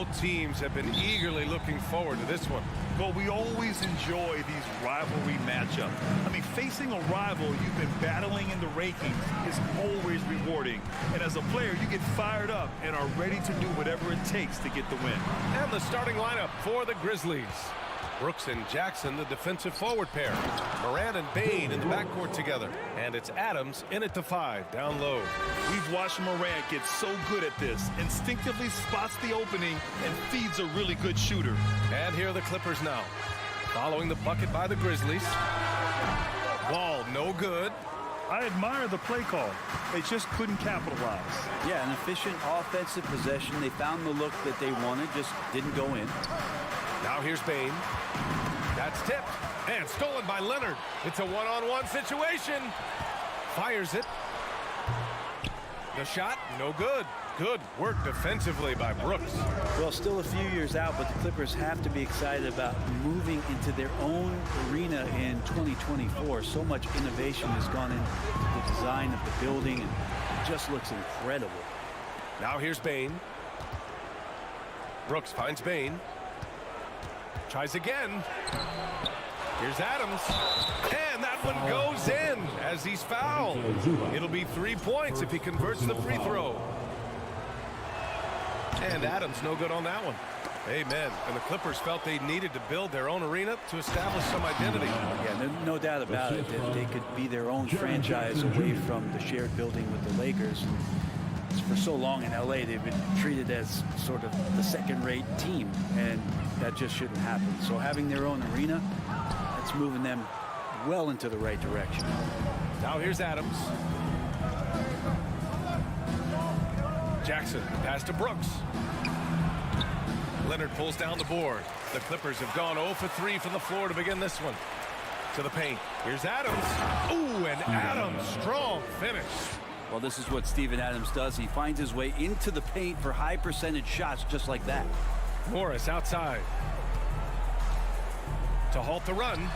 Both teams have been eagerly looking forward to this one. Well, we always enjoy these rivalry matchups. I mean, facing a rival you've been battling in the rankings is always rewarding. And as a player, you get fired up and are ready to do whatever it takes to get the win. And the starting lineup for the Grizzlies. Brooks and Jackson, the defensive forward pair. Morant and Bane in the backcourt together. And it's Adams in at the 5, down low. We've watched Morant get so good at this. Instinctively spots the opening and feeds a really good shooter. And here are the Clippers now. Following the bucket by the Grizzlies. Wall, no good. I admire the play call. They just couldn't capitalize. Yeah, an efficient offensive possession. They found the look that they wanted, just didn't go in. Now here's Bane. That's tipped and stolen by Leonard. It's a one-on-one situation. Fires it. The shot, no good. Good work defensively by Brooks. Well, still a few years out, but the Clippers have to be excited about moving into their own arena in 2024. So much innovation has gone into the design of the building, and it just looks incredible. Now here's Bane. Brooks finds Bane. Tries again. Here's Adams. And that one goes in as he's fouled. It'll be 3 points if he converts the free throw. And Adams no good on that one. Amen. And the Clippers felt they needed to build their own arena to establish some identity. Yeah, no doubt about it that they could be their own franchise away from the shared building with the Lakers. For so long in LA, they've been treated as sort of the second-rate team, and that just shouldn't happen. So having their own arena, that's moving them well into the right direction. Now here's Adams. Jackson, pass to Brooks. Leonard pulls down the board. The Clippers have gone 0 for 3 from the floor to begin this one. To the paint. Here's Adams. Ooh, and Adams, strong finish. Well, this is what Steven Adams does. He finds his way into the paint for high percentage shots just like that. Morris outside. To halt the run.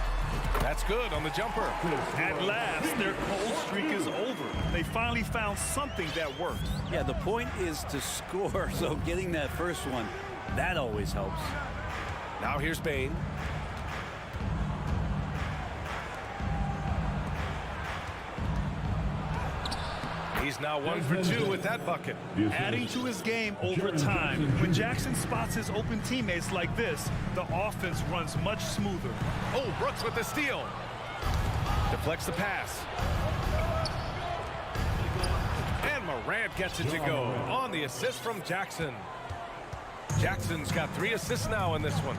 That's good on the jumper. At last, their cold streak is over. They finally found something that worked. Yeah, the point is to score, so getting that first one, that always helps. Now here's Bane. He's now 1 for 2 with that bucket. Adding to his game over time. When Jackson spots his open teammates like this, the offense runs much smoother. Oh, Brooks with the steal. Deflects the pass. And Morant gets it to go on the assist from Jackson. Jackson's got 3 assists now in this one.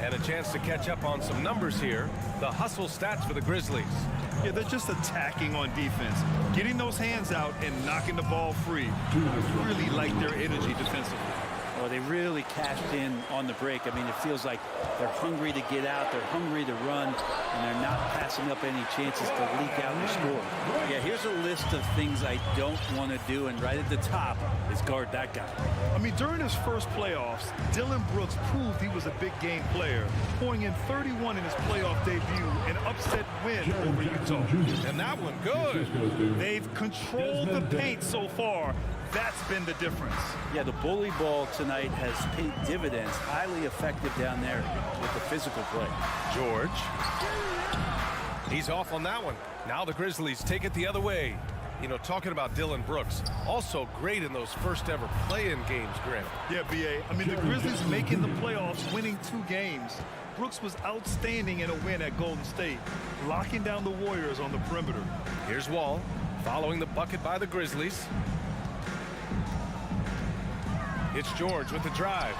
And a chance to catch up on some numbers here. The hustle stats for the Grizzlies. Yeah, they're just attacking on defense. Getting those hands out and knocking the ball free. I really like their energy defensively. Oh, they really cashed in on the break. I mean, it feels like they're hungry to get out, they're hungry to run, and they're not passing up any chances to leak out and score. Yeah, here's a list of things I don't want to do, and right at the top is guard that guy. I mean, during his first playoffs, Dillon Brooks proved he was a big game player, pouring in 31 in his playoff debut, an upset win over Utah. And that one good. They've controlled the paint so far. That's been the difference. Yeah, the bully ball tonight has paid dividends. Highly effective down there with the physical play. George. He's off on that one. Now the Grizzlies take it the other way. You know, talking about Dillon Brooks, also great in those first ever play-in games, Grant. Yeah, B.A. I mean, the Grizzlies making the playoffs, winning 2 games. Brooks was outstanding in a win at Golden State, locking down the Warriors on the perimeter. Here's Wall, following the bucket by the Grizzlies. It's George with the drive,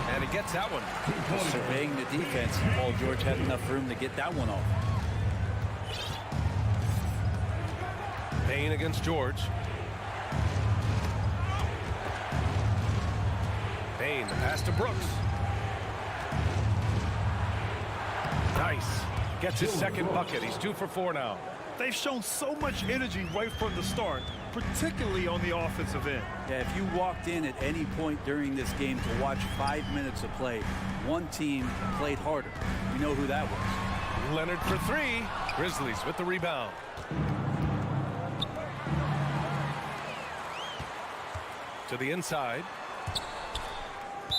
and he gets that one. Surveying the defense, Paul George had enough room to get that one off. Bane against George. Bane, the pass to Brooks. Nice. Gets his second bucket. He's 2 for 4 now. They've shown so much energy right from the start, particularly on the offensive end. Yeah, if you walked in at any point during this game to watch 5 minutes of play, one team played harder. You know who that was. Leonard for 3. Grizzlies with the rebound. To the inside.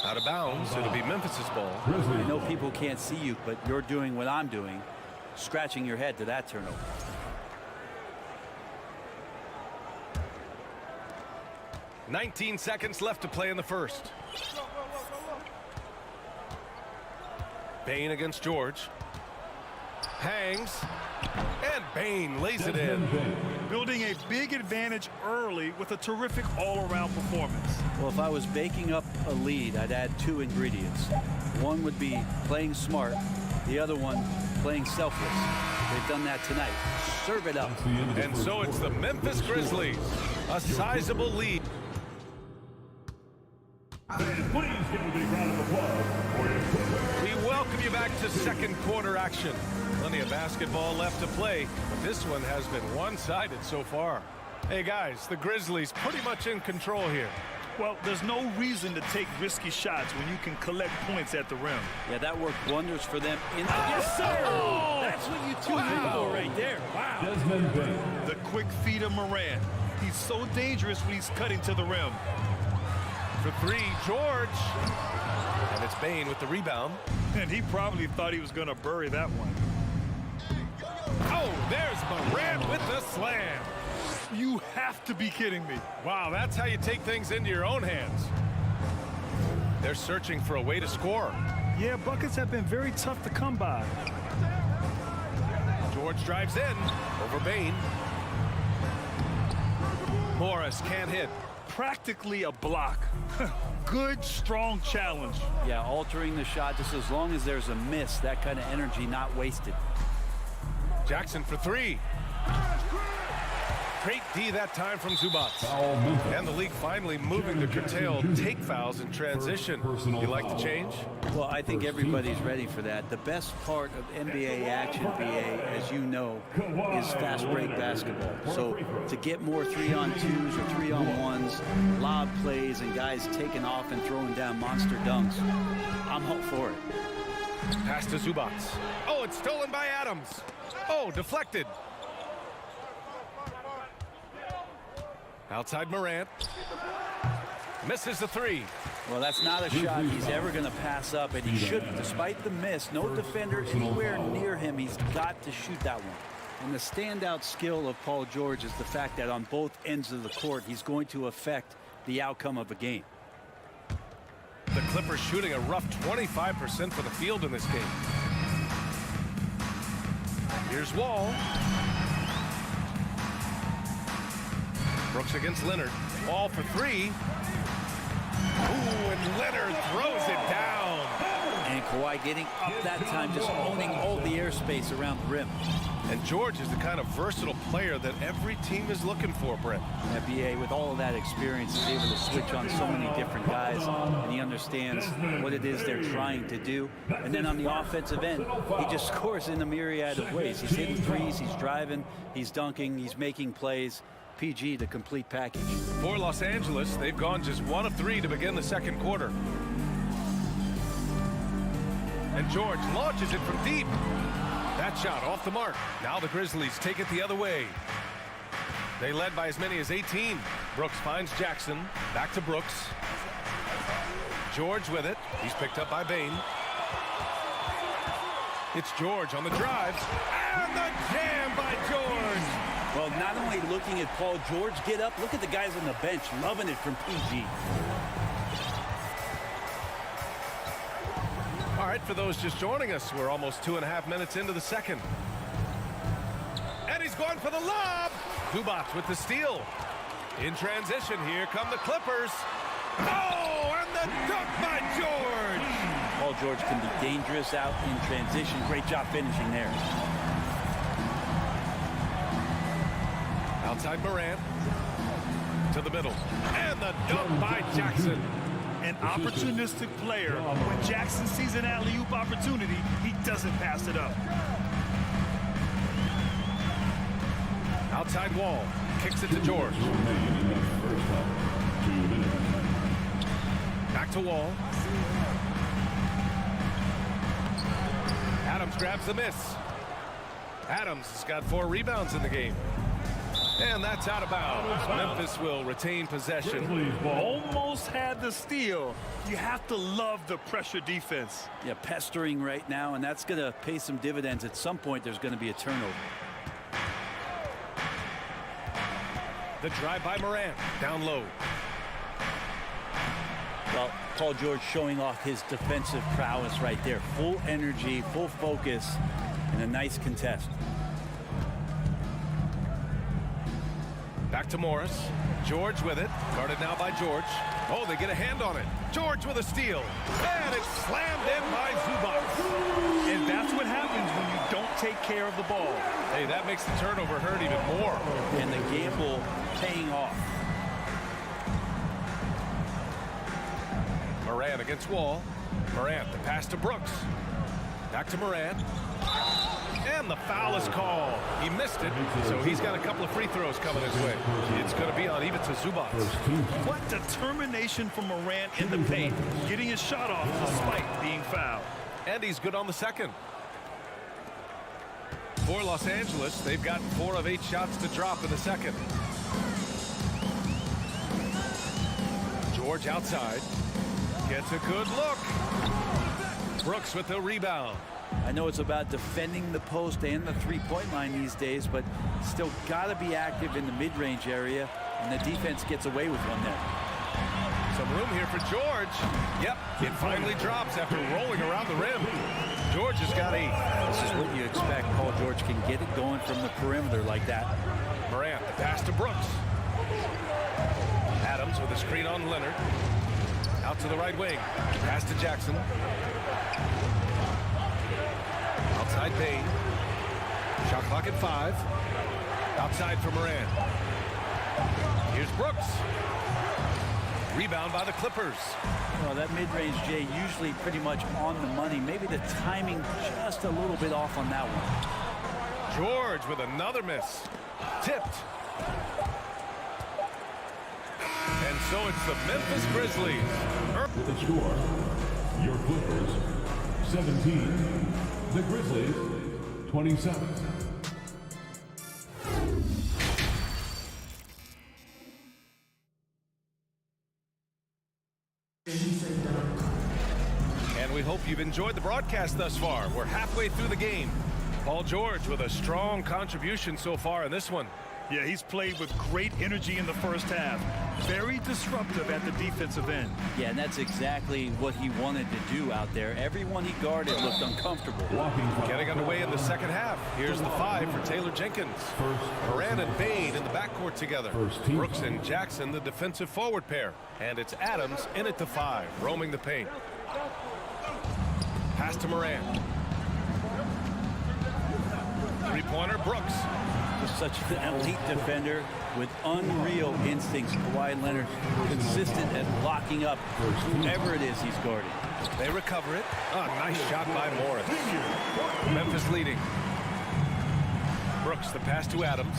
Out of bounds. It'll be Memphis's ball. I know people can't see you, but you're doing what I'm doing, scratching your head to that turnover. "19 seconds left to play in the first. Bain against George. Hangs. And Bain lays it in. Building a big advantage early with a terrific all-around performance. Well, if I was baking up a lead, I'd add 2 ingredients. One would be playing smart. The other one, playing selfless. They've done that tonight. Serve it up. And so it's the Memphis Grizzlies. A sizable lead. Please give a big round of applause for your Clippers. We welcome you back to second quarter action. Plenty of basketball left to play, but this one has been one-sided so far. Hey guys, the Grizzlies pretty much in control here. Well, there's no reason to take risky shots when you can collect points at the rim. Yeah, that worked wonders for them. Yes, sir! Oh! That's what you tune in for right there. Wow. Desmond Bain. The quick feet of Morant. He's so dangerous when he's cutting to the rim. For 3, George. And it's Bain with the rebound. And he probably thought he was going to bury that one. Oh, there's Morant with the slam. You have to be kidding me. Wow, that's how you take things into your own hands. They're searching for a way to score. Yeah, buckets have been very tough to come by. George drives in over Bain. Morris can't hit. Practically a block. Good, strong challenge. Yeah, altering the shot just as long as there's a miss, that kind of energy not wasted. Jackson for 3. Great D that time from Zubac. Foul Memphis. And the league finally moving to curtail take fouls in transition. You like the change? Well, I think everybody's ready for that. The best part of NBA action, BA, as you know, is fast break basketball. So to get more 3-on-2s or 3-on-1s, lob plays, and guys taking off and throwing down monster dunks, I'm all for it. Pass to Zubac. Oh, it's stolen by Adams. Oh, deflected. Outside Morant. Misses the 3. Well, that's not a shot he's ever going to pass up, and he shouldn't. Despite the miss, no defender anywhere near him. He's got to shoot that one. And the standout skill of Paul George is the fact that on both ends of the court, he's going to affect the outcome of a game. The Clippers shooting a rough 25% for the field in this game. Here's Wall. Brooks against Leonard. Wall for 3. Ooh, and Leonard throws it down. And Kawhi getting up that time, just owning all the airspace around the rim. And George is the kind of versatile player that every team is looking for, Brent. FBA, with all of that experience, is able to switch on so many different guys, and he understands what it is they're trying to do. And then on the offensive end, he just scores in a myriad of ways. He's hitting threes, he's driving, he's dunking, he's making plays. PG, the complete package. For Los Angeles, they've gone just 1 of 3 to begin the second quarter. And George launches it from deep. That shot off the mark. Now the Grizzlies take it the other way. They led by as many as 18. Brooks finds Jackson. Back to Brooks. George with it. He's picked up by Bain. It's George on the drive. And the jam by George. Well, not only looking at Paul George get up, look at the guys on the bench loving it from PG. All right, for those just joining us, we're almost 2.5 minutes into the second. And he's going for the lob. Zubac with the steal. In transition, here come the Clippers. Oh, and the dunk by George. Paul George can be dangerous out in transition. Great job finishing there. Outside Morant. To the middle. And the dunk by Jackson. An opportunistic player. When Jackson sees an alley-oop opportunity, he doesn't pass it up. Outside Wall. Kicks it to George. Back to Wall. Adams grabs the miss. Adams has got 4 rebounds in the game. And that's out of bounds. Memphis will retain possession. Grizzlies ball. Almost had the steal. You have to love the pressure defense. Yeah, pestering right now, and that's going to pay some dividends. At some point, there's going to be a turnover. The drive by Morant. Down low. Well, Paul George showing off his defensive prowess right there. Full energy, full focus, and a nice contest. Back to Morris. George with it. Guarded now by George. Oh, they get a hand on it. George with a steal. And it's slammed in by Zubac. And that's what happens when you don't take care of the ball. Hey, that makes the turnover hurt even more. And the gamble paying off. Morant against Wall. Morant, the pass to Brooks. Back to Morant. And the foul is called. He missed it, so he's got a couple of free throws coming his way. It's going to be on even to Zubac. What determination from Morant in the paint, getting his shot off despite being fouled. And he's good on the second. For Los Angeles, they've got 4 of 8 shots to drop in the second. George outside. Gets a good look. Brooks with the rebound. I know it's about defending the post and the three-point line these days, but still got to be active in the mid-range area, and the defense gets away with one there. Some room here for George. Yep, it finally drops after rolling around the rim. George has got 8. This is what you expect. Paul George can get it going from the perimeter like that. Morant, the pass to Brooks. Adams with a screen on Leonard. Out to the right wing. Pass to Jackson. Outside Payne. Shot clock at 5. Outside for Morant. Here's Brooks. Rebound by the Clippers. Well, that mid-range, Jay, usually pretty much on the money. Maybe the timing just a little bit off on that one. George with another miss. Tipped. And so it's the Memphis Grizzlies. With the score, your Clippers 17, the Grizzlies 27. And we hope you've enjoyed the broadcast thus far. We're halfway through the game. Paul George with a strong contribution so far in this one. Yeah, he's played with great energy in the first half. Very disruptive at the defensive end. Yeah, and that's exactly what he wanted to do out there. Everyone he guarded looked uncomfortable. Getting underway in the second half. Here's the 5 for Taylor Jenkins. Moran and Bain in the backcourt together. Brooks and Jackson, the defensive forward pair. And it's Adams in at the 5, roaming the paint. Pass to Moran. Three-pointer, Brooks. Just such an elite defender with unreal instincts. Kawhi Leonard consistent at locking up whoever it is he's guarding. They recover it. Oh, nice shot by Morris. Memphis leading. Brooks, the pass to Adams.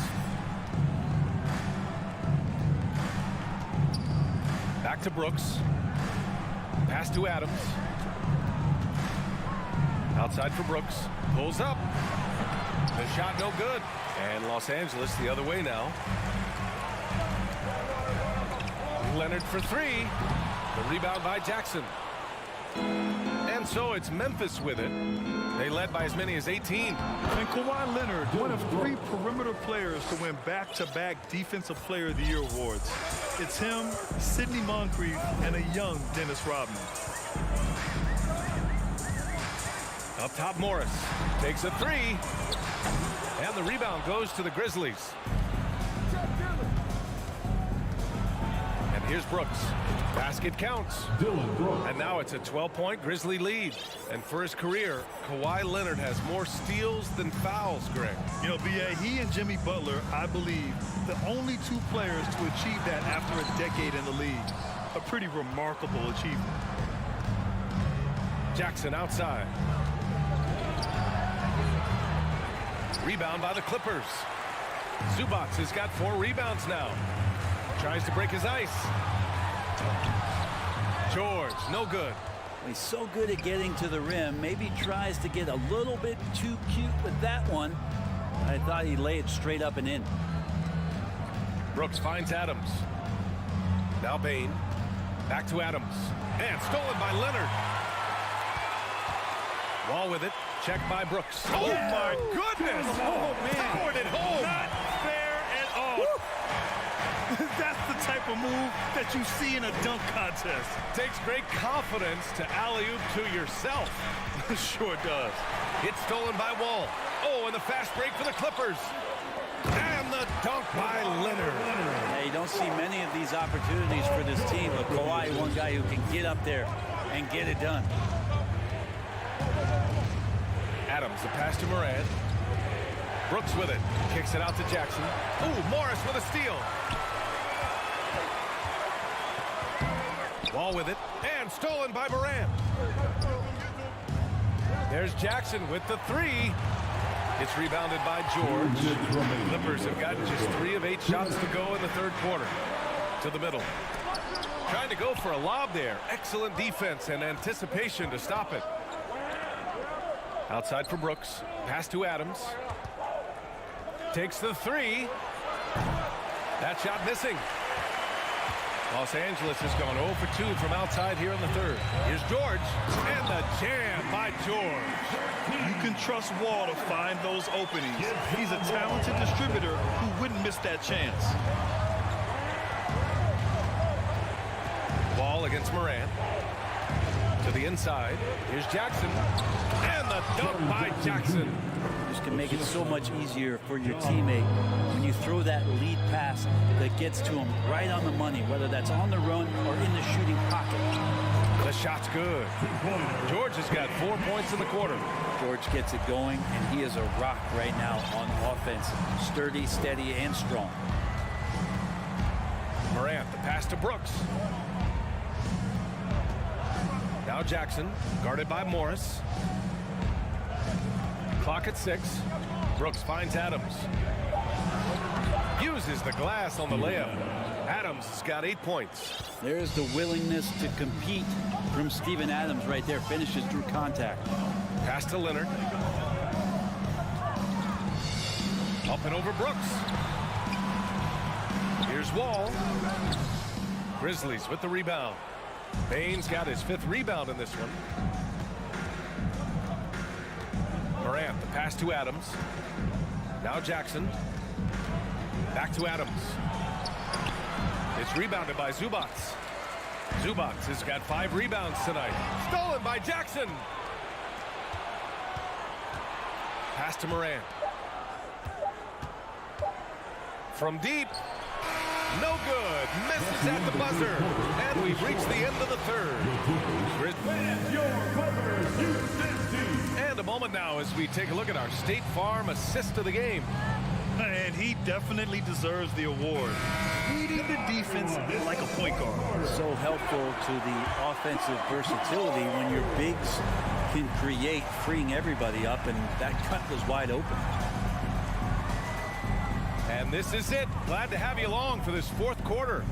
Back to Brooks. Pass to Adams. Outside for Brooks. Pulls up. The shot no good. And Los Angeles the other way now. Leonard for 3. The rebound by Jackson. And so it's Memphis with it. They led by as many as 18. And Kawhi Leonard, one of 3 perimeter players to win back-to-back Defensive Player of the Year awards. It's him, Sidney Moncrief, and a young Dennis Rodman. Up top, Morris takes a 3. And the rebound goes to the Grizzlies. And here's Brooks. Basket counts. And now it's a 12-point Grizzly lead. And for his career, Kawhi Leonard has more steals than fouls, Greg. You know, B.A., he and Jimmy Butler, I believe, the only 2 players to achieve that after a decade in the league. A pretty remarkable achievement. Jackson outside. Rebound by the Clippers. Zubac has got 4 rebounds now. Tries to break his ice. George, no good. He's so good at getting to the rim. Maybe tries to get a little bit too cute with that one. I thought he'd lay it straight up and in. Brooks finds Adams. Now Bain. Back to Adams. And stolen by Leonard. Wall with it. Checked by Brooks. Oh, my goodness. Oh, man. Powered it home. Not fair at all. That's the type of move that you see in a dunk contest. Takes great confidence to alley-oop to yourself. Sure does. It's stolen by Wall. Oh, and the fast break for the Clippers. And the dunk by Leonard. Yeah, you don't see many of these opportunities for this team, but Kawhi, one guy who can get up there and get it done. Adams, the pass to Morant. Brooks with it. Kicks it out to Jackson. Ooh, Morris with a steal. Wall with it. And stolen by Morant. There's Jackson with the three. It's rebounded by George. Clippers have gotten just 3 of 8 shots to go in the third quarter. To the middle. Trying to go for a lob there. Excellent defense and anticipation to stop it. Outside for Brooks. Pass to Adams. Takes the three. That shot missing. Los Angeles has gone 0 for 2 from outside here in the third. Here's George. And the jam by George. You can trust Wall to find those openings. He's a talented distributor who wouldn't miss that chance. Wall against Morant. To the inside. Here's Jackson. And the dunk by Jackson. This can make it so much easier for your teammate when you throw that lead pass that gets to him right on the money, whether that's on the run or in the shooting pocket. The shot's good. George has got 4 points in the quarter. George gets it going, and he is a rock right now on offense. Sturdy, steady, and strong. Morant, the pass to Brooks. Now Jackson, guarded by Morris. Clock at 6. Brooks finds Adams. Uses the glass on the layup. Adams has got 8 points. There's the willingness to compete from Steven Adams right there. Finishes through contact. Pass to Leonard. Up and over Brooks. Here's Wall. Grizzlies with the rebound. Bain's got his 5th rebound in this one. Morant, the pass to Adams. Now Jackson. Back to Adams. It's rebounded by Zubats. Zubats has got 5 rebounds tonight. Stolen by Jackson. Pass to Morant. From deep. No good. Misses at the buzzer. And we've reached the end of the third. And a moment now as we take a look at our State Farm assist of the game. And he definitely deserves the award. Leading the defense like a point guard. So helpful to the offensive versatility when your bigs can create, freeing everybody up, and that cut was wide open. And this is it. Glad to have you along for this fourth quarter.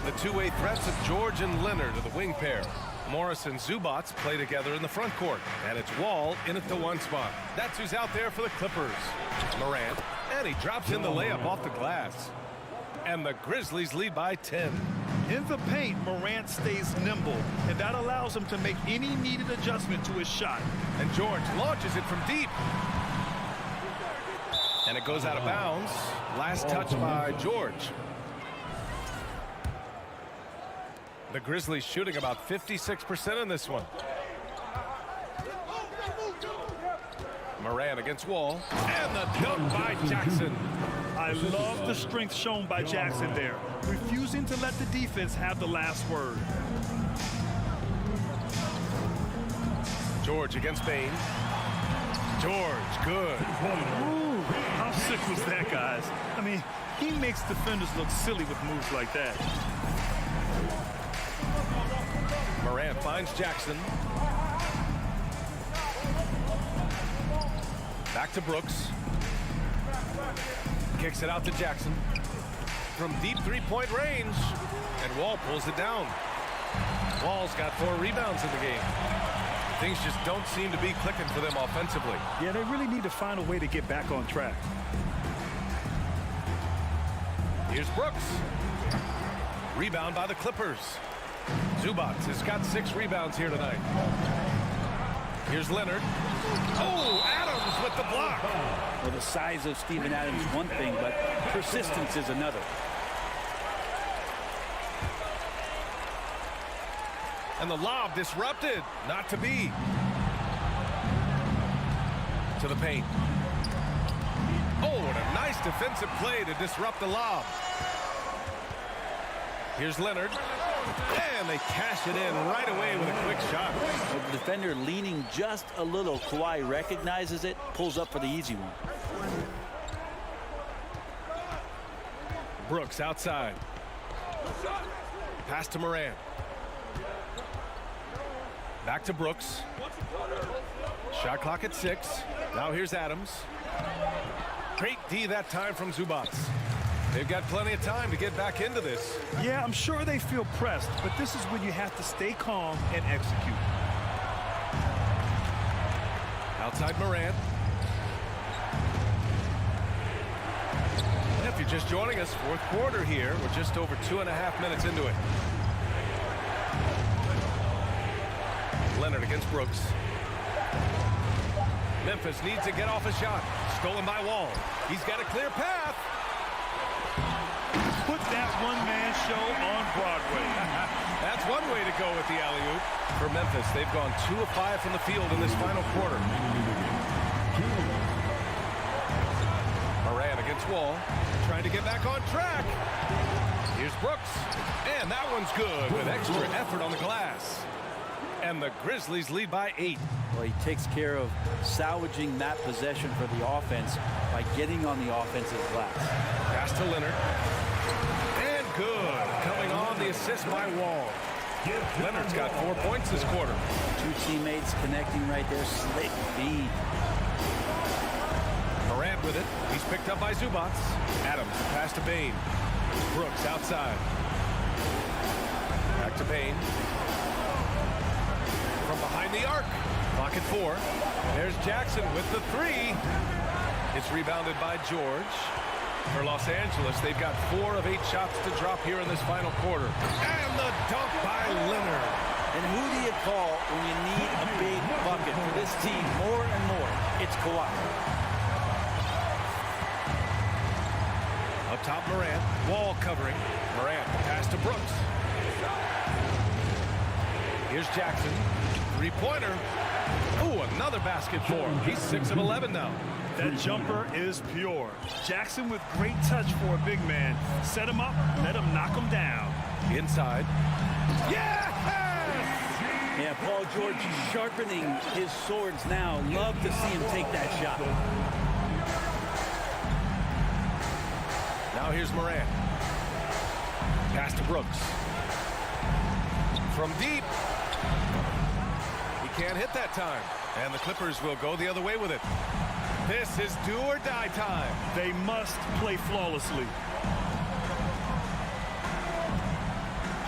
The two-way threats of George and Leonard are the wing pair. Morris and Zubats play together in the front court. And it's Wall in at the 1 spot. That's who's out there for the Clippers. Morant. And he drops in the layup off the glass. And the Grizzlies lead by 10. In the paint, Morant stays nimble, and that allows him to make any needed adjustment to his shot. And George launches it from deep. And it goes out of bounds. Last touch by George. The Grizzlies shooting about 56% in this one. Morant against Wall. And the dunk by Jackson. I love the strength shown by Jackson there, refusing to let the defense have the last word. George against Bain. George, good. Ooh, how sick was that, guys? I mean, he makes defenders look silly with moves like that. Morant finds Jackson. Back to Brooks. Kicks it out to Jackson. From deep three-point range. And Wall pulls it down. Wall's got 4 rebounds in the game. Things just don't seem to be clicking for them offensively. Yeah, they really need to find a way to get back on track. Here's Brooks. Rebound by the Clippers. Zubats has got 6 rebounds here tonight. Here's Leonard. Oh, Adams with the block. Well, the size of Steven Adams is one thing, but persistence is another. And the lob disrupted. Not to be. To the paint. Oh, what a nice defensive play to disrupt the lob. Here's Leonard. And they cash it in right away with a quick shot. Well, the defender leaning just a little. Kawhi recognizes it, pulls up for the easy one. Brooks outside. Pass to Moran. Back to Brooks. Shot clock at 6. Now here's Adams. Great D that time from Zubats. They've got plenty of time to get back into this. Yeah, I'm sure they feel pressed, but this is when you have to stay calm and execute. Outside Moran. And if you're just joining us, 4th quarter here. We're just over 2.5 minutes into it. Leonard against Brooks. Memphis needs to get off a shot. Stolen by Wall. He's got a clear path. Put that one-man show on Broadway. That's one way to go with the alley-oop. For Memphis, they've gone 2 of 5 from the field in this final quarter. Moran against Wall. Trying to get back on track. Here's Brooks. And that one's good with extra effort on the glass. And the Grizzlies lead by 8. Well, he takes care of salvaging that possession for the offense by getting on the offensive glass. Pass to Leonard. And good. Coming on the assist by Wall. Leonard's got 4 points this quarter. 2 teammates connecting right there. Slick feed. Morant with it. He's picked up by Zubats. Adams, pass to Bain. Brooks outside. Back to Bain. From behind the arc. Clock at 4. There's Jackson with the 3. It's rebounded by George. For Los Angeles, they've got 4 of 8 shots to drop here in this final quarter. And the dunk by Leonard. And who do you call when you need a big bucket for this team more and more? It's Kawhi. Up top, Morant. Wall covering. Morant, pass to Brooks. Here's Jackson. 3-pointer. Ooh, another basket for him. He's 6 of 11 now. That jumper is pure. Jackson with great touch for a big man. Set him up, let him knock him down. Inside. Yes! Yeah, Paul George sharpening his swords now. Love to see him take that shot. Now here's Morant. Pass to Brooks. From deep. He can't hit that time. And the Clippers will go the other way with it. This is do or die time. They must play flawlessly.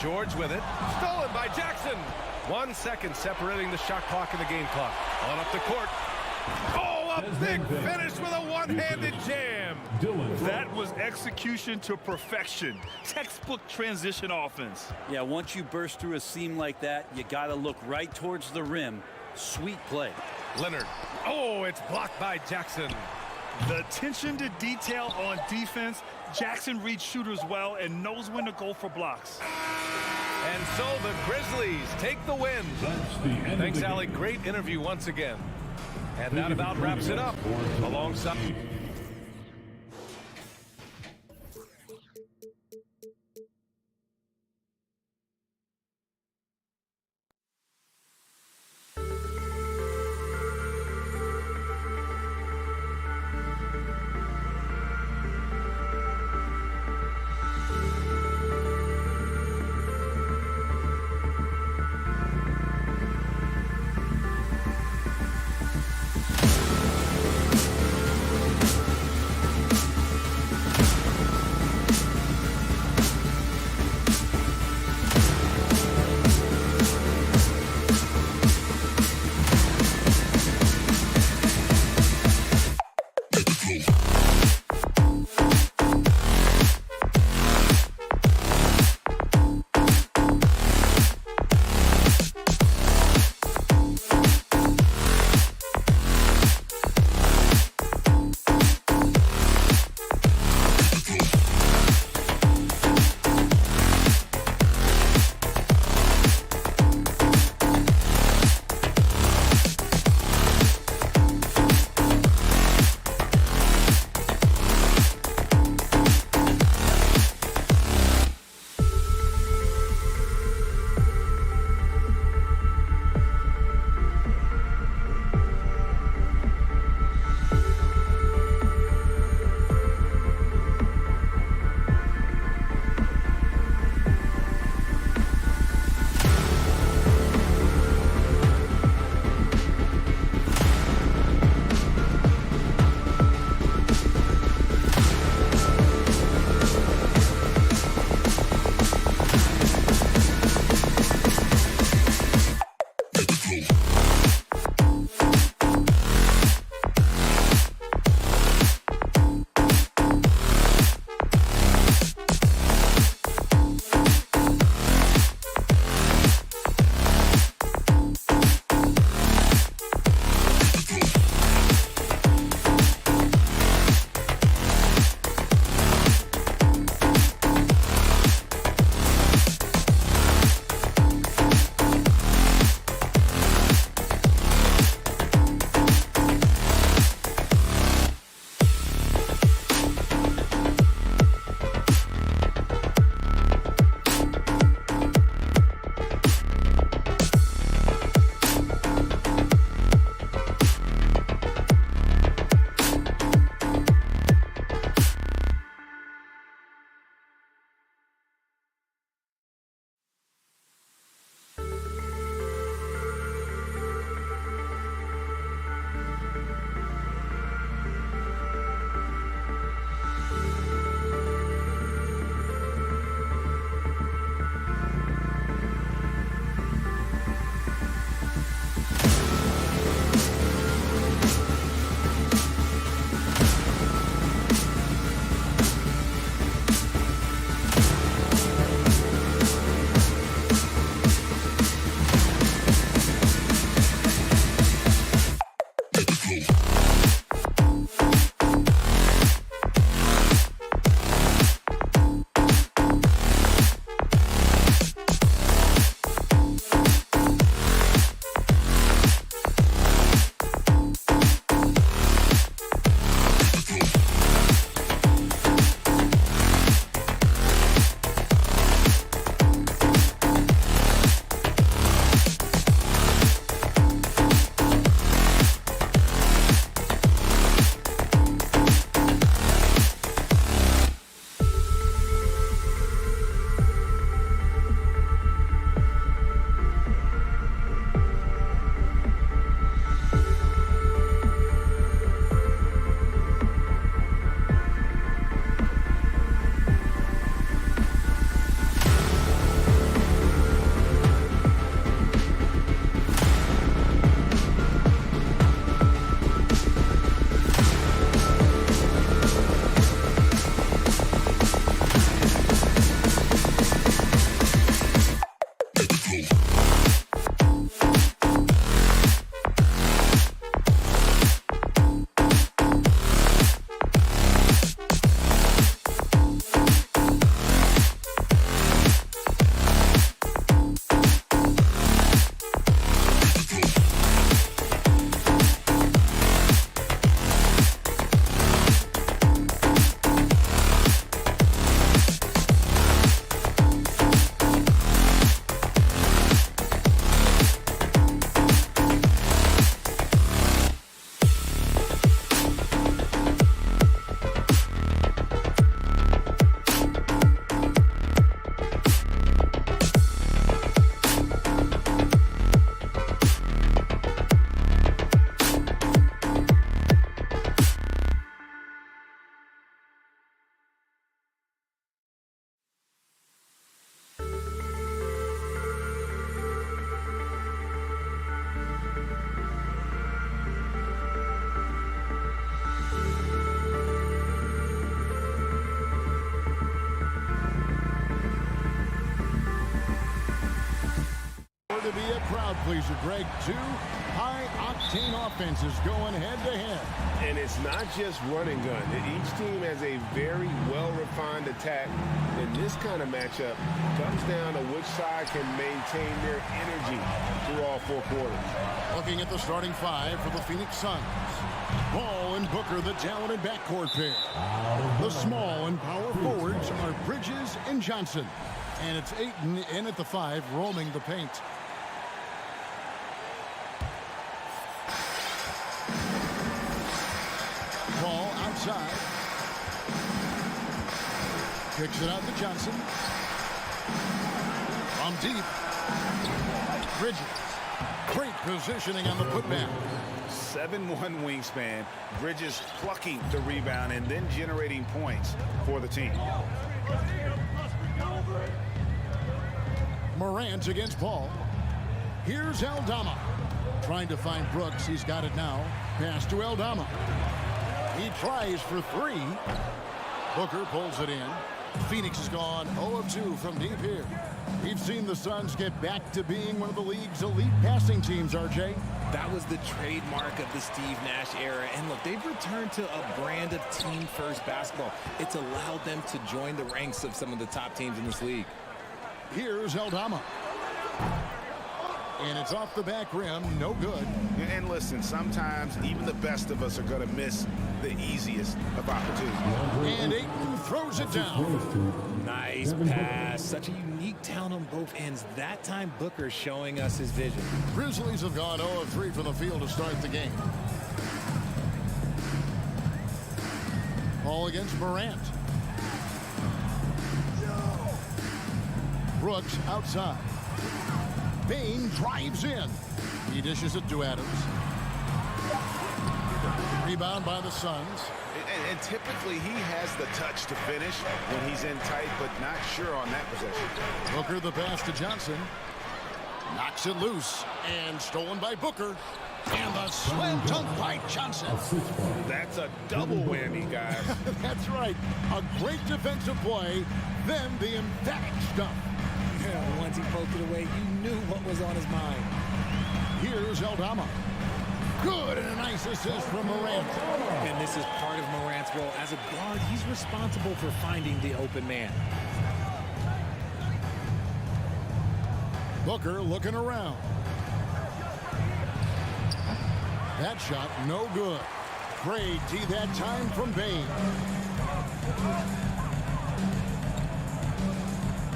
George with it. Stolen by Jackson. 1 second separating the shot clock and the game clock. On up the court. Oh, a big finish with a one-handed jam. That was execution to perfection. Textbook transition offense. Yeah, once you burst through a seam like that, you got to look right towards the rim. Sweet play. Leonard. Oh, it's blocked by Jackson. The attention to detail on defense. Jackson reads shooters well and knows when to go for blocks. And so the Grizzlies take the win. Thanks, Allie. Great interview once again. And that about wraps it up. Alongside... to be a crowd pleaser, Greg. Two high-octane offenses going head-to-head. And it's not just run and gun. Each team has a very well-refined attack. And this kind of matchup comes down to which side can maintain their energy through all four quarters. Looking at the starting five for the Phoenix Suns. Ball and Booker, the talented backcourt pair. The small and power forwards are Bridges and Johnson. And it's Ayton in at the 5, roaming the paint. Ball outside. Kicks it out to Johnson. From deep. Bridges. Great positioning on the putback. 7'1" wingspan. Bridges plucking the rebound and then generating points for the team. Morant against Paul. Here's Aldama. Trying to find Brooks. He's got it now. Pass to Aldama. He tries for 3. Booker pulls it in. Phoenix has gone 0 of 2 from deep here. We've seen the Suns get back to being one of the league's elite passing teams, RJ. That was the trademark of the Steve Nash era. And look, they've returned to a brand of team-first basketball. It's allowed them to join the ranks of some of the top teams in this league. Here's Aldama. And it's off the back rim, no good. And listen, sometimes even the best of us are going to miss the easiest of opportunities. And Ayton throws it down. Nice pass. Such a unique talent on both ends. That time, Booker showing us his vision. Grizzlies have gone 0 of 3 from the field to start the game. Ball against Morant. Brooks outside. Bain drives in. He dishes it to Adams. Rebound by the Suns. And typically he has the touch to finish when he's in tight, but not sure on that possession. Booker the pass to Johnson. Knocks it loose. And stolen by Booker. And the slam dunk by Johnson. That's a double whammy, guys. That's right. A great defensive play. Then the emphatic stuff. Yeah, once he poked it away, you knew what was on his mind. Here's Aldama. Good, and a nice assist from Morant. And this is part of Morant's role. As a guard, he's responsible for finding the open man. Booker looking around. That shot, no good. Great D that time from Bain.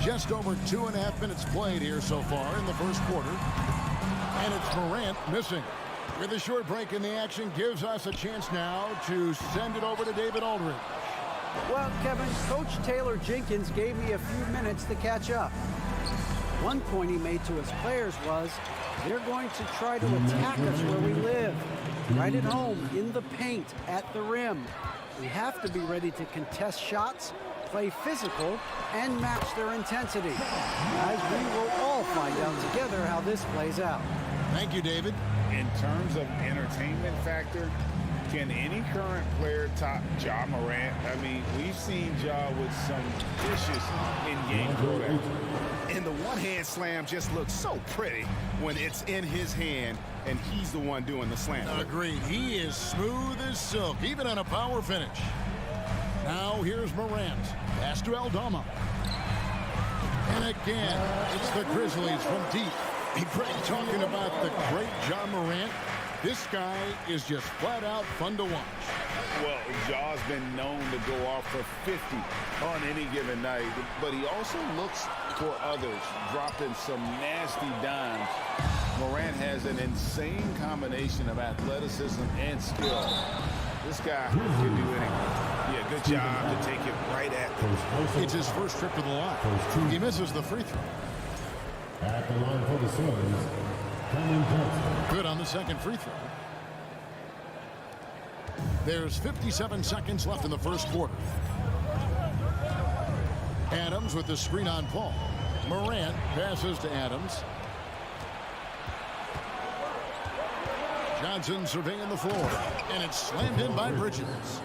Just over 2.5 minutes played here so far in the first quarter. And it's Morant missing. With a short break in the action gives us a chance now to send it over to David Aldridge. Well, Kevin, Coach Taylor Jenkins gave me a few minutes to catch up. One point he made to his players was, they're going to try to attack us where we live. Right at home, in the paint, at the rim. We have to be ready to contest shots, play physical, and match their intensity. Guys, we will all find out together how this plays out. Thank you, David. In terms of entertainment factor, can any current player top Ja Morant? I mean, we've seen Ja with some vicious in-game throwdowns. And the one-hand slam just looks so pretty when it's in his hand and he's the one doing the slam. Agreed. He is smooth as silk, even on a power finish. Now here's Morant. Pass to Aldama. And again, it's the Grizzlies from deep. Hey, Greg, talking about the great Ja Morant, this guy is just flat out fun to watch. Well, Ja's been known to go off for 50 on any given night, but he also looks for others, dropping some nasty dimes. Morant has an insane combination of athleticism and skill. This guy can do anything. Yeah, good job to take it right at them. It's his first trip to the line. He misses the free throw. At the line for the Suns, Cameron Johnson. Good on the second free throw. There's 57 seconds left in the first quarter. Adams with the screen on Paul. Morant passes to Adams. Johnson surveying the floor. And it's slammed in by Bridges.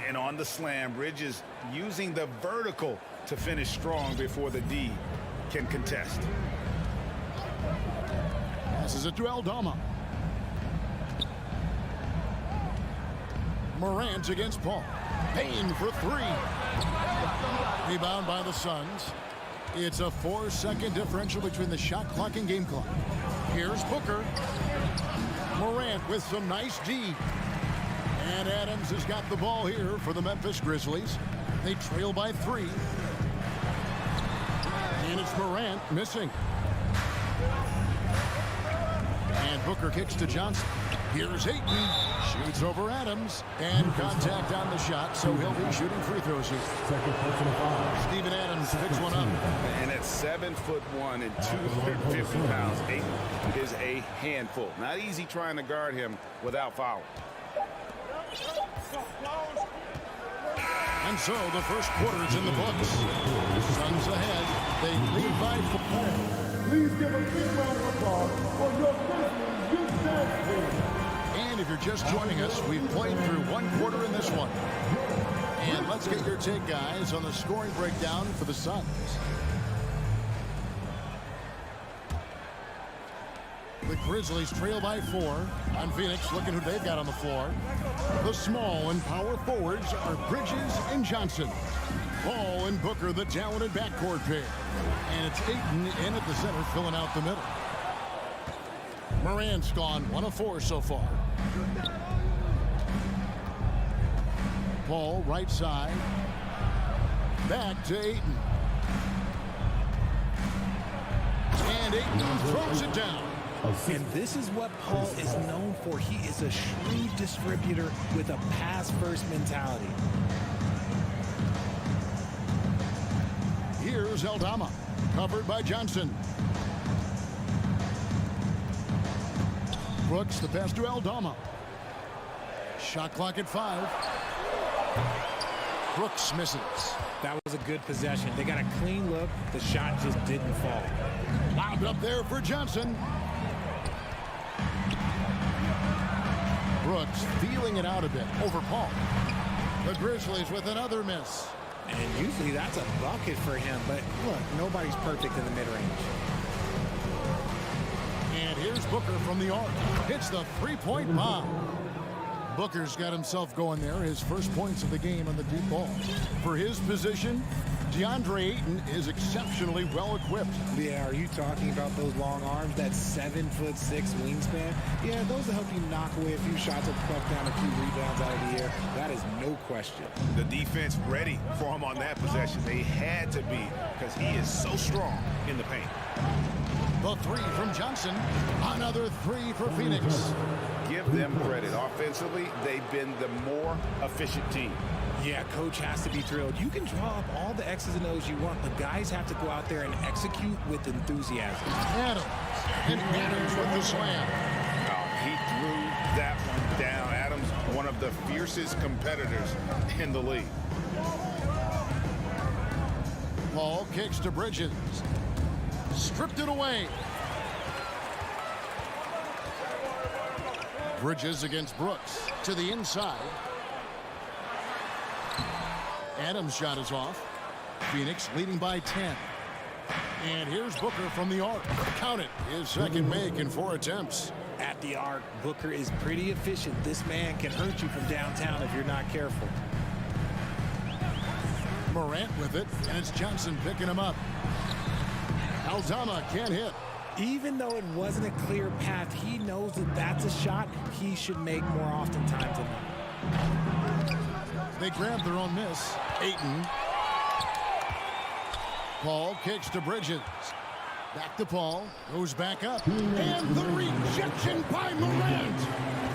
And on the slam, Bridges using the vertical to finish strong before the D can contest. Passes it to Aldama. Morant against Paul. Payne for three. Rebound by the Suns. It's a 4-second differential between the shot clock and game clock. Here's Booker. Morant with some nice D. And Adams has got the ball here for the Memphis Grizzlies. They trail by 3. And it's Morant missing. And Booker kicks to Johnson. Here's Ayton. Shoots over Adams. And contact on the shot, so he'll be shooting free throws here. Second personal foul. Steven Adams picks one up. And at 7'1" and 250 pounds, Ayton is a handful. Not easy trying to guard him without fouling. And so the first quarter is in the books. Suns ahead. They lead by 4. Please give a big round of applause for your Grizzlies youth dance team. And if you're just joining us, we've played through one quarter in this one. And let's get your take, guys, on the scoring breakdown for the Suns. The Grizzlies trail by 4 on Phoenix. Looking who they've got on the floor. The small and power forwards are Bridges and Johnson. Paul and Booker, the talented backcourt pair. And it's Ayton in at the center, filling out the middle. Morant's gone 1 of 4 so far. Paul, right side. Back to Ayton. And Ayton throws it down. And this is what Paul is known for. He is a shrewd distributor with a pass-first mentality. Here's Aldama, covered by Johnson. Brooks, the pass to Aldama. Shot clock at 5. Brooks misses. That was a good possession. They got a clean look. The shot just didn't fall. Lobbed up there for Johnson. Brooks feeling it out a bit over Paul. The Grizzlies with another miss. And usually that's a bucket for him, but look, nobody's perfect in the mid-range. And here's Booker from the arc. Hits the three-point bomb. Booker's got himself going there. His first points of the game on the deep ball. For his position, DeAndre Ayton is exceptionally well equipped. Yeah, are you talking about those long arms, that 7'6" wingspan? Yeah, those will help you knock away a few shots or pluck down a few rebounds out of the air. That is no question. The defense ready for him on that possession. They had to be, because he is so strong in the paint. The 3 from Johnson. Another 3 for Phoenix. Give them credit. Offensively, they've been the more efficient team. Yeah, coach has to be thrilled. You can draw up all the X's and O's you want, but guys have to go out there and execute with enthusiasm. Adams. And Adams with the slam. He threw that one down. Adams, one of the fiercest competitors in the league. Paul kicks to Bridges. Stripped it away. Bridges against Brooks to the inside. Adams' shot is off. Phoenix leading by 10. And here's Booker from the arc. Count it. His second make in 4 attempts. At the arc, Booker is pretty efficient. This man can hurt you from downtown if you're not careful. Morant with it, and it's Johnson picking him up. Aldama can't hit. Even though it wasn't a clear path, he knows that that's a shot he should make more often times than not. They grab their own miss. Ayton. Paul kicks to Bridges. Back to Paul. Goes back up. And the rejection by Morant.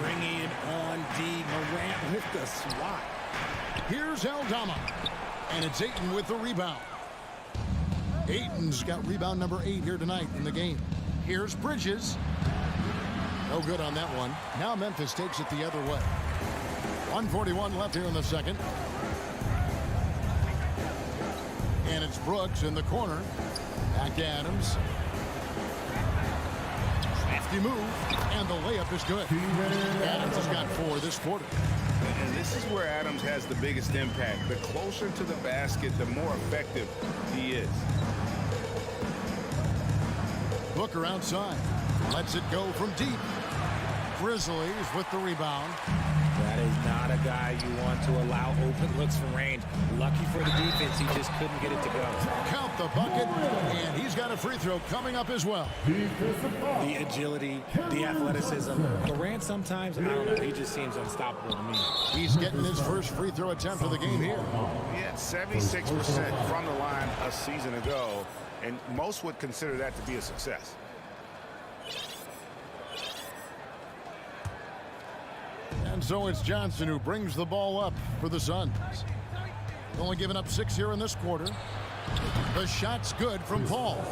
Bringing it on D. Morant with the swat. Here's Aldama. And it's Ayton with the rebound. Ayton's got rebound number 8 here tonight in the game. Here's Bridges. No good on that one. Now Memphis takes it the other way. 1:41 left here in the second. And it's Brooks in the corner. Back to Adams. Crafty move. And the layup is good. Adams has got 4 this quarter. And this is where Adams has the biggest impact. The closer to the basket, the more effective he is. Booker outside. Lets it go from deep. Grizzlies with the rebound. That is not a guy you want to allow open looks from range. Lucky for the defense, he just couldn't get it to go. Count the bucket, and he's got a free throw coming up as well. The agility, the athleticism. Durant sometimes, I don't know, he just seems unstoppable to me. He's getting his first free throw attempt of the game here. He had 76% from the line a season ago, and most would consider that to be a success. And so it's Johnson who brings the ball up for the Suns. Only giving up 6 here in this quarter. The shot's good from Paul.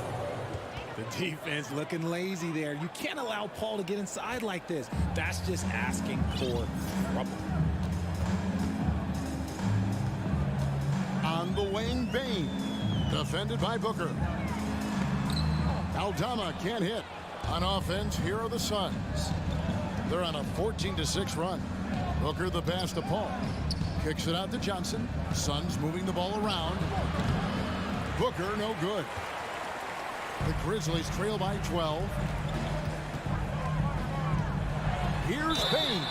The defense looking lazy there. You can't allow Paul to get inside like this. That's just asking for trouble. On the wing, Bain. Defended by Booker. Aldama can't hit. On offense, here are the Suns. They're on a 14-6 run. Booker the pass to Paul. Kicks it out to Johnson. Suns moving the ball around. Booker no good. The Grizzlies trail by 12. Here's Bain.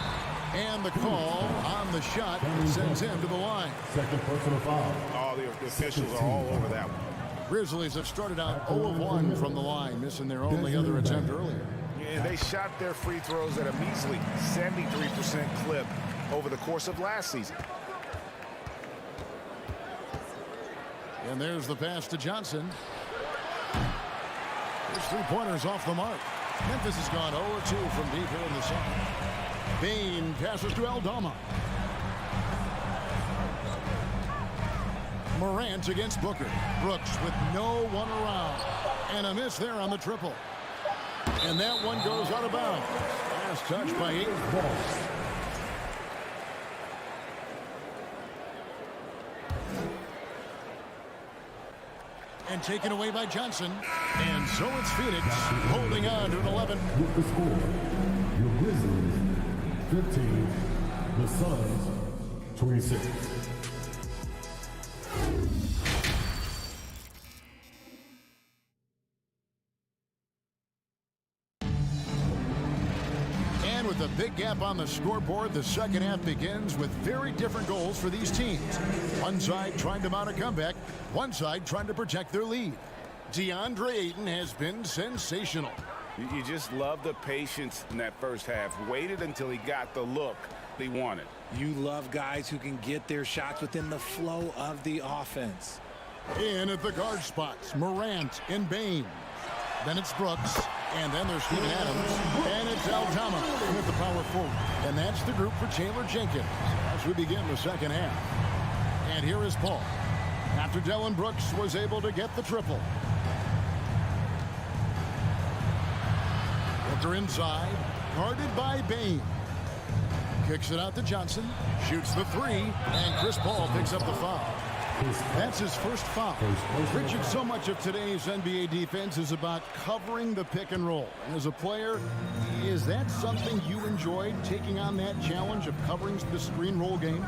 And the call on the shot sends him to the line. Second personal foul. All the officials are all over that one. Grizzlies have started out 0 of 1 from the line, missing their only other attempt earlier. Yeah, they shot their free throws at a measly 73% clip over the course of last season. And there's the pass to Johnson. His three-pointers off the mark. Memphis has gone 0-2 from deep here in the second. Bain passes to Aldama. Morant against Booker. Brooks with no one around. And a miss there on the triple. And that one goes out of bounds. Last touch by Ayton. And taken away by Johnson. And so it's Phoenix holding on to an 11. With the score, your Grizzlies 15, the Suns 26. And with a big gap on the scoreboard, the second half begins with very different goals for these teams. One side trying to mount a comeback, one side trying to protect their lead. DeAndre Ayton has been sensational. You just love the patience in that first half. Waited until he got the look he wanted. You love guys who can get their shots within the flow of the offense. In at the guard spots, Morant and Bain. Then it's Brooks, and then there's Steven Adams, and it's Aldama with the power forward. And that's the group for Taylor Jenkins as we begin the second half. And here is Paul. After Dylan Brooks was able to get the triple. Booker inside, guarded by Bain. Kicks it out to Johnson, shoots the three, and Chris Paul picks up the foul. That's his first foul. Richard, so much of today's NBA defense is about covering the pick and roll. And as a player, is that something you enjoyed, taking on that challenge of covering the screen roll game?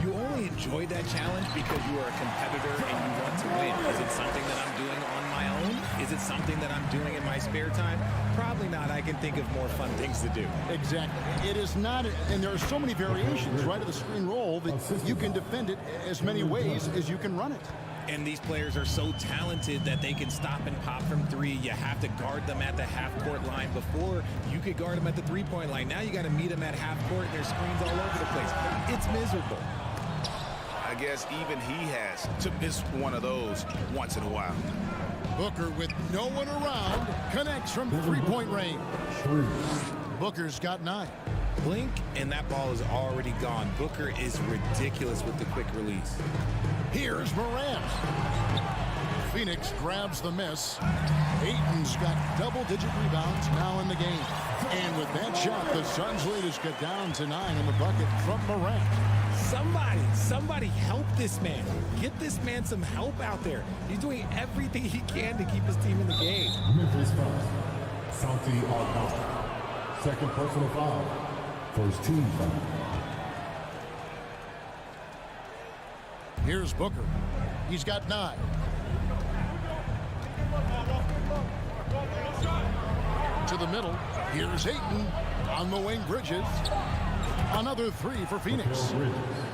You only enjoy that challenge because you are a competitor and you want to win. Is it something that I'm doing on my own? Is it something that I'm doing in my spare time? Probably not. I can think of more fun things to do. Exactly. It is not, and there are so many variations, right, of the screen roll that you can defend it as many ways as you can run it. And these players are so talented that they can stop and pop from three. You have to guard them at the half-court line. Before, you could guard them at the three-point line. Now you got to meet them at half-court, and there's screens all over the place. It's miserable. I guess even he has to miss one of those once in a while. Booker with no one around connects from three-point range. Booker's got 9. Blink, and that ball is already gone. Booker is ridiculous with the quick release. Here's Morant. Phoenix grabs the miss. Ayton's got double-digit rebounds now in the game. And with that shot, the Suns lead has got down to 9 in the bucket from Morant. Somebody help this man. Get this man some help out there. He's doing everything he can to keep his team in the game. Memphis foul. Santi Aldama. Second personal foul. First team foul. Here's Booker. He's got 9. To the middle. Here's Ayton. On the wing, Bridges. Another three for Phoenix.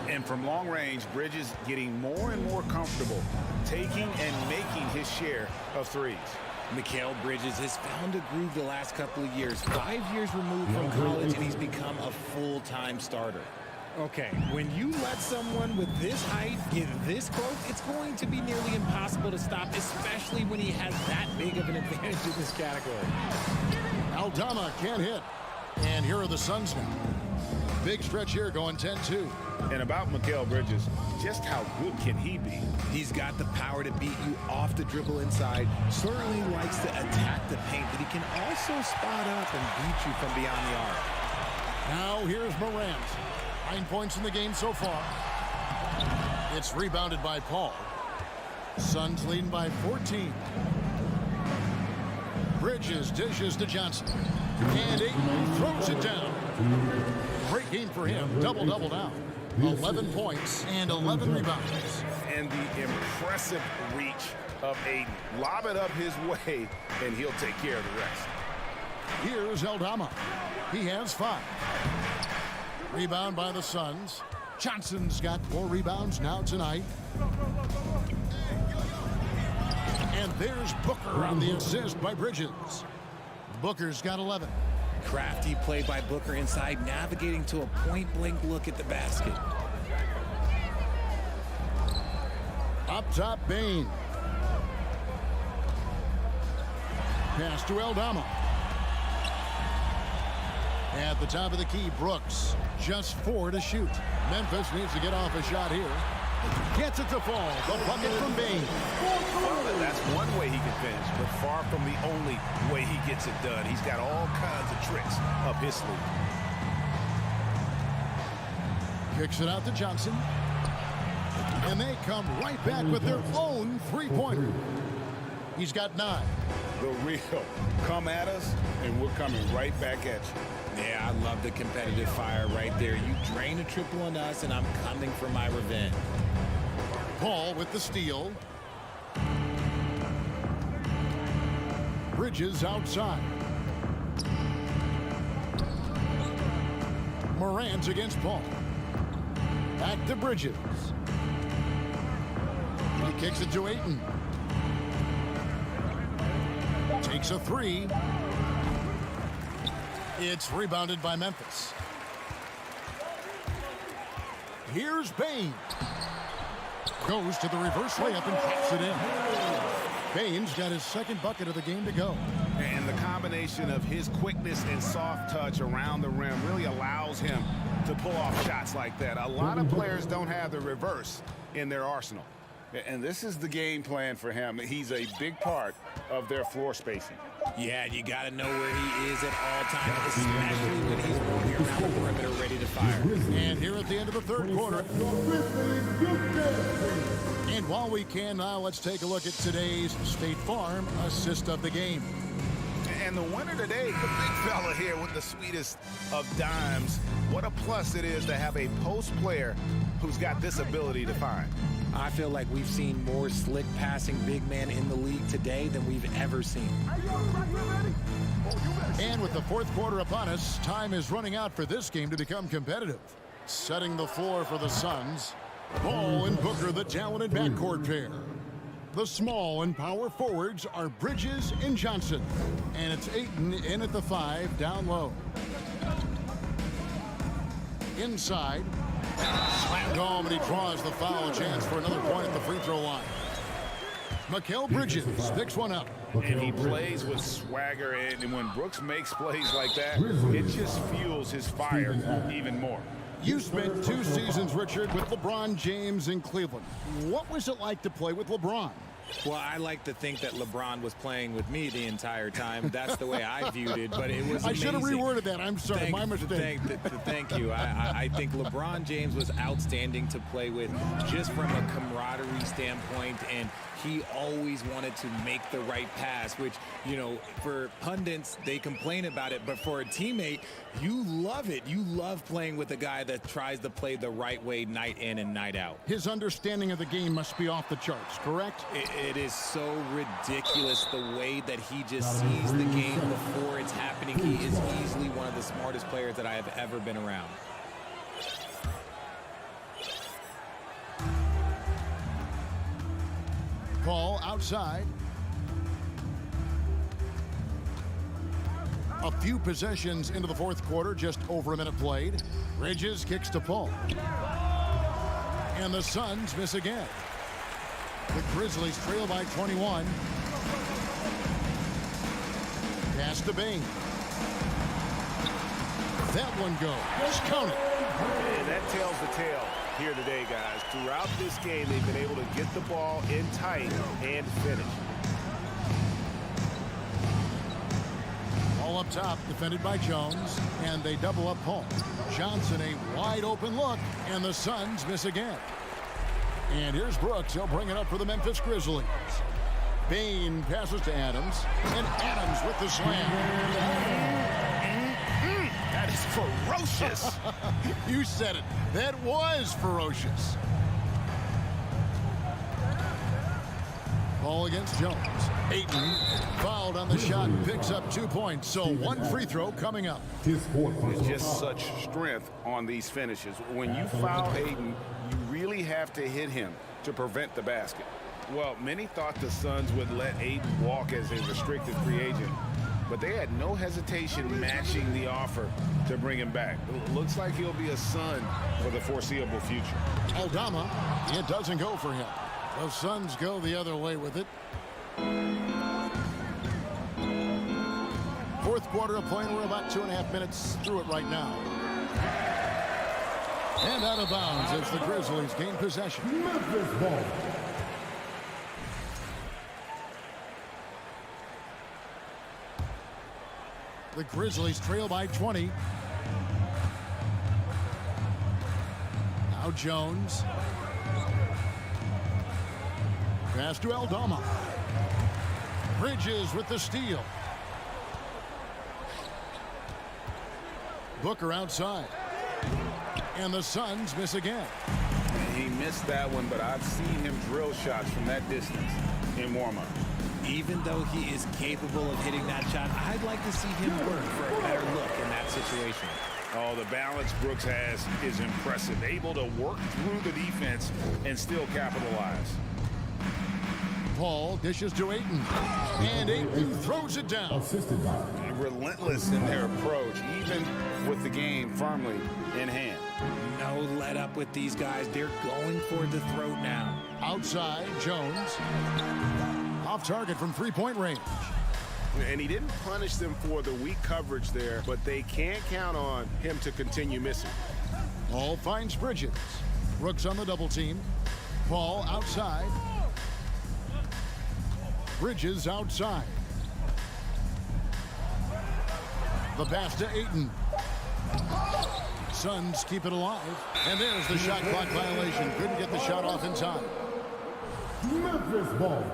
And from long range, Bridges getting more and more comfortable taking and making his share of threes. Mikal Bridges has found a groove the last couple of years. 5 years removed from college, and he's become a full-time starter. Okay, when you let someone with this height get this close, it's going to be nearly impossible to stop, especially when he has that big of an advantage in this category. Aldama can't hit. And here are the Suns now. Big stretch here going 10-2. And about Mikal Bridges, just how good can he be? He's got the power to beat you off the dribble inside, certainly likes to attack the paint, but he can also spot up and beat you from beyond the arc. Now here's Morant. 9 points in the game so far. It's rebounded by Paul. Suns leading by 14. Bridges dishes to Johnson. And Ayton throws it down. Great game for him. Double-double now. 11 points and 11 rebounds. And the impressive reach of Ayton. Lob it up his way, and he'll take care of the rest. Here's Aldama. He has 5. Rebound by the Suns. Johnson's got 4 rebounds now tonight. And there's Booker on the assist by Bridges. Booker's got 11. Crafty play by Booker inside, navigating to a point-blank look at the basket. Up top, Bane. Pass to Aldama. At the top of the key, Brooks. Just 4 to shoot. Memphis needs to get off a shot here. Gets it to fall. The bucket from Bane. Well, that's one way he can finish, but far from the only way he gets it done. He's got all kinds of tricks up his sleeve. Kicks it out to Johnson. And they come right back with their own three-pointer. He's got 9. The real come at us, and we're coming right back at you. Yeah, I love the competitive fire right there. You drain a triple on us, and I'm coming for my revenge. Paul with the steal. Bridges outside. Morant against Paul. Back to Bridges. He kicks it to Ayton. Takes a 3. It's rebounded by Memphis. Here's Bane. Goes to the reverse layup and pops it in. Bane's got his second bucket of the game to go. And the combination of his quickness and soft touch around the rim really allows him to pull off shots like that. A lot of players don't have the reverse in their arsenal. And this is the game plan for him. He's a big part of their floor spacing. Yeah, you got to know where he is at all times, especially when he's rolling around the perimeter ready to fire. And here at the end of the third quarter. And while we can now, let's take a look at today's State Farm assist of the game. And the winner today, the big fella here with the sweetest of dimes. What a plus it is to have a post player who's got this ability to find. I feel like we've seen more slick passing big man in the league today than we've ever seen. And with the fourth quarter upon us, time is running out for this game to become competitive. Setting the floor for the Suns, Paul and Booker, the talented backcourt pair. The small and power forwards are Bridges and Johnson. And it's Ayton in at the 5, down low. Inside. Slammed home, and he draws the foul. Chance for another point at the free throw line. Mikal Bridges picks one up. And he plays with swagger, and when Brooks makes plays like that, it just fuels his fire even more. You spent 2 seasons, Richard, with LeBron James in Cleveland. What was it like to play with LeBron? Well, I like to think that LeBron was playing with me the entire time. That's the way I viewed it, but it was amazing. I should have reworded that. I'm sorry, my mistake. Thank you. I think LeBron James was outstanding to play with just from a camaraderie standpoint, and he always wanted to make the right pass, which, you know, for pundits, they complain about it, but for a teammate, you love it. You love playing with a guy that tries to play the right way night in and night out. His understanding of the game must be off the charts, correct? It is so ridiculous the way that he just sees the game before it's happening. He is easily one of the smartest players that I have ever been around. Ball outside. A few possessions into the fourth quarter, just over a minute played. Bridges kicks to Paul. And the Suns miss again. The Grizzlies trail by 21. Pass to Bain. That one goes. Just count it. And that tells the tale here today, guys. Throughout this game, they've been able to get the ball in tight and finish. All up top, defended by Jones, and they double up Paul. Johnson, a wide open look, and the Suns miss again. And here's Brooks. He'll bring it up for the Memphis Grizzlies. Bain passes to Adams, and Adams with the slam. That is ferocious. You said it. That was ferocious. Ball against Jones. Ayton fouled on the shot, picks up 2 points. So one free throw coming up. It's just such strength on these finishes. When you foul Ayton, you really have to hit him to prevent the basket. Well, many thought the Suns would let Ayton walk as a restricted free agent, but they had no hesitation matching the offer to bring him back. Looks like he'll be a Sun for the foreseeable future. Aldama, it doesn't go for him. The Suns go the other way with it. Fourth quarter of play, and we're about 2.5 minutes through it right now. And out of bounds as the Grizzlies gain possession. Memphis ball. The Grizzlies trail by 20. Now Jones. Pass to Aldama. Bridges with the steal. Booker outside. And the Suns miss again. He missed that one, but I've seen him drill shots from that distance in warm-up. Even though he is capable of hitting that shot, I'd like to see him work for a better look in that situation. Oh, the balance Brooks has is impressive. Able to work through the defense and still capitalize. Paul dishes to Ayton. And Ayton throws it down. Relentless in their approach, even with the game firmly in hand. No let up with these guys. They're going for the throat now. Outside, Jones. Off target from three-point range. And he didn't punish them for the weak coverage there, but they can't count on him to continue missing. Paul finds Bridges. Brooks on the double team. Paul outside. Bridges outside. The pass to Ayton. Suns keep it alive. And there's the shot clock violation. Couldn't get the shot off in time. Memphis ball.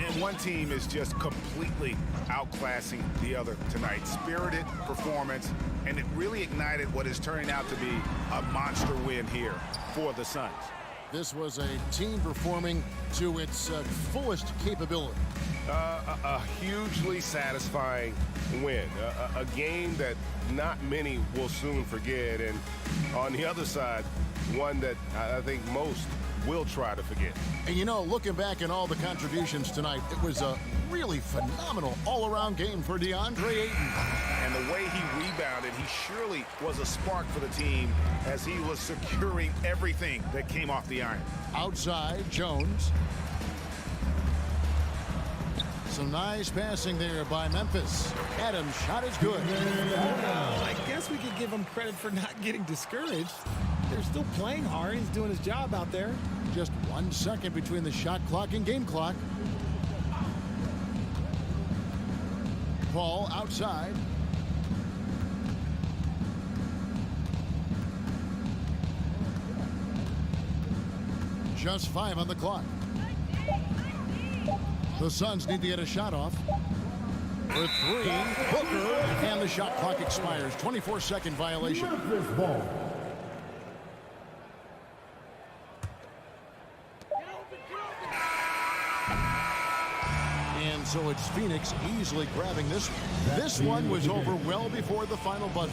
And one team is just completely outclassing the other tonight. Spirited performance, and it really ignited what is turning out to be a monster win here for the Suns. This was a team performing to its fullest capability. A hugely satisfying win. A game that not many will soon forget. And on the other side, one that I think most will try to forget. And you know, looking back at all the contributions tonight, it was a really phenomenal all-around game for DeAndre Ayton. And the way he rebounded, he surely was a spark for the team as he was securing everything that came off the iron. Outside, Jones. Some nice passing there by Memphis. Adams' shot is good. I guess we could give him credit for not getting discouraged. They're still playing hard. He's doing his job out there. Just 1 second between the shot clock and game clock. Paul outside. Just 5 on the clock. The Suns need to get a shot off. For 3, Booker, and the shot clock expires. 24-second violation. Memphis ball. So it's Phoenix easily grabbing this one. This one was over well before the final buzzer.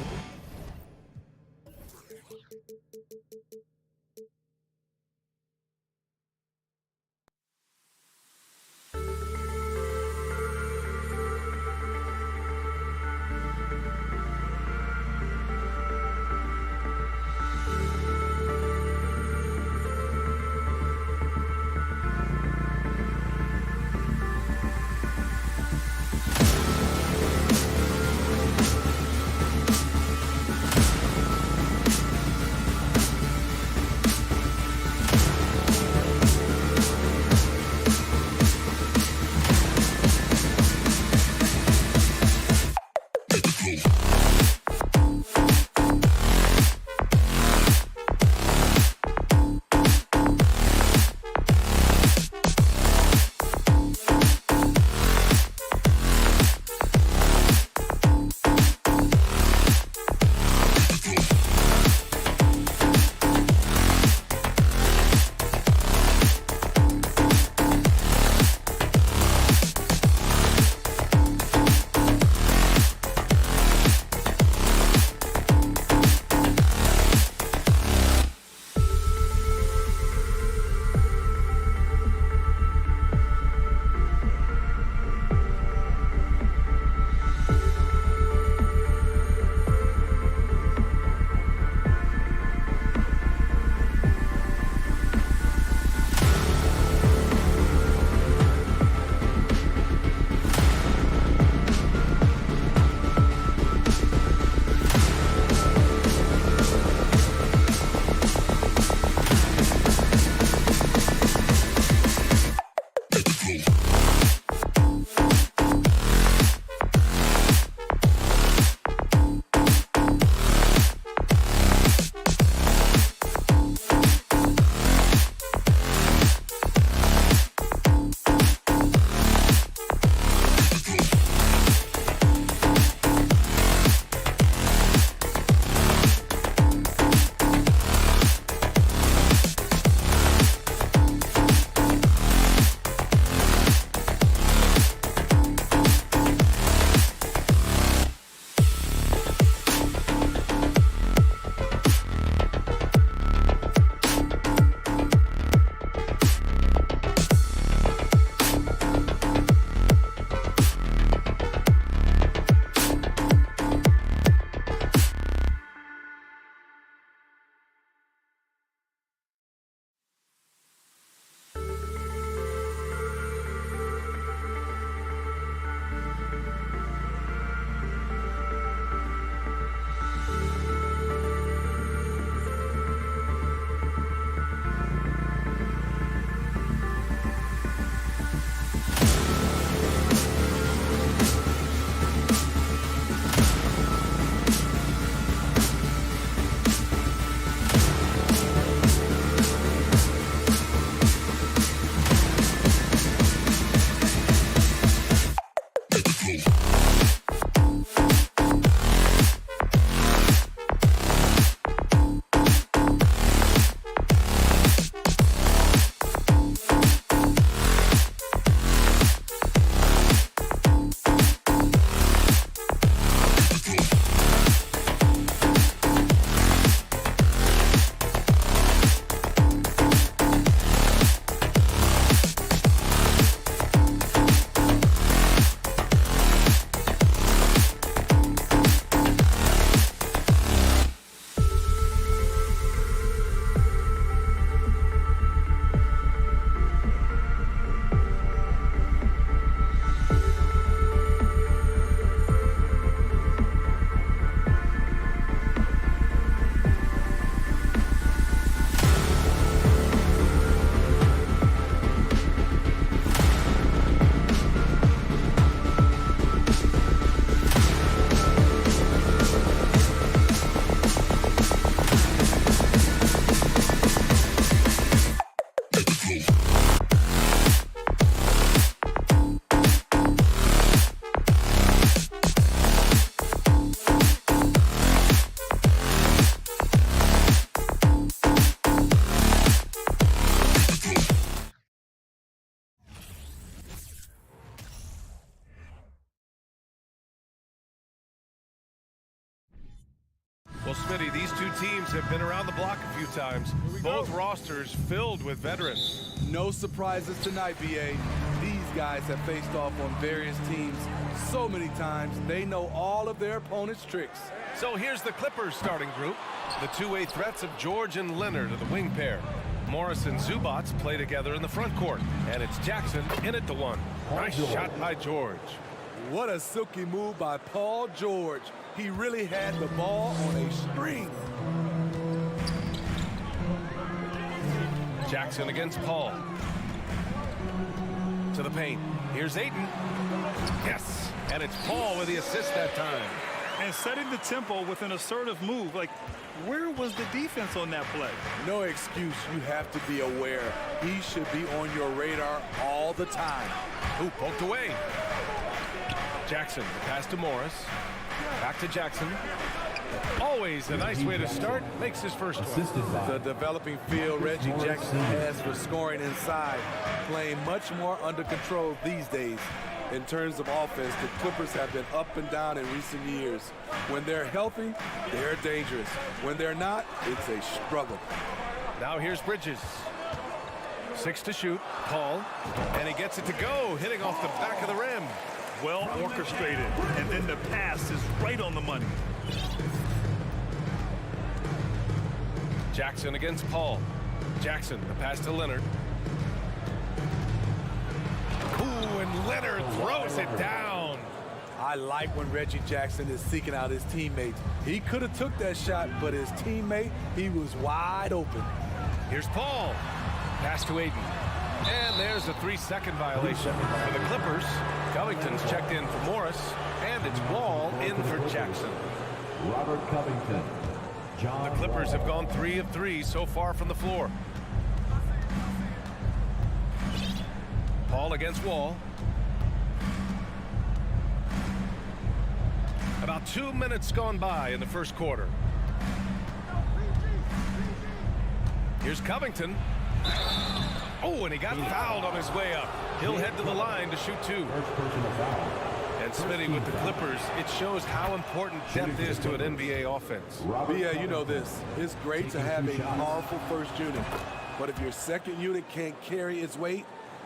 Smitty, these two teams have been around the block a few times. Both rosters filled with veterans. No surprises tonight, BA. These guys have faced off on various teams so many times, they know all of their opponent's tricks. So here's the Clippers starting group. The two-way threats of George and Leonard are the wing pair. Morris and Zubats play together in the front court. And it's Jackson in at the one. Nice shot by George. What a silky move by Paul George. He really had the ball on a string. Jackson against Paul. To the paint. Here's Ayton. Yes. And it's Paul with the assist that time. And setting the tempo with an assertive move. Like, where was the defense on that play? No excuse. You have to be aware. He should be on your radar all the time. Ooh, poked away. Jackson, the pass to Morris. Back to Jackson. Always a nice way to start. Makes his first one. The developing field Reggie Jackson has for scoring inside, playing much more under control these days. In terms of offense, the Clippers have been up and down in recent years. When they're healthy, they're dangerous. When they're not, it's a struggle. Now here's Bridges. 6 to shoot. Paul. And he gets it to go, hitting off the back of the rim. Well orchestrated. And then the pass is right on the money. Jackson against Paul. Jackson, the pass to Leonard. Ooh, and Leonard throws it down. I like when Reggie Jackson is seeking out his teammates. He could have took that shot, but his teammate, he was wide open. Here's Paul. Pass to Ayton. And there's a 3-second violation for the Clippers. Covington's checked in for Morris. And it's Wall in for Jackson. Robert Covington. The Clippers have gone 3 of 3 so far from the floor. Paul against Wall. About 2 minutes gone by in the first quarter. Here's Covington. Oh, and he got fouled on his way up. He'll head to the line to shoot 2. And Smitty with the Clippers, it shows how important depth is to an NBA offense. Yeah, you know this. It's great to have a powerful first unit. But if your second unit can't carry its weight,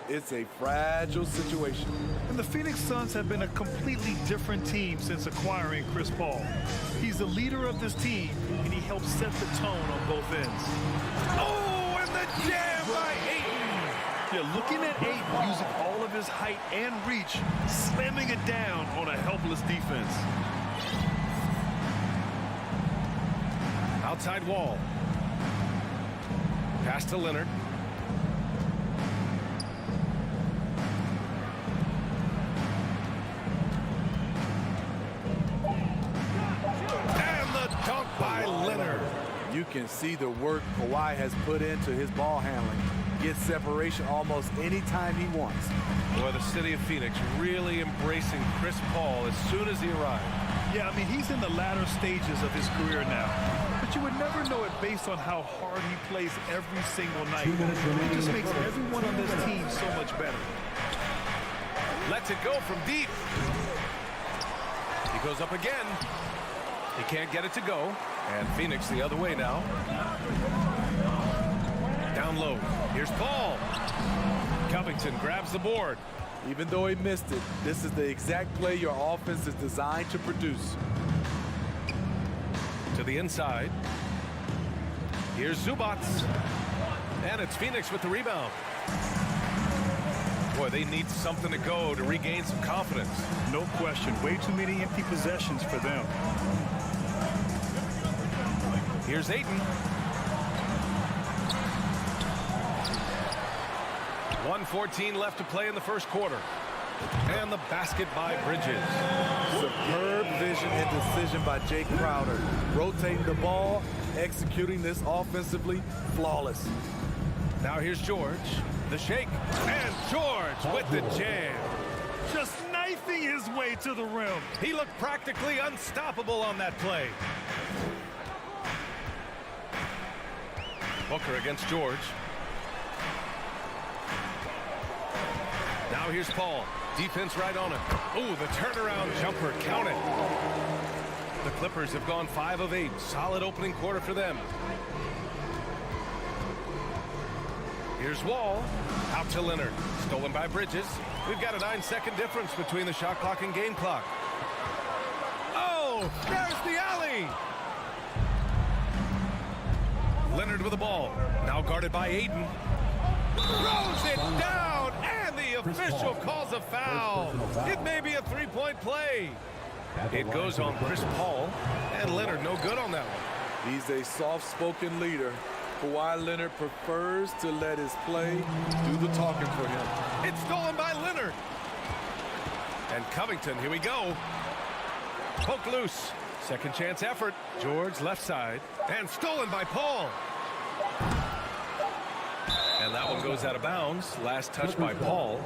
it's a fragile situation. And the Phoenix Suns have been a completely different team since acquiring Chris Paul. He's the leader of this team, and he helps set the tone on both ends. Oh, and the jam by Ayton. Yeah, looking at Ayton using all of his height and reach, slamming it down on a helpless defense. Outside Wall. Pass to Leonard. And the dunk by Leonard. You can see the work Kawhi has put into his ball handling. Gets separation almost any time he wants. Boy, the city of Phoenix really embracing Chris Paul as soon as he arrived. Yeah, I mean, he's in the latter stages of his career now. But you would never know it based on how hard he plays every single night. It just makes everyone on this team so much better. Lets it go from deep. He goes up again. He can't get it to go. And Phoenix the other way now. Down low. Here's Paul. Covington grabs the board. Even though he missed it, this is the exact play your offense is designed to produce. To the inside. Here's Zubats. And it's Phoenix with the rebound. Boy, they need something to go to regain some confidence. No question. Way too many empty possessions for them. Here's Ayton. 1:14 left to play in the first quarter. And the basket by Bridges. Superb vision and decision by Jake Crowder. Rotating the ball, executing this offensively, flawless. Now here's George. The shake. And George with the jam. Just knifing his way to the rim. He looked practically unstoppable on that play. Booker against George. Now here's Paul. Defense right on him. Ooh, the turnaround jumper. Count it. The Clippers have gone 5 of 8. Solid opening quarter for them. Here's Wall. Out to Leonard. Stolen by Bridges. We've got a 9-second difference between the shot clock and game clock. Oh, there's the alley. Leonard with the ball. Now guarded by Ayton. Throws it down, and the official calls a foul. It may be a three-point play. It goes on Chris Paul, and Leonard no good on that one. He's a soft-spoken leader. Kawhi Leonard prefers to let his play do the talking for him. It's stolen by Leonard. And Covington, here we go. Poked loose. Second chance effort. George left side. And stolen by Paul. And that one goes out of bounds. Last touch by Paul.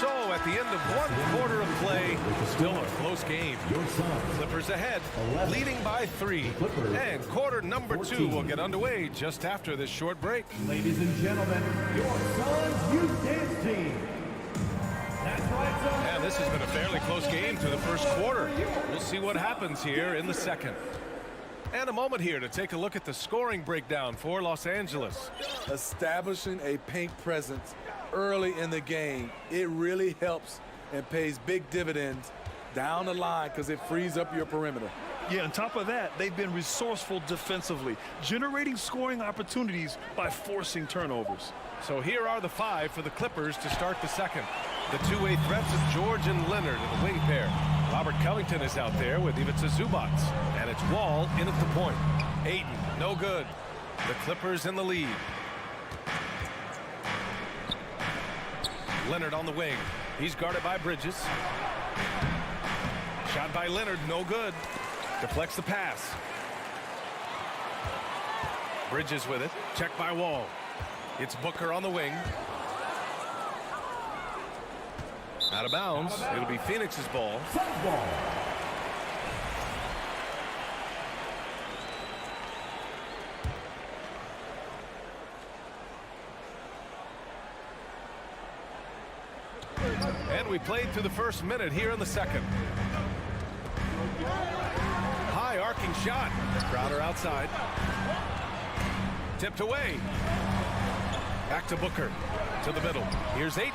So at the end of one quarter of play, still a close game. Clippers ahead, leading by 3. And quarter number 2 will get underway just after this short break. Ladies and gentlemen, your Suns Youth Dance Team. That's right, son. And this has been a fairly close game through the first quarter. We'll see what happens here in the second. And a moment here to take a look at the scoring breakdown for Los Angeles. Establishing a paint presence early in the game, it really helps and pays big dividends down the line because it frees up your perimeter. Yeah, on top of that, they've been resourceful defensively, generating scoring opportunities by forcing turnovers. So here are the 5 for the Clippers to start the second. The two-way threats of George and Leonard in the wing pair. Robert Covington is out there with Ivica Zubac. And it's Wall in at the point. Ayton, no good. The Clippers in the lead. Leonard on the wing. He's guarded by Bridges. Shot by Leonard, no good. Deflects the pass. Bridges with it. Checked by Wall. It's Booker on the wing. Out of bounds. It'll be Phoenix's ball. And we played through the first minute here in the second. High arcing shot. Crowder outside. Tipped away. Back to Booker. To the middle. Here's Ayton.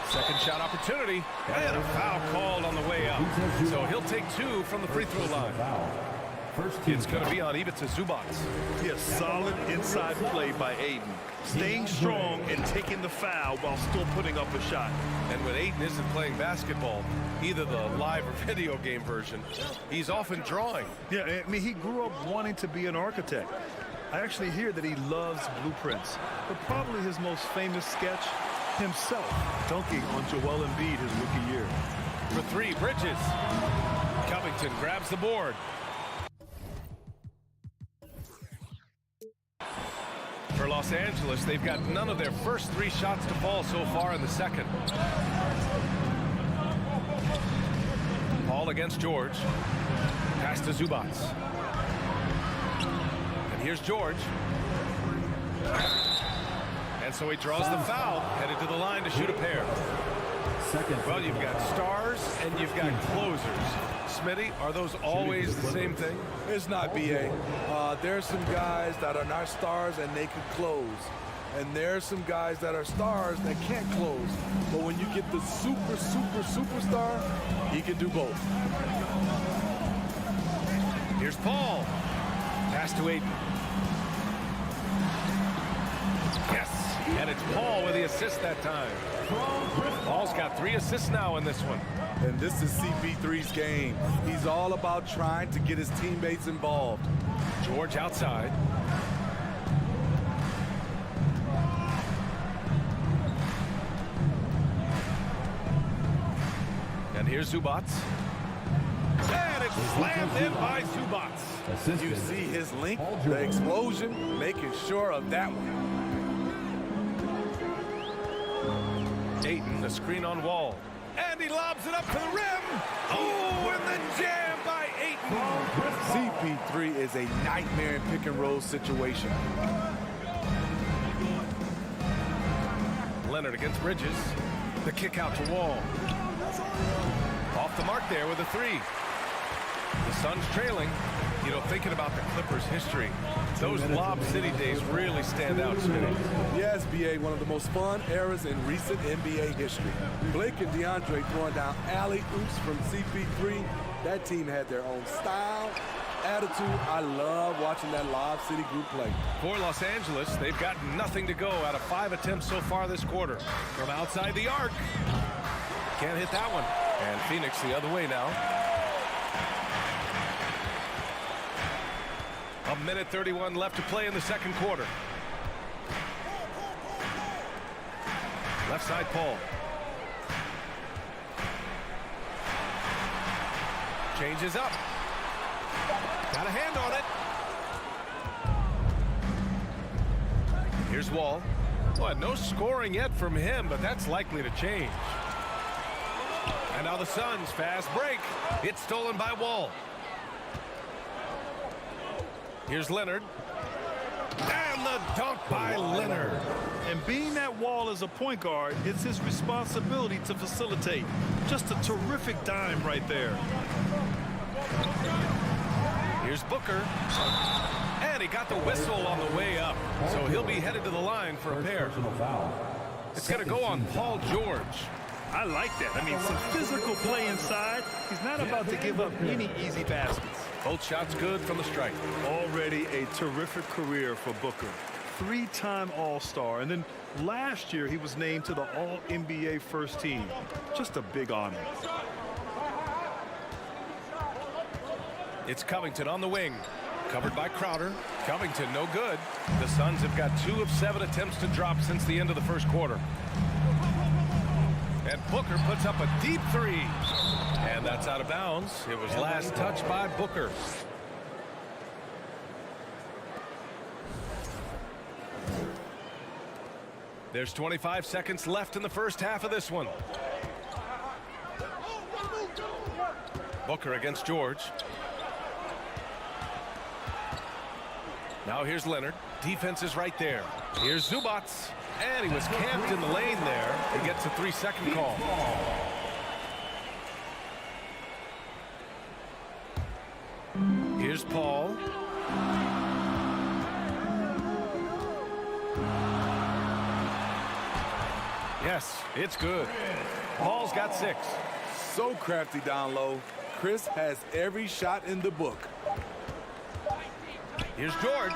Second shot opportunity. And a foul called on the way up. So he'll take 2 from the free throw line. It's going to be on Ivica Zubac. Yes, solid inside play by Ayton. Staying strong and taking the foul while still putting up a shot. And when Ayton isn't playing basketball, either the live or video game version, he's often drawing. Yeah, I mean, he grew up wanting to be an architect. I actually hear that he loves blueprints, but probably his most famous sketch, himself dunking on Joel Embiid his rookie year. For 3, Bridges. Covington grabs the board. For Los Angeles, they've got none of their first 3 shots to fall so far in the second. Paul against George. Pass to Zubac. And here's George. And so he draws the foul, headed to the line to shoot a pair. Well, you've got stars and you've got closers. Smitty, are those always the same thing? It's not, B.A. There's some guys that are not stars and they can close. And there's some guys that are stars that can't close. But when you get the superstar, he can do both. Here's Paul. Pass to Ayton. Yes, and it's Paul with the assist that time. Paul's got 3 assists now in this one. And this is CP3's game. He's all about trying to get his teammates involved. George outside. And here's Zubac. And it's slammed in by Zubac. You see his length, the explosion, making sure of that one. Ayton, the screen on Wall. And he lobs it up to the rim. Oh, and the jam by Ayton. CP3 is a nightmare in pick and roll situation. Leonard against Bridges. The kick out to Wall. Off the mark there with a three. The Suns trailing. You know, thinking about the Clippers' history, those Lob City days really stand out, Smitty. Yes, BA, one of the most fun eras in recent NBA history. Blake and DeAndre throwing down alley-oops from CP3. That team had their own style, attitude. I love watching that Lob City group play. For Los Angeles, they've got nothing to go out of 5 attempts so far this quarter. From outside the arc. Can't hit that one. And Phoenix the other way now. A minute 31 left to play in the second quarter. Left side, Paul. Changes up. Got a hand on it. Here's Wall. Well, no scoring yet from him, but that's likely to change. And now the Suns, fast break. It's stolen by Wall. Here's Leonard. And the dunk by Leonard. And being that Wall as a point guard, it's his responsibility to facilitate. Just a terrific dime right there. Here's Booker. And he got the whistle on the way up. So he'll be headed to the line for a pair. It's going to go on Paul George. I like that. I mean, some physical play inside. He's not about to give up any easy baskets. Both shots good from the strike. Already a terrific career for Booker. 3-time All-Star. And then last year, he was named to the All-NBA first team. Just a big honor. It's Covington on the wing. Covered by Crowder. Covington no good. The Suns have got 2 of 7 attempts to drop since the end of the first quarter. And Booker puts up a deep three. And that's out of bounds. It was last touched by Booker. There's 25 seconds left in the first half of this one. Booker against George. Now here's Leonard. Defense is right there. Here's Zubats. And he was camped in the lane there. He gets a 3-second call. Here's Paul. Yes, it's good. Paul's got 6. So crafty down low. Chris has every shot in the book. Here's George.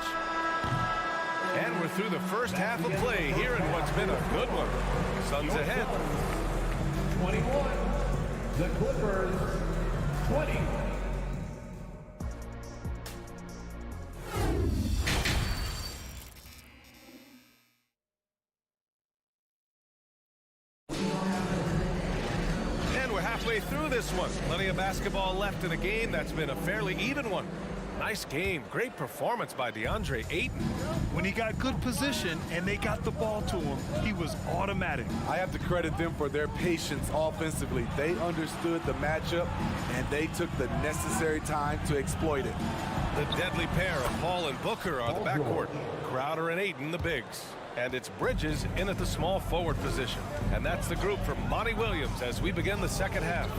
And we're through the first half of play here in what's been a good one. Suns ahead. 21. The Clippers, 20. And we're halfway through this one. Plenty of basketball left in a game that's been a fairly even one. Nice game. Great performance by DeAndre Ayton. When he got good position and they got the ball to him, he was automatic. I have to credit them for their patience offensively. They understood the matchup, and they took the necessary time to exploit it. The deadly pair of Paul and Booker are the backcourt. Crowder and Ayton, the bigs. And it's Bridges in at the small forward position. And that's the group from Monty Williams as we begin the second half.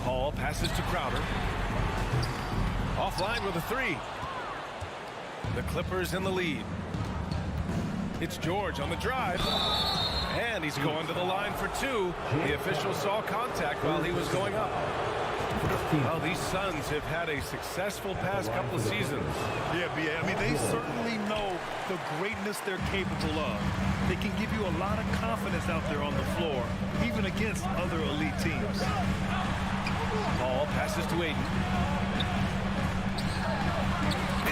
Paul passes to Crowder. Offline with a 3. The Clippers in the lead. It's George on the drive. And he's going to the line for 2. The official saw contact while he was going up. Well, these Suns have had a successful past couple of seasons. Yeah, B.A. I mean, they certainly know the greatness they're capable of. They can give you a lot of confidence out there on the floor, even against other elite teams. Paul passes to Ayton.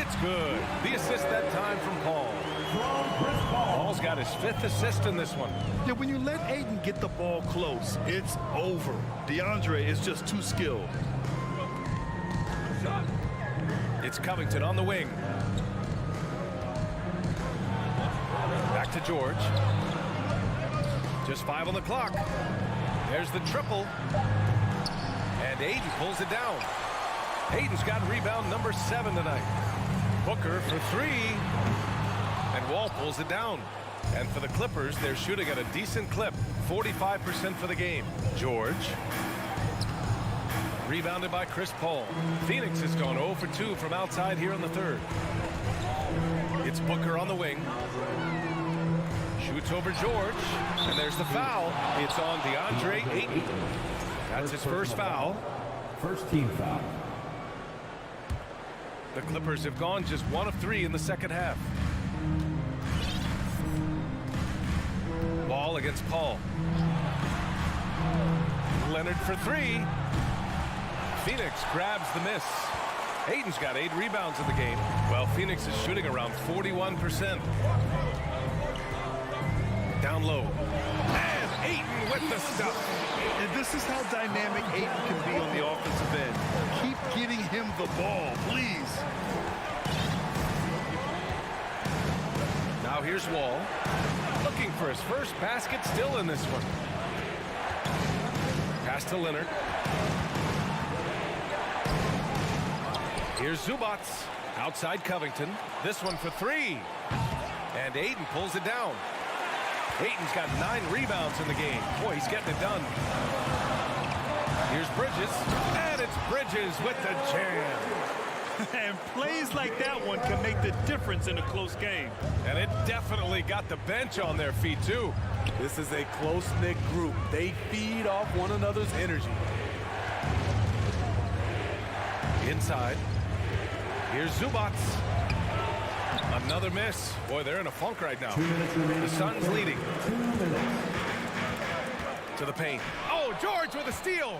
It's good. The assist that time from Paul. Paul's got his 5th assist in this one. Yeah, when you let Ayton get the ball close, it's over. DeAndre is just too skilled. It's Covington on the wing. Back to George. Just 5 on the clock. There's the triple. And Ayton pulls it down. Ayton's got rebound number 7 tonight. Booker for 3. And Wall pulls it down. And for the Clippers, they're shooting at a decent clip. 45% for the game. George. Rebounded by Chris Paul. Phoenix has gone 0 for 2 from outside here in the third. It's Booker on the wing. Shoots over George. And there's the foul. It's on DeAndre Ayton. That's his first foul. First team foul. The Clippers have gone just 1 of 3 in the second half. Ball against Paul. Leonard for 3. Phoenix grabs the miss. Ayton's got 8 rebounds in the game, while Phoenix is shooting around 41%. Down low. And Ayton with the stuff. And this is how dynamic Ayton can be on the offensive end. Keep getting him the ball, please. Now here's Wall. Looking for his first basket, still in this one. Pass to Leonard. Here's Zubac. Outside Covington. This one for 3. And Ayton pulls it down. Ayton's got 9 rebounds in the game. Boy, he's getting it done. Here's Bridges. And it's Bridges with the jam. And plays like that one can make the difference in a close game. And it definitely got the bench on their feet, too. This is a close-knit group. They feed off one another's energy. Inside. Here's Zubac. Another miss. Boy, they're in a funk right now. The Suns leading. To the paint. Oh, George with a steal.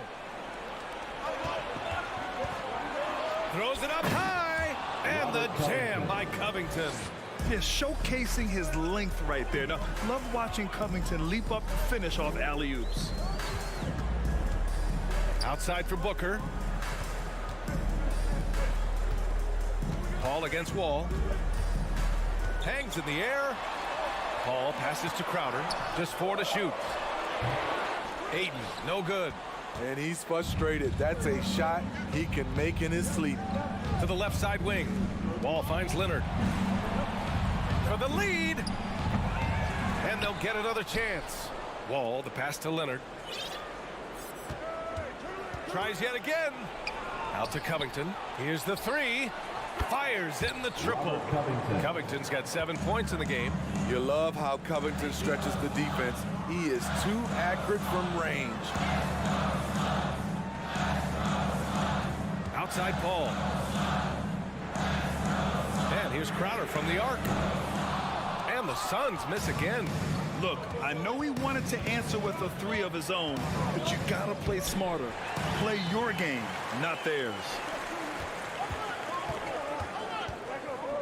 Throws it up high. And the jam by Covington. Yeah, showcasing his length right there. Now, love watching Covington leap up to finish off alley-oops. Outside for Booker. Paul against Wall. Hangs in the air. Paul passes to Crowder. Just 4 to shoot. Ayton, no good. And he's frustrated. That's a shot he can make in his sleep. To the left side wing. Wall finds Leonard. For the lead. And they'll get another chance. Wall, the pass to Leonard. Tries yet again. Out to Covington. Here's the 3. Fires in the triple. Covington's got 7 points in the game. You love how Covington stretches the defense. He is too accurate from range. Outside Paul. And here's Crowder from the arc. And the Suns miss again. Look, I know he wanted to answer with a 3 of his own, but you gotta play smarter. Play your game, not theirs.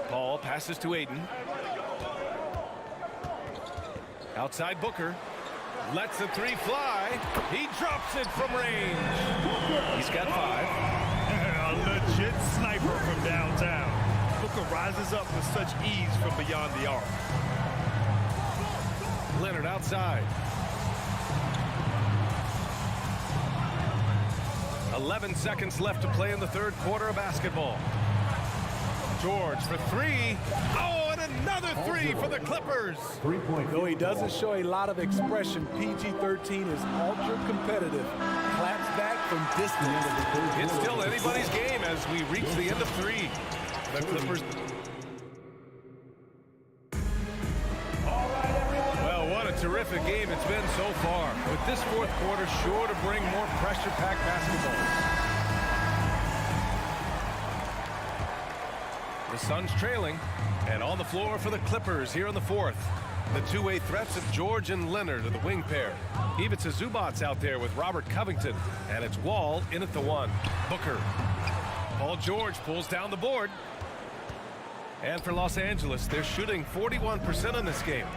Paul passes to Ayton. Outside Booker. Lets the 3 fly. He drops it from range. He's got 5. A legit sniper from downtown. Booker rises up with such ease from beyond the arc. Leonard outside. 11 seconds left to play in the third quarter of basketball. George for 3. Oh, and another 3 for the Clippers. 3-point. Though he doesn't show a lot of expression, PG-13 is ultra competitive. Claps back from distance. It's still anybody's game as we reach the end of 3. The Clippers. Well, what a terrific game it's been so far. With this fourth quarter sure to bring more pressure-packed basketball. The Suns trailing, and on the floor for the Clippers here in the fourth. The two-way threats of George and Leonard are the wing pair. Ivica Zubac out there with Robert Covington, and it's Wall in at the 1. Booker. Paul George pulls down the board. And for Los Angeles, they're shooting 41% in this game.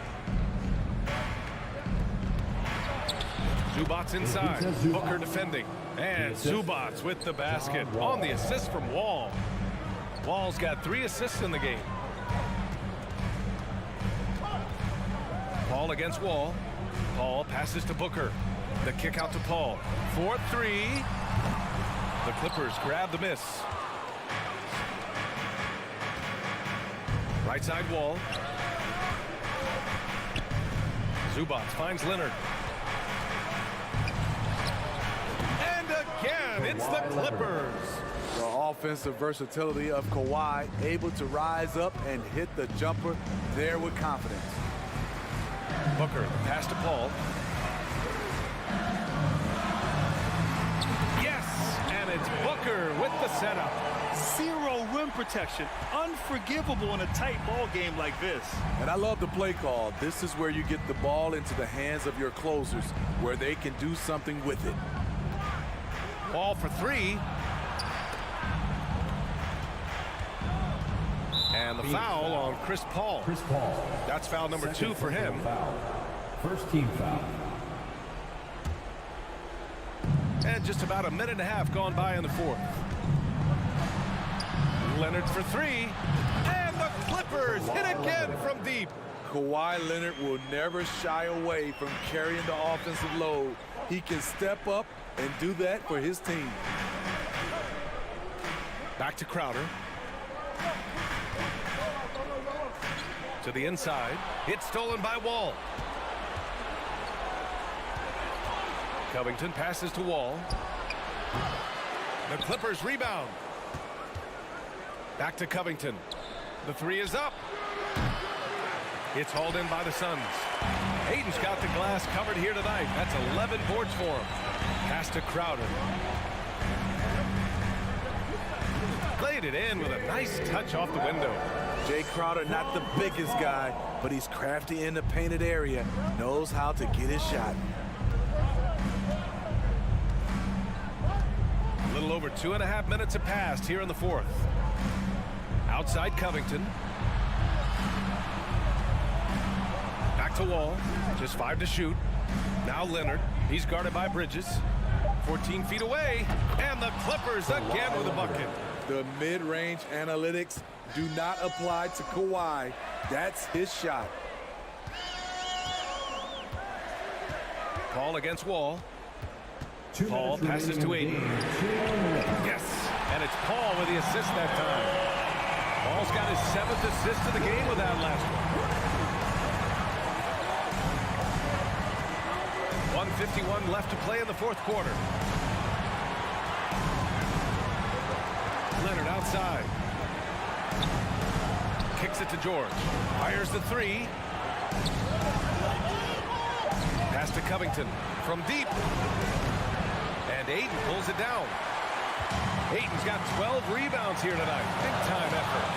Zubac inside. Booker defending. And Zubac with the basket on the assist from Wall. Wall's got 3 assists in the game. Paul against Wall. Paul passes to Booker. The kick out to Paul. 4-3. The Clippers grab the miss. Right side wall. Zubac finds Leonard. And again, it's the Clippers. The offensive versatility of Kawhi, able to rise up and hit the jumper there with confidence. Booker, pass to Paul. Yes, and it's Booker with the setup. Zero rim protection. Unforgivable in a tight ball game like this. And I love the play call. This is where you get the ball into the hands of your closers, where they can do something with it. Ball for three. And the foul on Chris Paul. Chris Paul. That's foul number Second 2 for him. Foul. First team foul. And just about a minute and a half gone by in the fourth. Leonard for three. And the Clippers hit again from deep. Kawhi Leonard will never shy away from carrying the offensive load. He can step up and do that for his team. Back to Crowder. To the inside. It's stolen by Wall. Covington passes to Wall. The Clippers rebound. Back to Covington. The three is up. It's hauled in by the Suns. Hayden's got the glass covered here tonight. That's 11 boards for him. Pass to Crowder. Played it in with a nice touch off the window. Jay Crowder, not the biggest guy, but he's crafty in the painted area, knows how to get his shot. A little over 2.5 minutes have passed here in the fourth. Outside Covington. Back to Wall. Just 5 to shoot. Now Leonard. He's guarded by Bridges. 14 feet away. And the Clippers again with a bucket. The mid-range analytics do not apply to Kawhi. That's his shot. Paul against Wall. Paul passes to Aiden. Yes, and it's Paul with the assist that time. Paul's got his 7th assist of the game with that last one. 1:51 left to play in the fourth quarter. Leonard outside. Kicks it to George. Fires the three. Pass to Covington from deep. And Aiden pulls it down. Aiden's got 12 rebounds here tonight. Big time effort.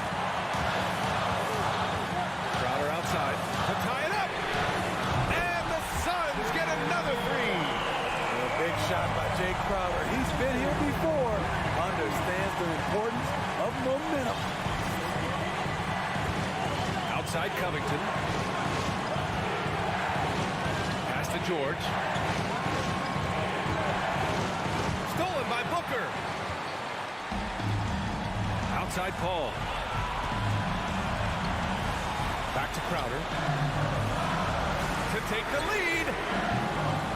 Crowder outside to tie it up. And the Suns get another three. A big shot by Jay Crowder. He's been here before. Understands the importance of momentum. Outside Covington. Pass to George. Stolen by Booker. Outside Paul. Back to Crowder. To take the lead.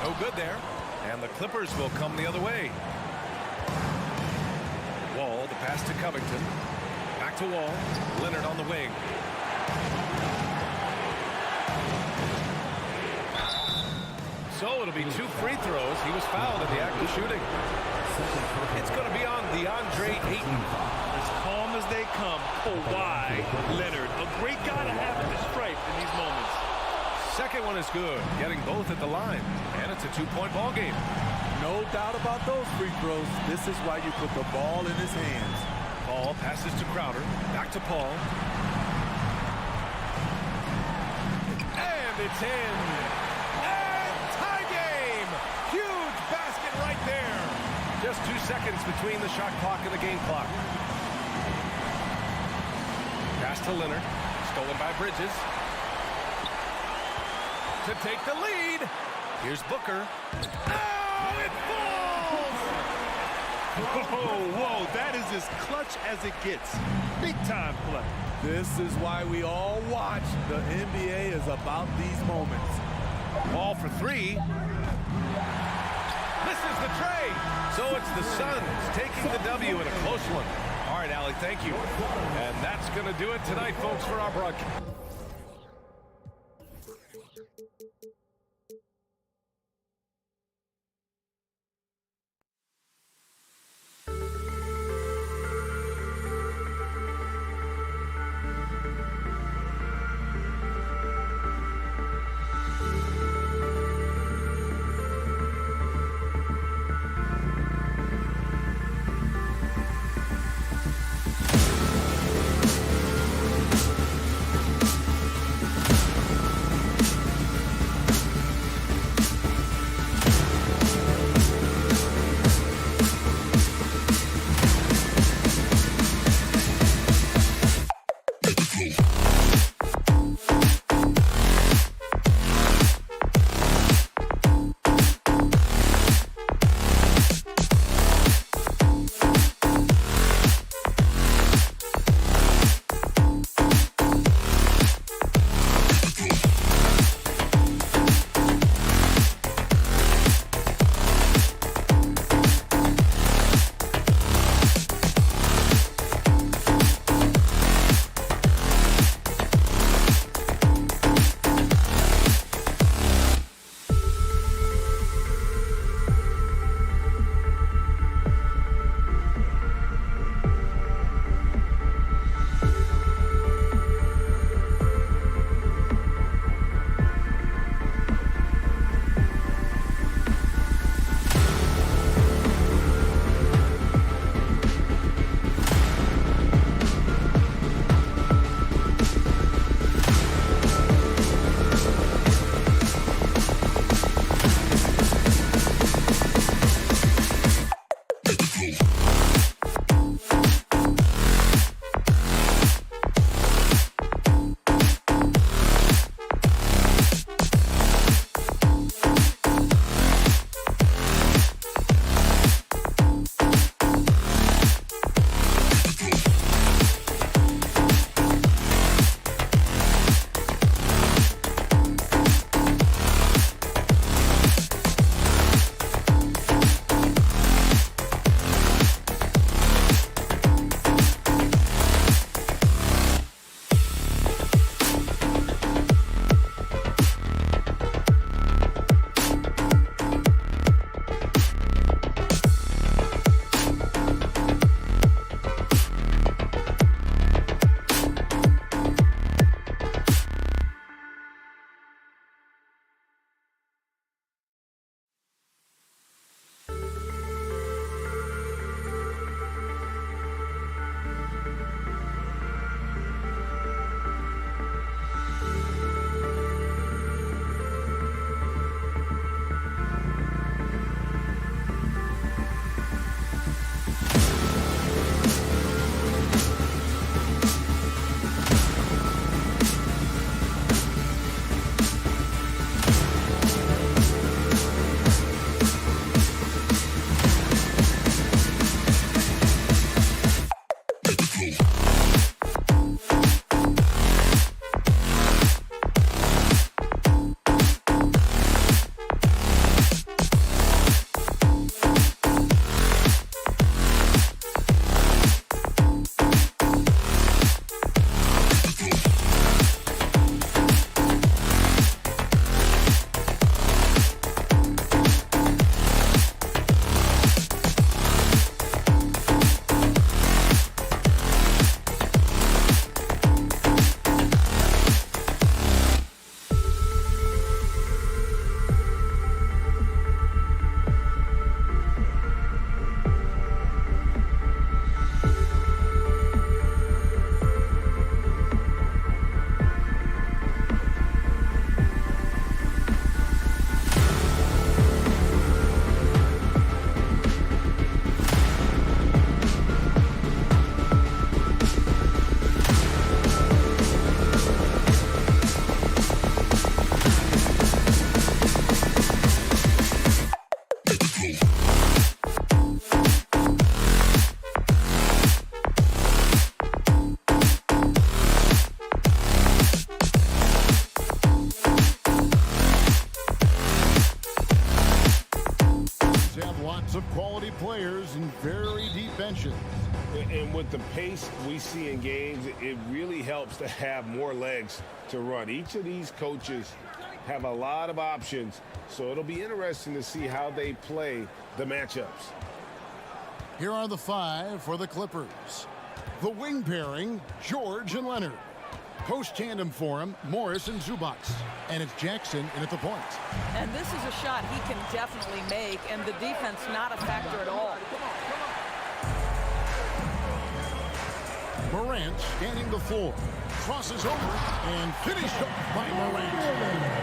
No good there. And the Clippers will come the other way. Wall, the pass to Covington. Back to Wall. Leonard on the wing. So it'll be 2 free throws. He was fouled in the act of shooting. It's going to be on DeAndre Ayton. As calm as they come, Kawhi Leonard. A great guy to have in the stripe in these moments. Second one is good. Getting both at the line. And it's a 2-point ball game. No doubt about those free throws. This is why you put the ball in his hands. Paul passes to Crowder. Back to Paul. And it's in. And tie game. Huge basket right there. Just 2 seconds between the shot clock and the game clock. Pass to Leonard. Stolen by Bridges. To take the lead. Here's Booker. Oh, it falls! Whoa, that is as clutch as it gets. Big time play. This is why we all watch. The NBA is about these moments. Ball for three. This is the trade. So it's the Suns taking the W in a close one. All right, Allie, thank you. And that's going to do it tonight, folks, for our broadcast. benches. And with the pace we see in games, it really helps to have more legs to run. Each of these coaches have a lot of options, so it'll be interesting to see how they play the matchups. Here are the 5 for the Clippers. The wing pairing, George and Leonard. Post tandem for him, Morris and Zubac. And it's Jackson in at the point. And this is a shot he can definitely make, and the defense not a factor at all. Morant scanning the floor. Crosses over and finished off by Morant.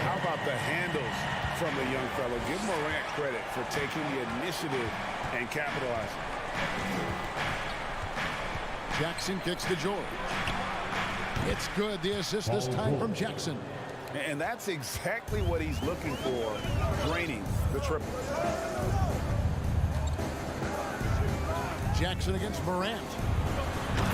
How about the handles from the young fellow? Give Morant credit for taking the initiative and capitalizing. Jackson kicks to George. It's good. The assist this time from Jackson. And that's exactly what he's looking for, draining the triple. Jackson against Morant.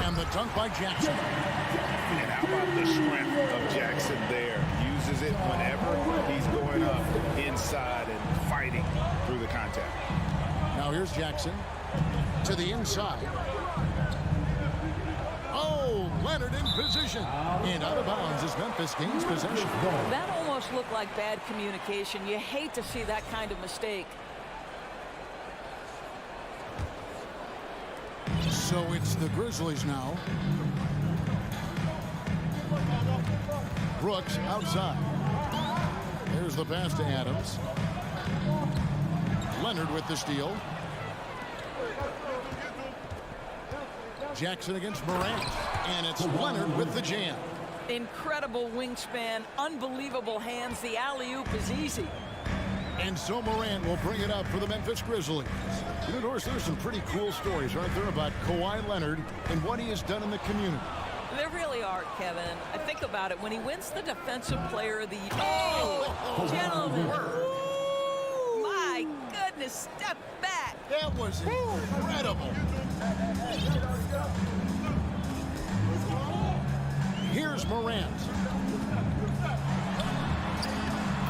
And the dunk by Jackson. And how about the strength of Jackson there? Uses it whenever he's going up inside and fighting through the contact. Now here's Jackson to the inside. Oh, Leonard in position. And out of bounds as Memphis gains possession. That almost looked like bad communication. You hate to see that kind of mistake. So it's the Grizzlies now. Brooks outside. There's the pass to Adams. Leonard with the steal. Jackson against Morant. And it's Leonard with the jam. Incredible wingspan, unbelievable hands. The alley-oop is easy. And so Morant will bring it up for the Memphis Grizzlies. You know, Doris, there's some pretty cool stories, aren't there, about Kawhi Leonard and what he has done in the community. There really are, Kevin. I think about it. When he wins the Defensive Player of the Year. Oh, gentlemen. My goodness, step back. That was incredible. Here's Morant.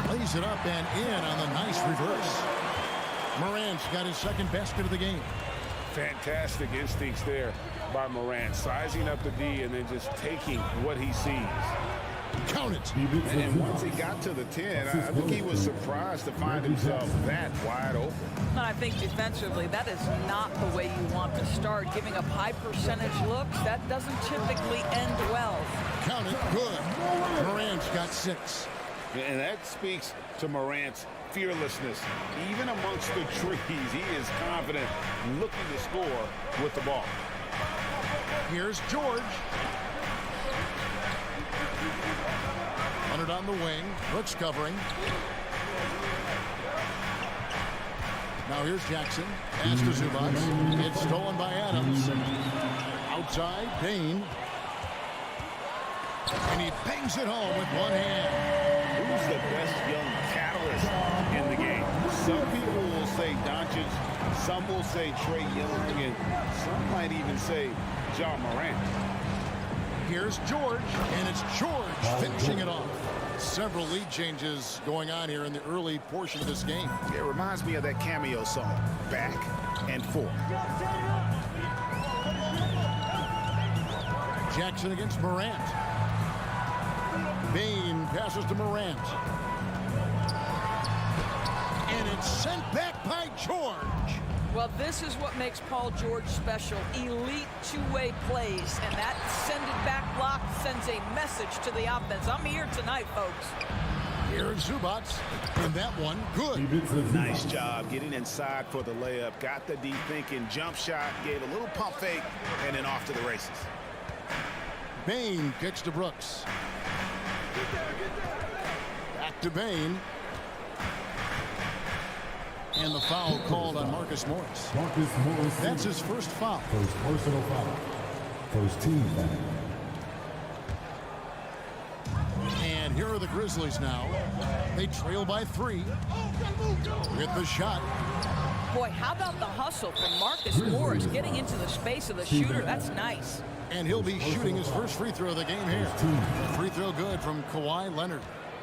Lays it up and in on the nice reverse. Morant's got his second basket of the game. Fantastic instincts there by Morant, sizing up the D and then just taking what he sees. Count it. And once he got to the 10, I think he was surprised to find himself that wide open. And I think defensively, that is not the way you want to start. Giving up high percentage looks, that doesn't typically end well. Count it. Good. Morant's got 6. And that speaks to Morant's fearlessness. Even amongst the trees, he is confident, looking to score with the ball. Here's George. Leonard on the wing. Brooks covering. Now here's Jackson. Pass to Zubac. It's stolen by Adams. Outside, Payne. And he bangs it home with one hand. Who's the best young catalyst in the game? Some people will say Doncic, some will say Trae Young, and some might even say John Morant. Here's George, and it's George finishing it off. Several lead changes going on here in the early portion of this game. It reminds me of that cameo song, Back and Forth. Jackson against Morant. Bane passes to Morant. And it's sent back by George. Well, this is what makes Paul George special. Elite two-way plays, and that send-it-back block sends a message to the offense. I'm here tonight, folks. Here's Zubac, and that one, good. Nice job getting inside for the layup. Got the deep thinking, jump shot, gave a little pump fake, and then off to the races. Bane kicks to Brooks. Back to Bane. And the foul called on Marcus Morris. That's his first foul. First personal foul. First team foul. And here are the Grizzlies now. They trail by 3. With the shot. Boy, how about the hustle from Marcus Morris getting into the space of the shooter? That's nice. And he'll be shooting his first free throw of the game here. Free throw good from Kawhi Leonard.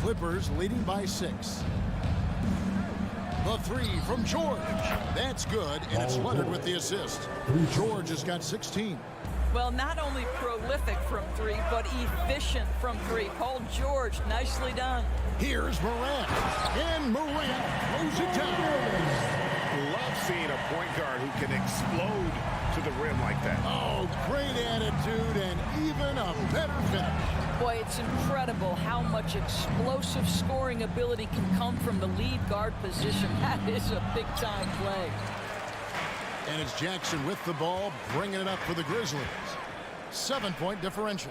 Clippers leading by 6. The three from George. That's good, and it's Leonard with the assist. George has got 16. Well, not only prolific from 3, but efficient from 3. Paul George, nicely done. Here's Morant. And Morant throws it down. Love seeing a point guard who can explode to the rim like that. Oh, great attitude and even a better finish. Boy, it's incredible how much explosive scoring ability can come from the lead guard position. That is a big-time play. And it's Jackson with the ball, bringing it up for the Grizzlies. 7-point differential.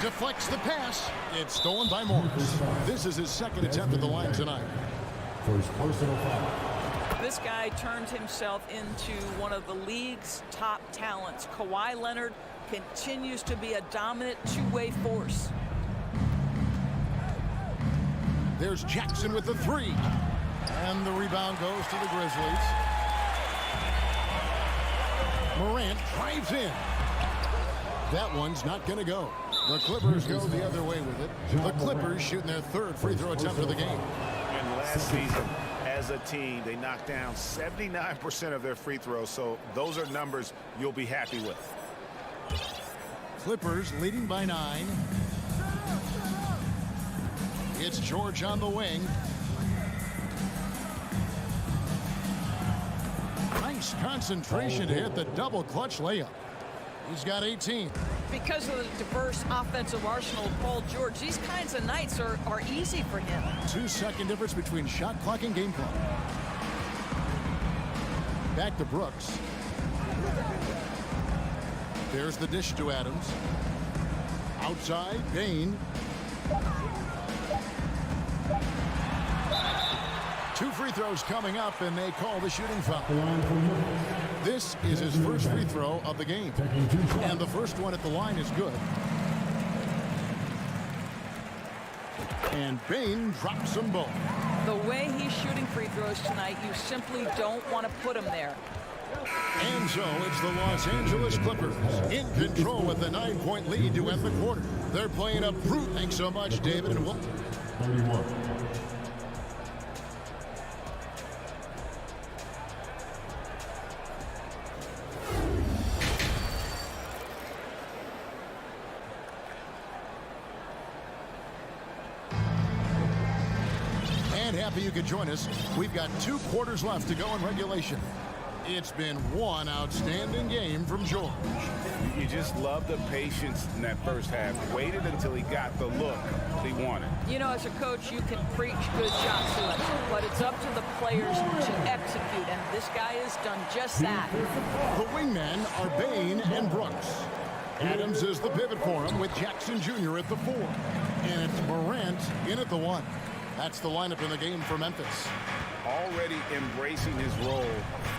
Deflects the pass. It's stolen by Morris. This is his second attempt at the line tonight. First personal foul. This guy turned himself into one of the league's top talents. Kawhi Leonard continues to be a dominant two-way force. There's Jackson with the 3. And the rebound goes to the Grizzlies. Morant drives in. That one's not going to go. The Clippers go the other way with it. The Clippers shooting their 3rd free throw attempt of the game. And last season, as a team, they knocked down 79% of their free throws, so those are numbers you'll be happy with. Clippers leading by 9. It's George on the wing. Nice concentration to hit the double clutch layup. He's got 18. Because of the diverse offensive arsenal of Paul George, these kinds of nights are easy for him. 2-second difference between shot clock and game clock. Back to Brooks. There's the dish to Adams. Outside, Bain. 2 free throws coming up, and they call the shooting foul. This is his first free throw of the game. And the first one at the line is good. And Bain drops them both. The way he's shooting free throws tonight, you simply don't want to put him there. And so it's the Los Angeles Clippers in control with a 9-point lead to end the quarter. They're playing up fruit. Thanks so much, David. And 31. Happy you could join us. We've got 2 quarters left to go in regulation. It's been one outstanding game from George. You just love the patience in that first half. Waited until he got the look he wanted. You know, as a coach, you can preach good shot selection, but it's up to the players to execute, and this guy has done just that. The wingmen are Bain and Brooks. Adams is the pivot for him with Jackson Jr. at the 4. And it's Morant in at the 1. That's the lineup in the game for Memphis. Already embracing his role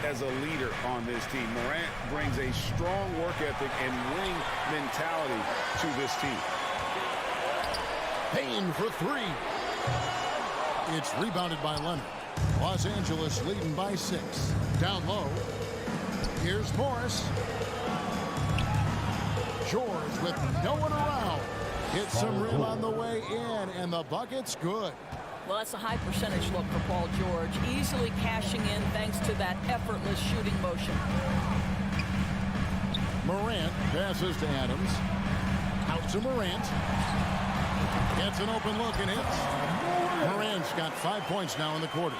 as a leader on this team. Morant brings a strong work ethic and winning mentality to this team. Payne for 3. It's rebounded by Leonard. Los Angeles leading by 6. Down low. Here's Morris. George with no one around. Hits some rim on the way in, and the bucket's good. Well, that's a high percentage look for Paul George. Easily cashing in thanks to that effortless shooting motion. Morant passes to Adams. Out to Morant. Gets an open look and hits. Morant's got 5 points now in the quarter.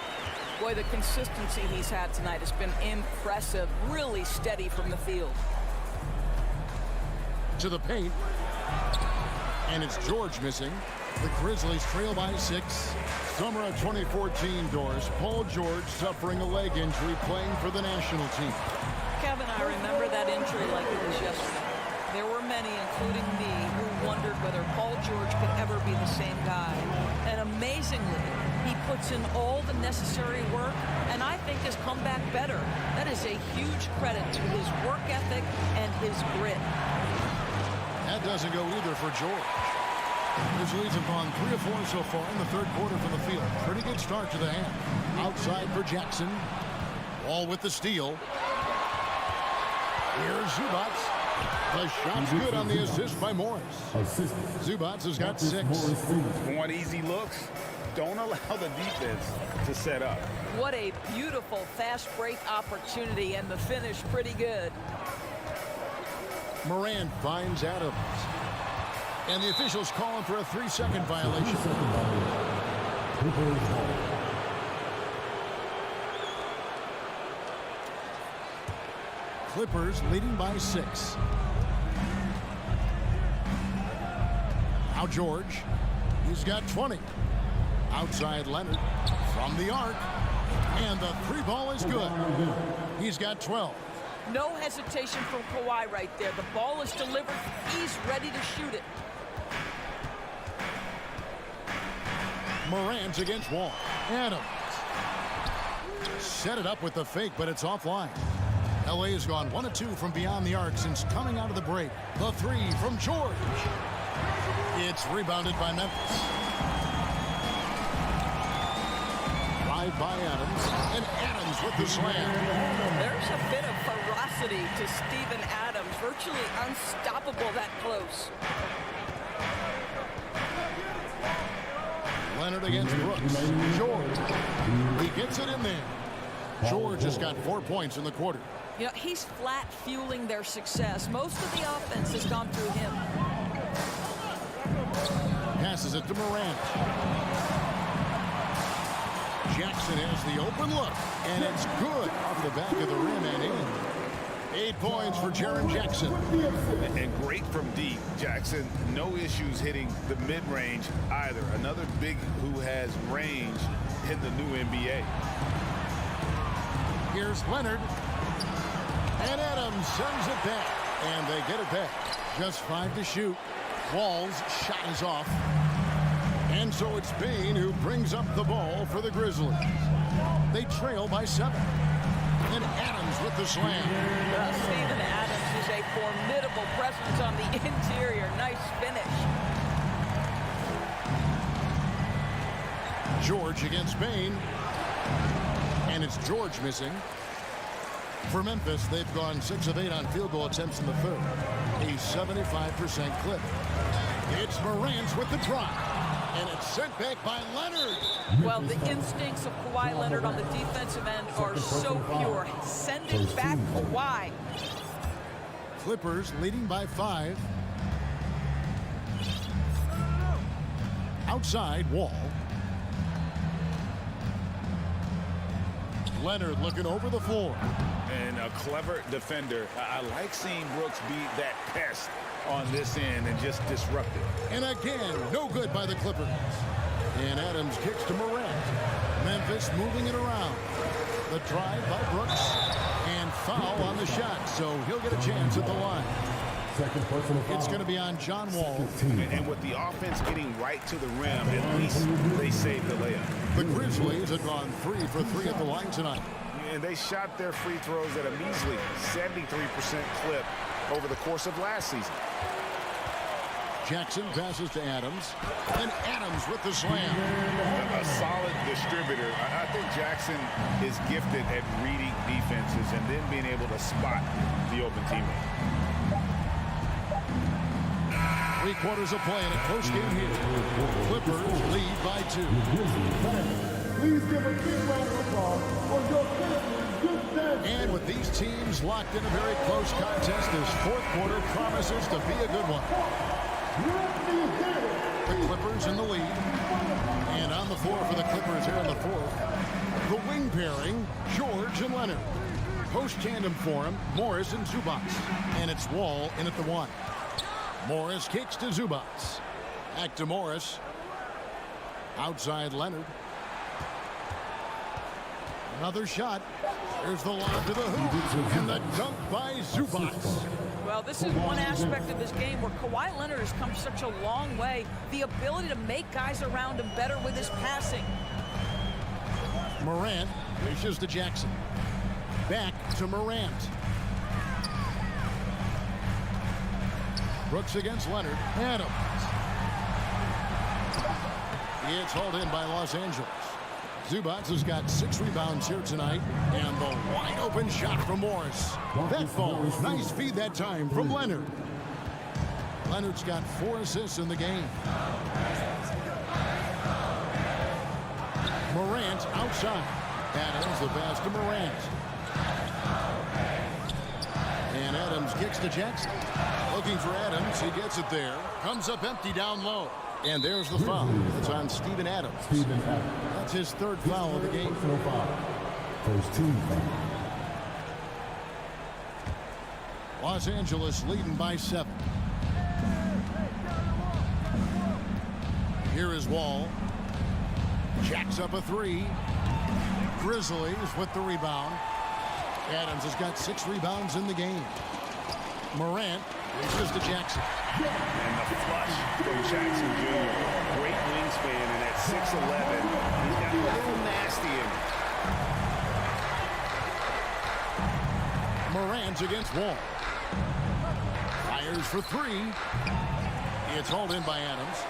Boy, the consistency he's had tonight has been impressive. Really steady from the field. To the paint. And it's George missing. The Grizzlies trail by 6. Summer of 2014 doors. Paul George suffering a leg injury playing for the national team. Kevin, I remember that injury like it was yesterday. There were many, including me, who wondered whether Paul George could ever be the same guy. And amazingly, he puts in all the necessary work, and I think has come back better. That is a huge credit to his work ethic and his grit. That doesn't go either for George. Grizzlies have gone 3 of 4 so far in the 3rd quarter from the field. Pretty good start to the half. Outside for Jackson. Wall with the steal. Here's Zubac. The shot's good on the assist by Morris. Zubats has got 6. Want easy looks? Don't allow the defense to set up. What a beautiful fast break opportunity, and the finish pretty good. Moran finds Adams. And the officials calling for a 3-second violation. Clippers leading by 6. Now George. He's got 20. Outside Leonard from the arc. And the 3 ball is good. He's got 12. No hesitation from Kawhi right there. The ball is delivered. He's ready to shoot it. Morant's against Wall. Adams. Set it up with the fake, but it's offline. LA has gone 1 of 2 from beyond the arc since coming out of the break. The 3 from George. It's rebounded by Memphis. Drive by Adams, and Adams with the slam. There's a bit of ferocity to Steven Adams. Virtually unstoppable that close. Leonard against Brooks. George. He gets it in there. George has got 4 points in the quarter. You know, he's flat fueling their success. Most of the offense has gone through him. Passes it to Morant. Jackson has the open look, and it's good off the back of the rim and in. 8 points for Jaren Jackson. And great from deep. Jackson, no issues hitting the mid-range either. Another big who has range in the new NBA. Here's Leonard. And Adams sends it back. And they get it back. Just 5 to shoot. Wall's shot is off. And so it's Bane who brings up the ball for the Grizzlies. They trail by 7. And Adams with the slam. Steven Adams is a formidable presence on the interior. Nice finish. George against Bane. And it's George missing. For Memphis, they've gone 6 of 8 on field goal attempts in the third. A 75% clip. It's Morant with the drive. And it's sent back by Leonard. Well, the instincts of Kawhi Leonard on the defensive end are so pure. Sending back Kawhi. Clippers leading by 5. Outside, Wall. Leonard looking over the floor. And a clever defender. I like seeing Brooks be that pest on this end and just disrupt it. And again, no good by the Clippers. And Adams kicks to Morant. Memphis moving it around. The drive by Brooks. And foul on the shot, so he'll get a chance at the line. It's going to be on John Wall. And with the offense getting right to the rim, at least they saved the layup. The Grizzlies have gone 3 for 3 at the line tonight. And they shot their free throws at a measly 73% clip over the course of last season. Jackson passes to Adams. And Adams with the slam. A solid distributor. I think Jackson is gifted at reading defenses and then being able to spot the open teammate. 3 quarters of play in a close game here. Clippers lead by 2. Please give a big round of applause for your Grizzlies. And with these teams locked in a very close contest, this 4th quarter promises to be a good one. The Clippers in the lead. And on the floor for the Clippers here in the 4th. The wing pairing, George and Leonard. Post tandem for him, Morris and Zubats. And it's Wall in at the 1. Morris kicks to Zubats. Back to Morris. Outside Leonard. Another shot. There's the lob to the hoop. And the dunk by Zubats. Well, this is one aspect of this game where Kawhi Leonard has come such a long way. The ability to make guys around him better with his passing. Morant dishes to Jackson. Back to Morant. Brooks against Leonard. Adams. It's hauled in by Los Angeles. Zubats has got 6 rebounds here tonight, and the wide open shot from Morris. That falls. Nice feed that time from Leonard. Leonard's got 4 assists in the game. Morant outside. Adams the pass to Morant. And Adams kicks to Jackson. Looking for Adams. He gets it there. Comes up empty down low. And there's the foul. It's on Steven Adams. That's his 3rd foul of the game. First team foul. Los Angeles leading by 7. Here is Wall. Jacks up a 3. Grizzlies with the rebound. Adams has got 6 rebounds in the game. Morant reaches to Jackson. And the flush from Jackson Jr. Great wingspan, and at 6'11", he's got a little nasty in him. Morant against Wall. Fires for 3. It's hauled in by Adams.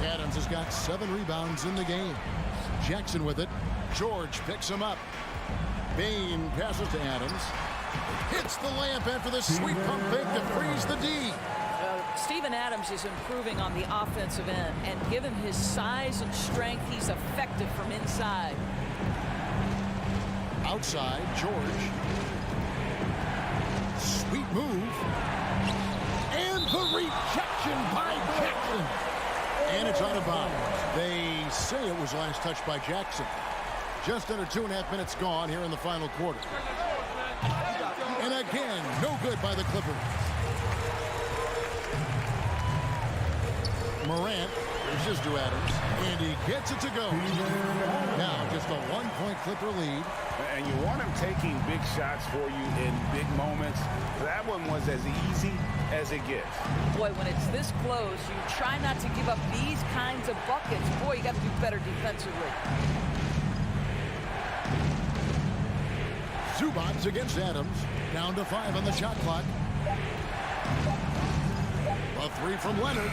Adams has got 7 rebounds in the game. Jackson with it. George picks him up. Bain passes to Adams. Hits the layup after the sweet pump fake to freeze the D. Steven Adams is improving on the offensive end, and given his size and strength, he's effective from inside. Outside, George. Sweet move. And the rejection by Jackson. And it's out of bounds. They say it was last touched by Jackson. Just under 2.5 minutes gone here in the final quarter. And again, no good by the Clippers. Morant reaches to Adams, and he gets it to go. Now just a 1-point Clipper lead. And you want him taking big shots for you in big moments. That one was as easy as it gets. Boy, when it's this close, you try not to give up these kinds of buckets. Boy, you got to do better defensively. Zubats against Adams. Down to 5 on the shot clock. A 3 from Leonard.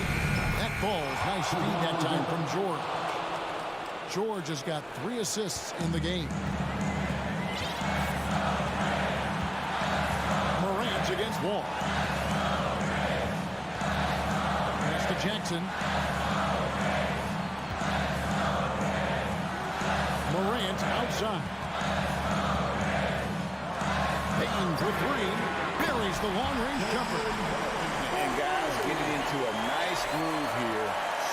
That falls. Nice speed that time from George. George has got 3 assists in the game. Morant against Wall. Pass to Jackson. Morant outside. Payton for 3. Buries the long-range jumper. And guys getting into a nice groove here,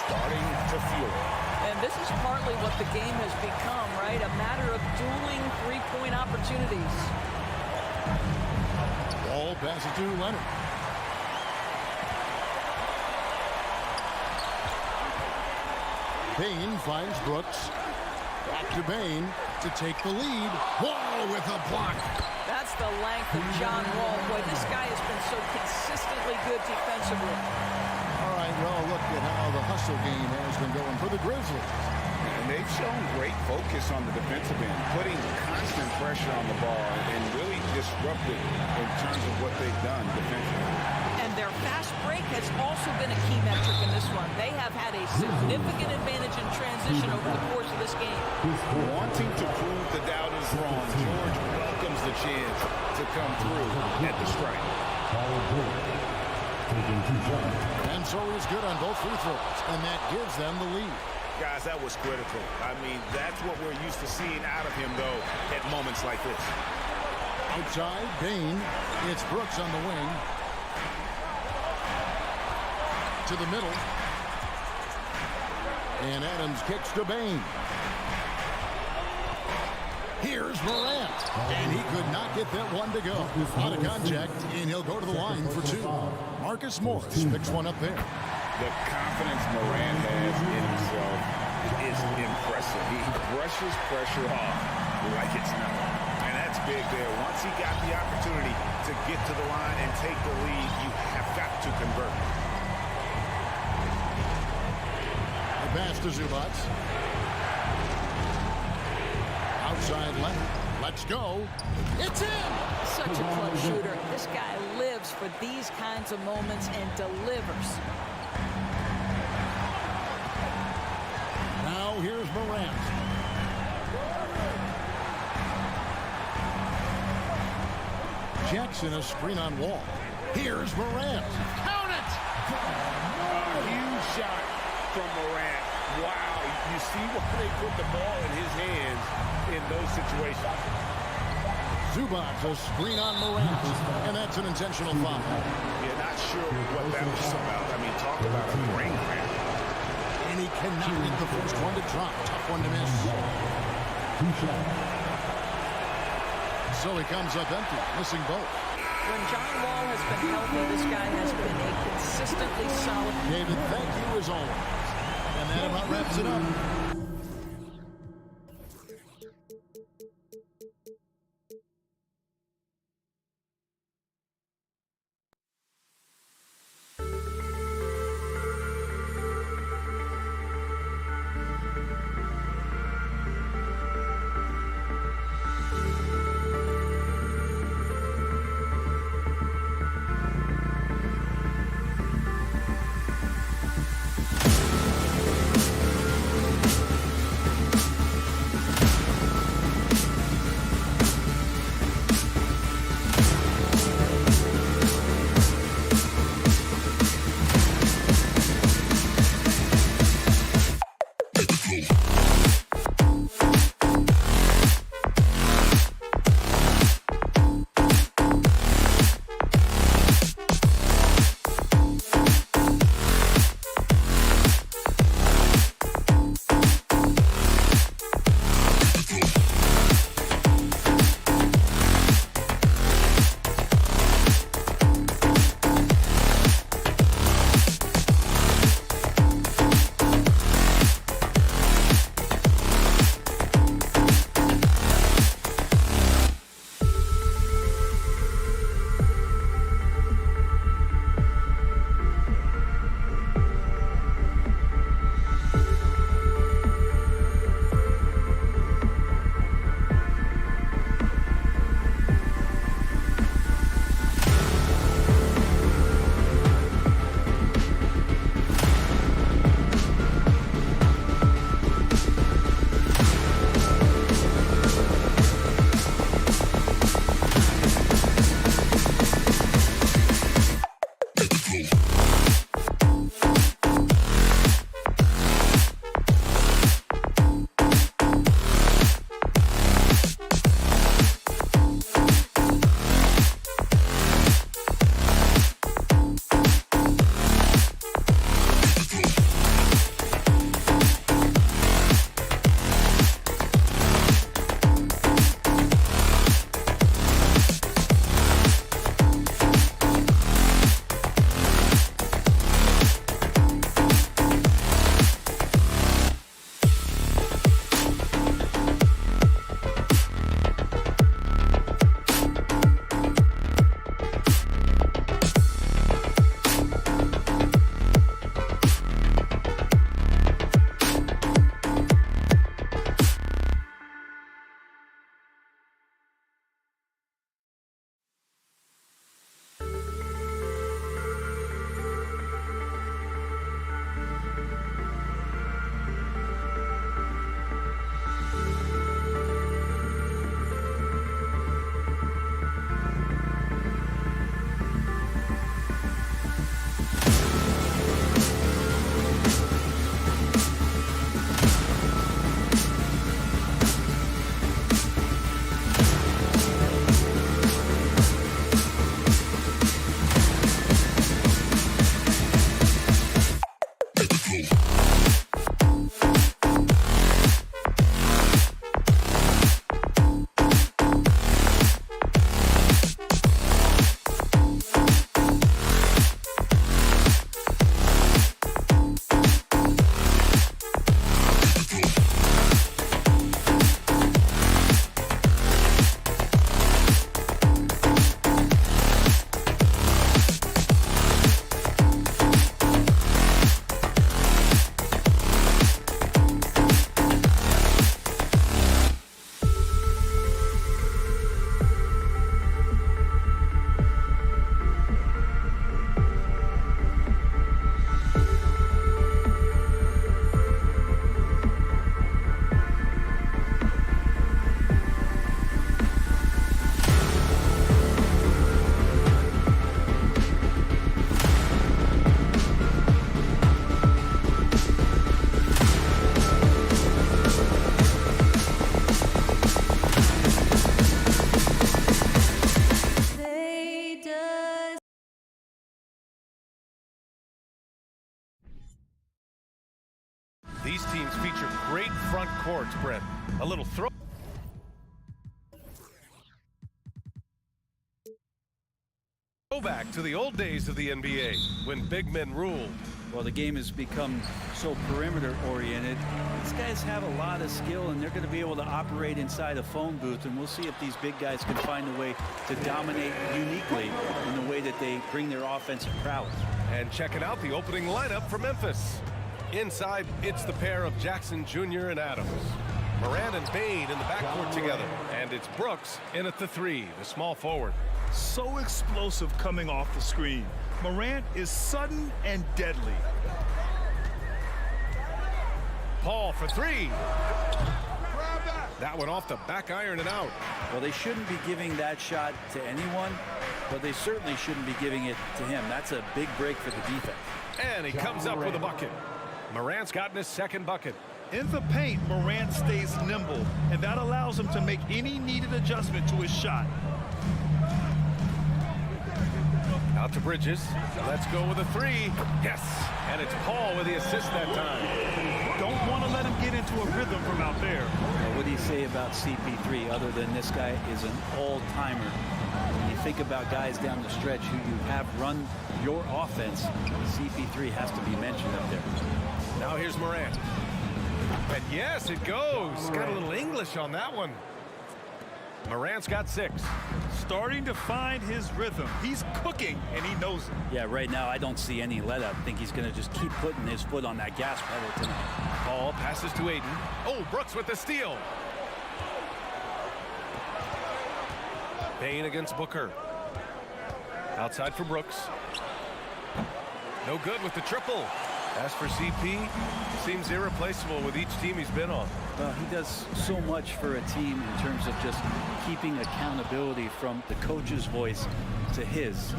starting to feel it. And this is partly what the game has become, right? A matter of dueling three-point opportunities. Ball passes to Leonard. Bain finds Brooks. Back to Bain to take the lead. Wall with a block. That's the length of John Wall. Boy, this guy has been so consistently good defensively. All right, well, look at how the hustle game has been going for the Grizzlies. And they've shown great focus on the defensive end, putting constant pressure on the ball and really disrupted in terms of what they've done defensively. And their fast break has also been a key metric in this one. They have had a significant advantage in transition over the course of this game. Wanting to prove the doubt is wrong, George welcomes the chance to come through at the strike. And so he's good on both free throws, and that gives them the lead. Guys, that was critical. I mean, that's what we're used to seeing out of him, though, at moments like this. Outside, Bain. It's Brooks on the wing. To the middle. And Adams kicks to Bain. Here's Morant. And he could not get that one to go. Out of contact, and he'll go to the line for 2. Marcus Morris picks one up there. The confidence Morant has in himself is impressive. He brushes pressure off like it's nothing. And that's big there. Once he got the opportunity to get to the line and take the lead, you have got to convert. The pass to Zubats. Outside Leonard. Let's go. It's in! Such a clutch shooter. This guy lives for these kinds of moments and delivers. Now here's Morant. Jackson a screen on Wall. Here's Morant. Count it! A huge shot from Morant. Wow, you see why they put the ball in his hands in those situations. Zubac a screen on Morant, and that's an intentional foul. Yeah, not sure what that was about. I mean, talk about a brain cramp. And he cannot get the first one to drop. Tough one to miss. So he comes up empty, missing both. When John Wall has been healthy, this guy has been a consistently solid. David, thank you as always. And that about wraps it up. these teams feature great front courts, Brent. A little throw. Go back to the old days of the NBA when big men ruled. Well, the game has become so perimeter oriented. These guys have a lot of skill, and they're going to be able to operate inside a phone booth, and we'll see if these big guys can find a way to dominate uniquely in the way that they bring their offensive prowess. And checking out the opening lineup for Memphis. Inside, it's the pair of Jackson Jr. and Adams. Moran and Bain in the backcourt together. And it's Brooks in at the 3, the small forward. So explosive coming off the screen. Morant is sudden and deadly. Paul for 3. That one off the back iron and out. Well, they shouldn't be giving that shot to anyone, but they certainly shouldn't be giving it to him. That's a big break for the defense. And he comes up with a bucket. Morant's gotten his second bucket. In the paint, Morant stays nimble, and that allows him to make any needed adjustment to his shot. Out to Bridges. Let's go with a 3. Yes. And it's Paul with the assist that time. Don't want to let him get into a rhythm from out there. Well, what do you say about CP3 other than this guy is an all-timer? When you think about guys down the stretch who you have run your offense, CP3 has to be mentioned up there. Now here's Morant. And yes, it goes. Got a little English on that one. Morant's got 6. Starting to find his rhythm. He's cooking, and he knows it. Yeah, right now I don't see any let-up. I think he's going to just keep putting his foot on that gas pedal tonight. Paul passes to Aiden. Oh, Brooks with the steal. Bain against Booker. Outside for Brooks. No good with the triple. As for CP, seems irreplaceable with each team he's been on. Well, he does so much for a team in terms of just keeping accountability from the coach's voice to his.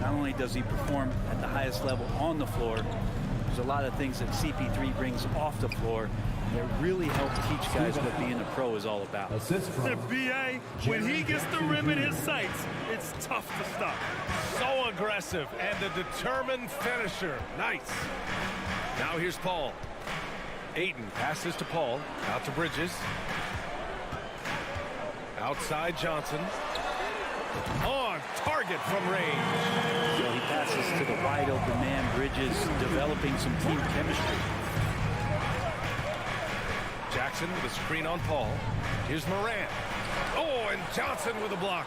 Not only does he perform at the highest level on the floor, there's a lot of things that CP3 brings off the floor that really help teach guys what being a pro is all about. The BA, when he gets the rim in his sights, it's tough to stop. So aggressive and a determined finisher. Nice. Now here's Paul. Ayton passes to Paul. Out to Bridges. Outside Johnson. On target from range. So he passes to the wide open man. Bridges developing some team chemistry. Jackson with a screen on Paul. Here's Morant. Oh, and Johnson with a block.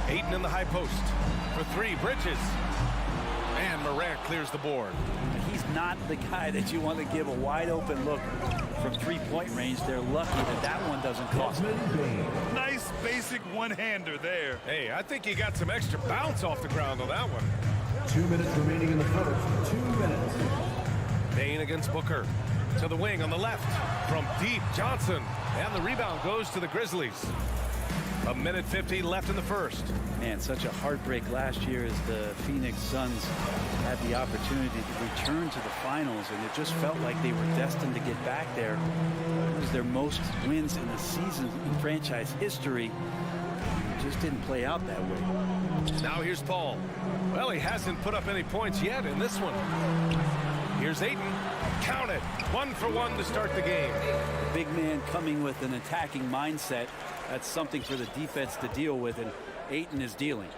Ayton in the high post. For 3, Bridges. And Morant clears the board. He's not the guy that you want to give a wide open look from 3-point range. They're lucky that that one doesn't cost them. Nice basic one-hander there. Hey, I think he got some extra bounce off the ground on that one. 2 minutes remaining in the first. 2 minutes. Bain against Booker. To the wing on the left. From deep, Johnson. And the rebound goes to the Grizzlies. 1:50 left in the first. Man, such a heartbreak last year as the Phoenix Suns had the opportunity to return to the finals, and it just felt like they were destined to get back there. It was their most wins in the season in franchise history. It just didn't play out that way. Now here's Paul. Well, he hasn't put up any points yet in this one. Here's Ayton. Count it. 1 for 1 to start the game. Big man coming with an attacking mindset. That's something for the defense to deal with, and Ayton is dealing.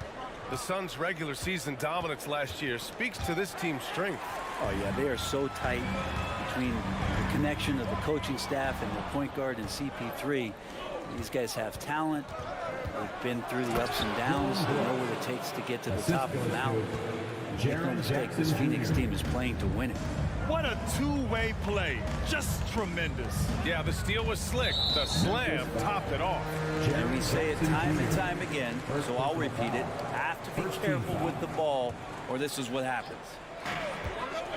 The Suns' regular season dominance last year speaks to this team's strength. Oh, yeah, they are so tight between the connection of the coaching staff and the point guard and CP3. These guys have talent. They've been through the ups and downs. They know what it takes to get to the top of the mountain. Make no mistake, this Phoenix team is playing to win it. What a two-way play. Just tremendous. Yeah, the steal was slick. The slam topped it off. And we say it time and time again, so I'll repeat it. Have to be careful with the ball, or this is what happens.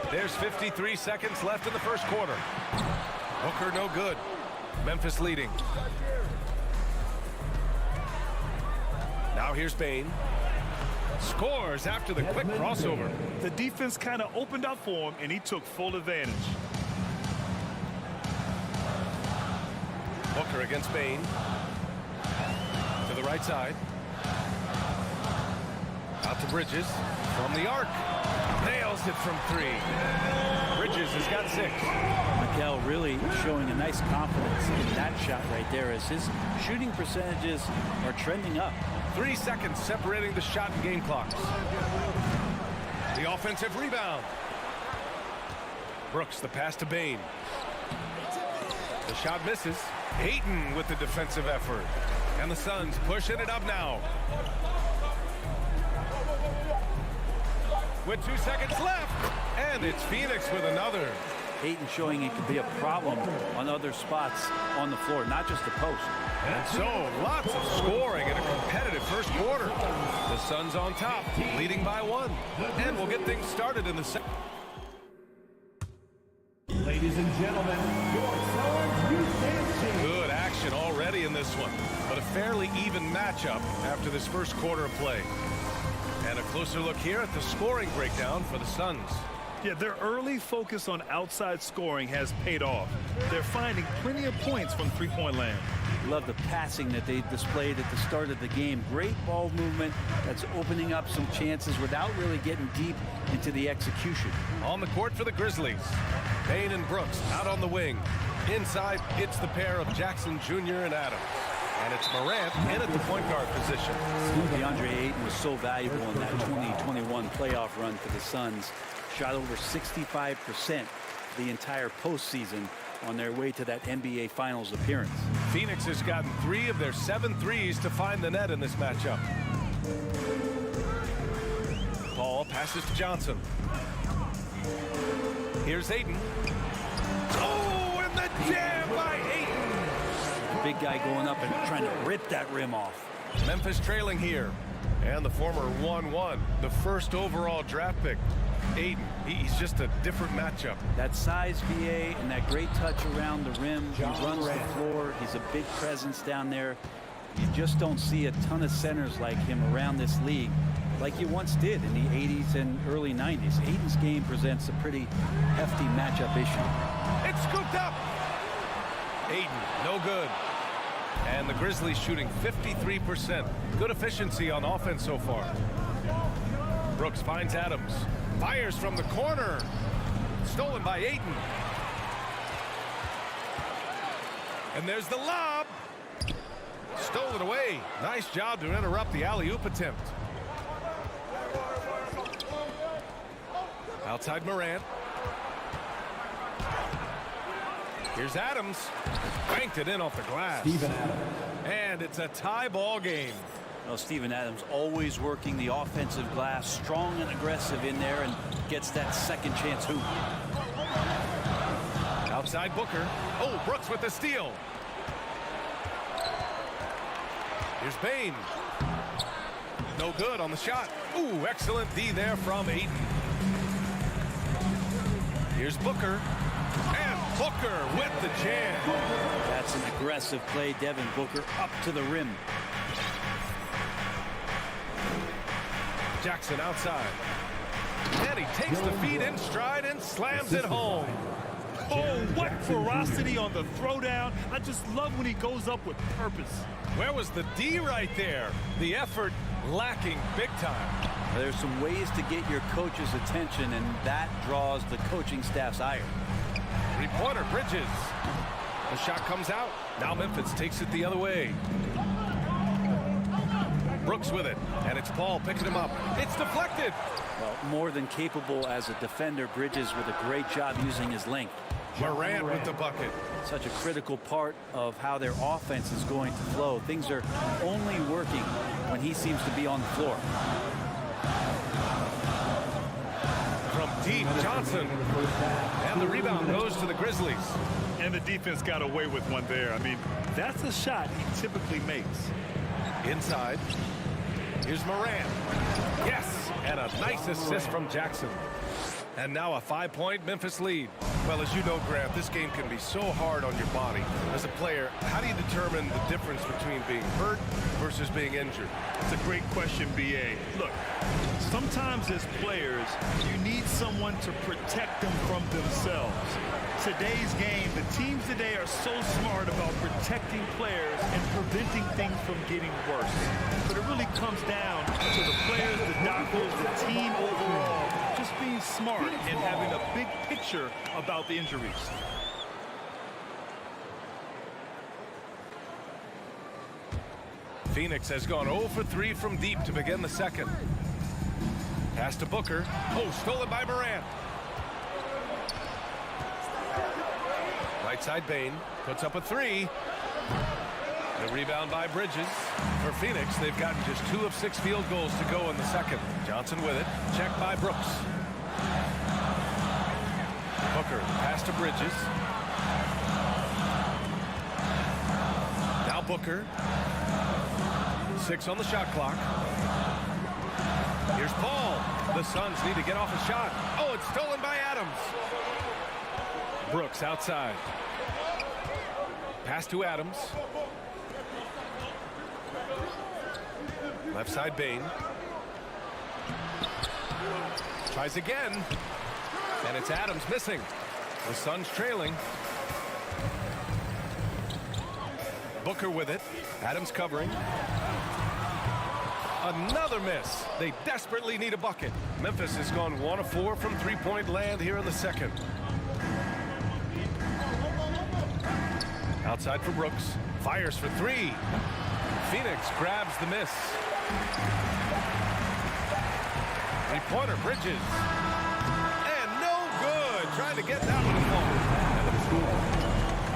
There's 53 seconds left in the first quarter. Booker no good. Memphis leading. Now here's Bain. Scores after the quick crossover. The defense kind of opened up for him, and he took full advantage. Booker against Bain. To the right side. Out to Bridges. From the arc. Nails it from 3. Bridges has got 6. Mikel really showing a nice confidence in that shot right there as his shooting percentages are trending up. 3 seconds separating the shot and game clocks. The offensive rebound. Brooks, the pass to Bane. The shot misses. Ayton with the defensive effort. And the Suns pushing it up now. With 2 seconds left. And it's Phoenix with another. Ayton showing it could be a problem on other spots on the floor, not just the post. And so, lots of scoring in a competitive first quarter. The Suns on top, leading by 1. And we'll get things started in the second. Ladies and gentlemen, your Suns U-10 Good action already in this one, but a fairly even matchup after this first quarter of play. And a closer look here at the scoring breakdown for the Suns. Yeah, their early focus on outside scoring has paid off. They're finding plenty of points from three-point land. Love the passing that they displayed at the start of the game. Great ball movement that's opening up some chances without really getting deep into the execution. On the court for the Grizzlies, Bane and Brooks out on the wing. Inside, it's the pair of Jackson Jr. and Adams. And it's Morant in at the point guard position. DeAndre Ayton was so valuable in that 2021 playoff run for the Suns. Shot over 65% the entire postseason on their way to that NBA Finals appearance. Phoenix has gotten 3 of their 7 threes to find the net in this matchup. Paul passes to Johnson. Here's Ayton. Oh, and the jam by Ayton. The big guy going up and trying to rip that rim off. Memphis trailing here. And the former 1-1, the first overall draft pick. Ayton, he's just a different matchup. That size VA and that great touch around the rim. He runs the floor. He's a big presence down there. You just don't see a ton of centers like him around this league like you once did in the 80s and early 90s. Ayton's game presents a pretty hefty matchup issue. It's scooped up. Ayton, no good. And the Grizzlies shooting 53%. Good efficiency on offense so far. Brooks finds Adams. Fires from the corner. Stolen by Ayton. And there's the lob. Stolen away. Nice job to interrupt the alley-oop attempt. Outside Morant. Here's Adams. Banked it in off the glass. And it's a tie ball game. Well, Steven Adams always working the offensive glass, strong and aggressive in there, and gets that second chance hoop. Outside Booker. Oh, Brooks with the steal. Here's Bane. No good on the shot. Ooh, excellent D there from Ayton. Here's Booker. And Booker with the jam. That's an aggressive play. Devin Booker up to the rim. Jackson outside. And he takes the feed in stride and slams it home. Oh, what ferocity on the throwdown. I just love when he goes up with purpose. Where was the D right there? The effort lacking big time. There's some ways to get your coach's attention, and that draws the coaching staff's ire. Three-pointer, Bridges. The shot comes out. Now Memphis takes it the other way. Brooks with it, and it's Paul picking him up. It's deflected. Well, more than capable as a defender. Bridges with a great job using his length. Morant with the bucket. Such a critical part of how their offense is going to flow. Things are only working when he seems to be on the floor. From deep, Johnson. And the rebound goes to the Grizzlies. And the defense got away with one there. I mean, that's a shot he typically makes. Inside. Here's Morant. Yes, and a nice assist from Jackson. And now a 5-point Memphis lead. Well, as you know, Grant, this game can be so hard on your body. As a player, how do you determine the difference between being hurt versus being injured? It's a great question, B.A. Look, sometimes as players, you need someone to protect them from themselves. Today's game, the teams today are so smart about protecting players and preventing things from getting worse. But it really comes down to the players, the doctors, the team overall, just being pressure about the injuries. Phoenix has gone 0 for 3 from deep to begin the second. Pass to Booker. Oh, stolen by Morant. Right side Bane puts up a 3. The rebound by Bridges. For Phoenix, they've gotten just 2 of 6 field goals to go in the second. Johnson with it. Checked by Brooks. Booker, pass to Bridges. Now Booker. 6 on the shot clock. Here's Paul. The Suns need to get off a shot. Oh, it's stolen by Adams. Brooks outside. Pass to Adams. Left side Bane. Tries again. And it's Adams missing. The Suns trailing. Booker with it. Adams covering. Another miss. They desperately need a bucket. Memphis has gone 1 of 4 from three-point land here in the second. Outside for Brooks. Fires for 3. Phoenix grabs the miss. Three-pointer Bridges. And no good. Trying to get that one The score,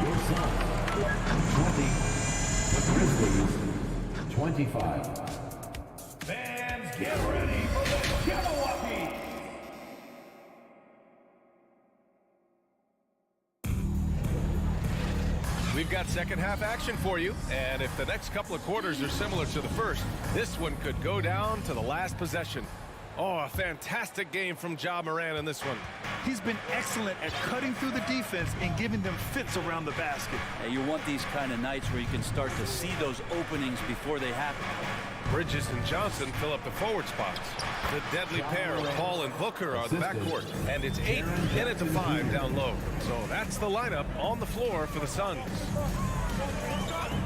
your Grizzlies, 25. Fans, get ready for the Jabberwocky. We've got second half action for you, and if the next couple of quarters are similar to the first, this one could go down to the last possession. Oh, a fantastic game from Ja Morant in this one. He's been excellent at cutting through the defense and giving them fits around the basket. Yeah, you want these kind of nights where you can start to see those openings before they happen. Bridges and Johnson fill up the forward spots. The deadly pair of Paul and Booker are the backcourt, and it's 8 in it to 5 down low. So that's the lineup on the floor for the Suns.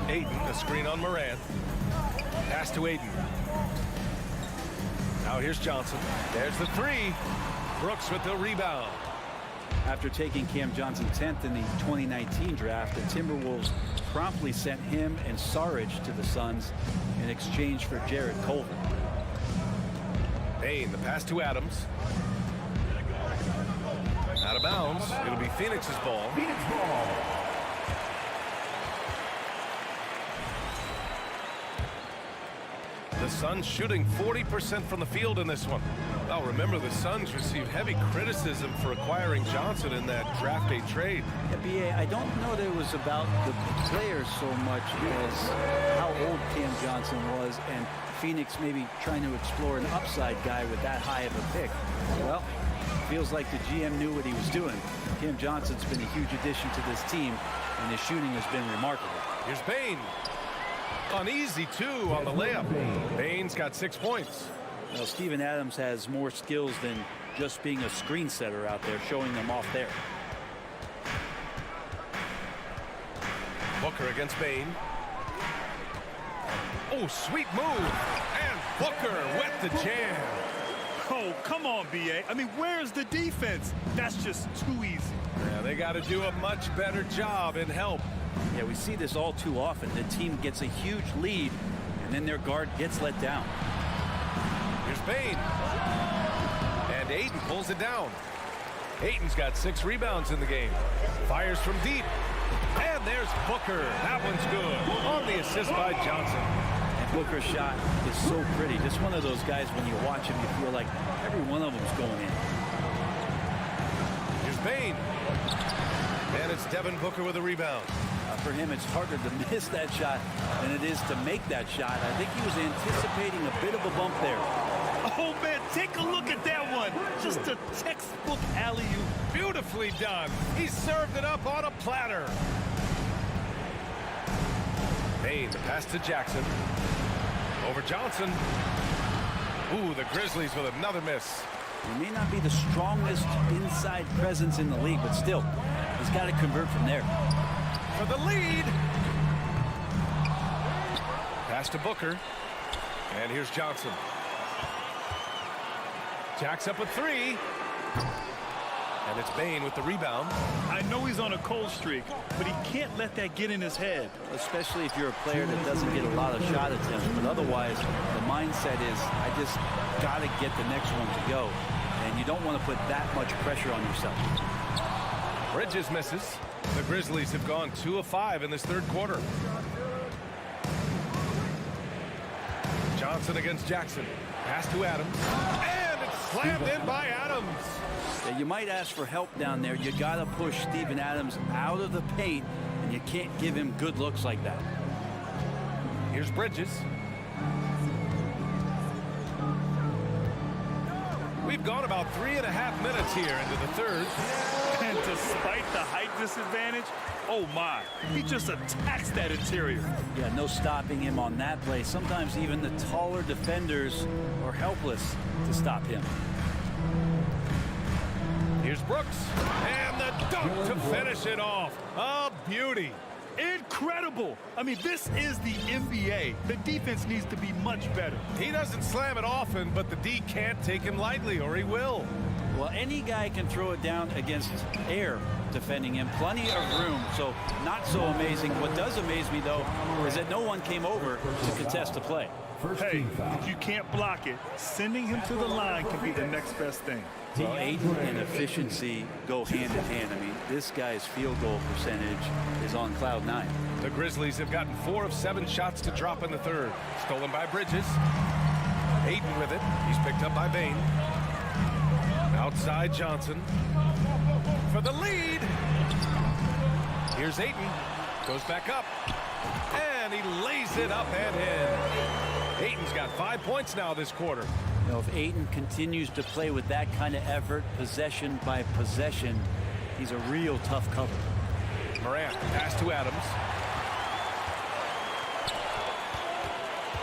Ayton, a screen on Morant. Pass to Ayton. Now here's Johnson. There's the 3. Brooks with the rebound. After taking Cam Johnson 10th in the 2019 draft, the Timberwolves promptly sent him and Saric to the Suns in exchange for Jarrett Culver. Bane, the pass to Adams. Out of bounds. It'll be Phoenix's ball. Phoenix ball. The Suns shooting 40% from the field in this one. Now remember, the Suns received heavy criticism for acquiring Johnson in that draft day trade. Yeah, B.A., I don't know that it was about the players so much as how old Cam Johnson was and Phoenix maybe trying to explore an upside guy with that high of a pick. Well, feels like the GM knew what he was doing. Cam Johnson's been a huge addition to this team, and his shooting has been remarkable. Here's Bane. An easy 2 on the layup. Bane's got 6 points. Now, Steven Adams has more skills than just being a screen setter out there, showing them off there. Booker against Bane. Oh, sweet move. And Booker with the jam. Oh, come on, B.A. I mean, where's the defense? That's just too easy. Yeah, they got to do a much better job in help. Yeah, we see this all too often. The team gets a huge lead, and then their guard gets let down. Here's Bane. And Ayton pulls it down. Ayton's got 6 rebounds in the game. Fires from deep. And there's Booker. That one's good. On the assist by Johnson. And Booker's shot is so pretty. Just one of those guys, when you watch him, you feel like every one of them's going in. Here's Bane. And it's Devin Booker with a rebound. For him, it's harder to miss that shot than it is to make that shot. I think he was anticipating a bit of a bump there. Oh, man, take a look at that one. Just a textbook alley-oop. Beautifully done. He served it up on a platter. Bane, the pass to Jackson. Over Johnson. Ooh, the Grizzlies with another miss. He may not be the strongest inside presence in the league, but still, he's got to convert from there. For the lead. Pass to Booker. And here's Johnson. Jacks up a 3. And it's Bane with the rebound. I know he's on a cold streak, but he can't let that get in his head. Especially if you're a player that doesn't get a lot of shot attempts. But otherwise, the mindset is, I just got to get the next one to go. And you don't want to put that much pressure on yourself. Bridges misses. The Grizzlies have gone 2 of 5 in this third quarter. Johnson against Jackson. Pass to Adams. And it's slammed in by Adams. Yeah, you might ask for help down there. You got to push Steven Adams out of the paint, and you can't give him good looks like that. Here's Bridges. We've gone about 3.5 minutes here into the third. And despite the height disadvantage, oh my, he just attacks that interior. Yeah, no stopping him on that play. Sometimes even the taller defenders are helpless to stop him. Here's Brooks. And the dunk to finish it off. A beauty. Incredible. I mean, this is the NBA. The defense needs to be much better. He doesn't slam it often, but the D can't take him lightly, or he will. Well, any guy can throw it down against air defending him. Plenty of room, so not so amazing. What does amaze me, though, is that no one came over to contest the play. Hey, if you can't block it, sending him to the line can be the next best thing. Well, Ayton and efficiency go hand in hand. I mean, this guy's field goal percentage is on cloud 9. The Grizzlies have gotten 4 of 7 shots to drop in the third. Stolen by Bridges. Ayton with it. He's picked up by Bane. Outside Johnson. For the lead. Here's Ayton. Goes back up. And he lays it up and in. Ayton's got 5 points now this quarter. You know, if Ayton continues to play with that kind of effort, possession by possession, he's a real tough cover. Morant, pass to Adams.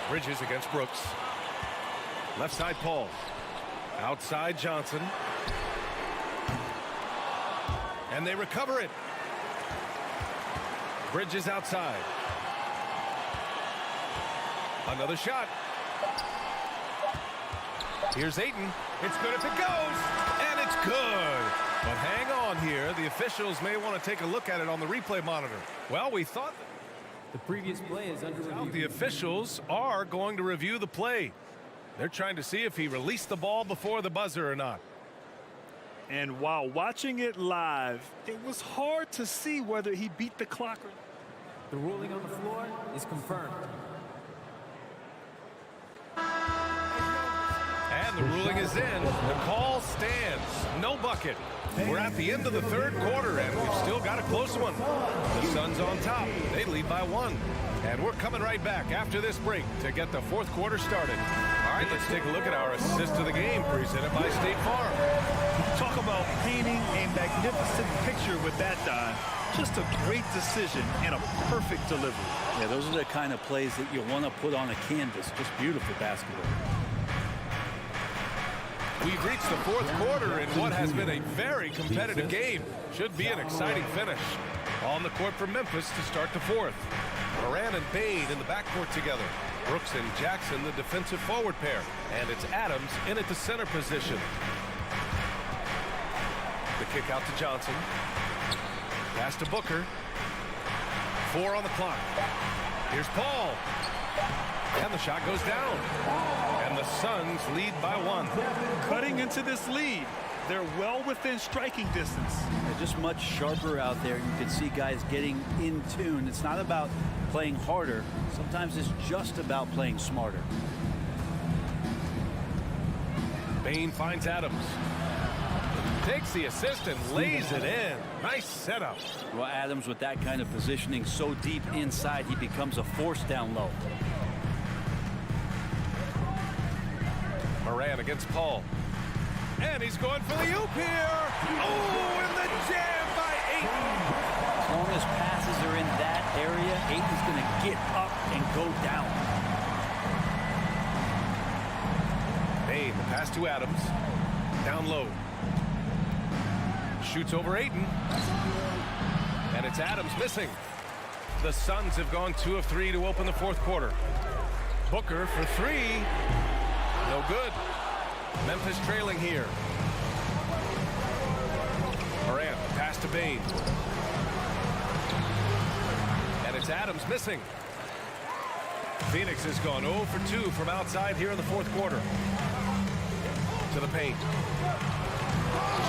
Bridges against Brooks. Left side Paul. Outside Johnson. And they recover it. Bridges outside. Another shot. Here's Ayton. It's good if it goes. And it's good. But hang on here. The officials may want to take a look at it on the replay monitor. Well, we thought the previous play is under review. The officials are going to review the play. They're trying to see if he released the ball before the buzzer or not. And while watching it live, it was hard to see whether he beat the clock or... The ruling on the floor is confirmed. And the ruling is in. The call stands. No bucket. We're at the end of the third quarter, and we've still got a close one. The Suns on top. They lead by 1. And we're coming right back after this break to get the fourth quarter started. All right, let's take a look at our assist of the game presented by State Farm. Talk about painting a magnificent picture with that, Don. Just a great decision and a perfect delivery. Yeah, those are the kind of plays that you want to put on a canvas. Just beautiful basketball. We've reached the fourth quarter in what has been a very competitive game. Should be an exciting finish. On the court for Memphis to start the fourth. Moran and Bane in the backcourt together. Brooks and Jackson, the defensive forward pair. And it's Adams in at the center position. The kick out to Johnson. Pass to Booker. 4 on the clock. Here's Paul. And the shot goes down. And the Suns lead by 1. Cutting into this lead. They're well within striking distance. They're just much sharper out there. You can see guys getting in tune. It's not about playing harder. Sometimes it's just about playing smarter. Bane finds Adams. Takes the assist and lays it in. Nice setup. Well, Adams with that kind of positioning so deep inside, he becomes a force down low. Moran against Paul. And he's going for the oop here. Oh, and the jam by Ayton. As long as passes are in that area, Ayton's going to get up and go down. Bane, the pass to Adams. Down low. Shoots over Ayton. And it's Adams missing. The Suns have gone 2 of 3 to open the fourth quarter. Booker for 3. No good. Memphis trailing here. Pass to Bane. And it's Adams missing. Phoenix has gone 0 for 2 from outside here in the fourth quarter. To the paint.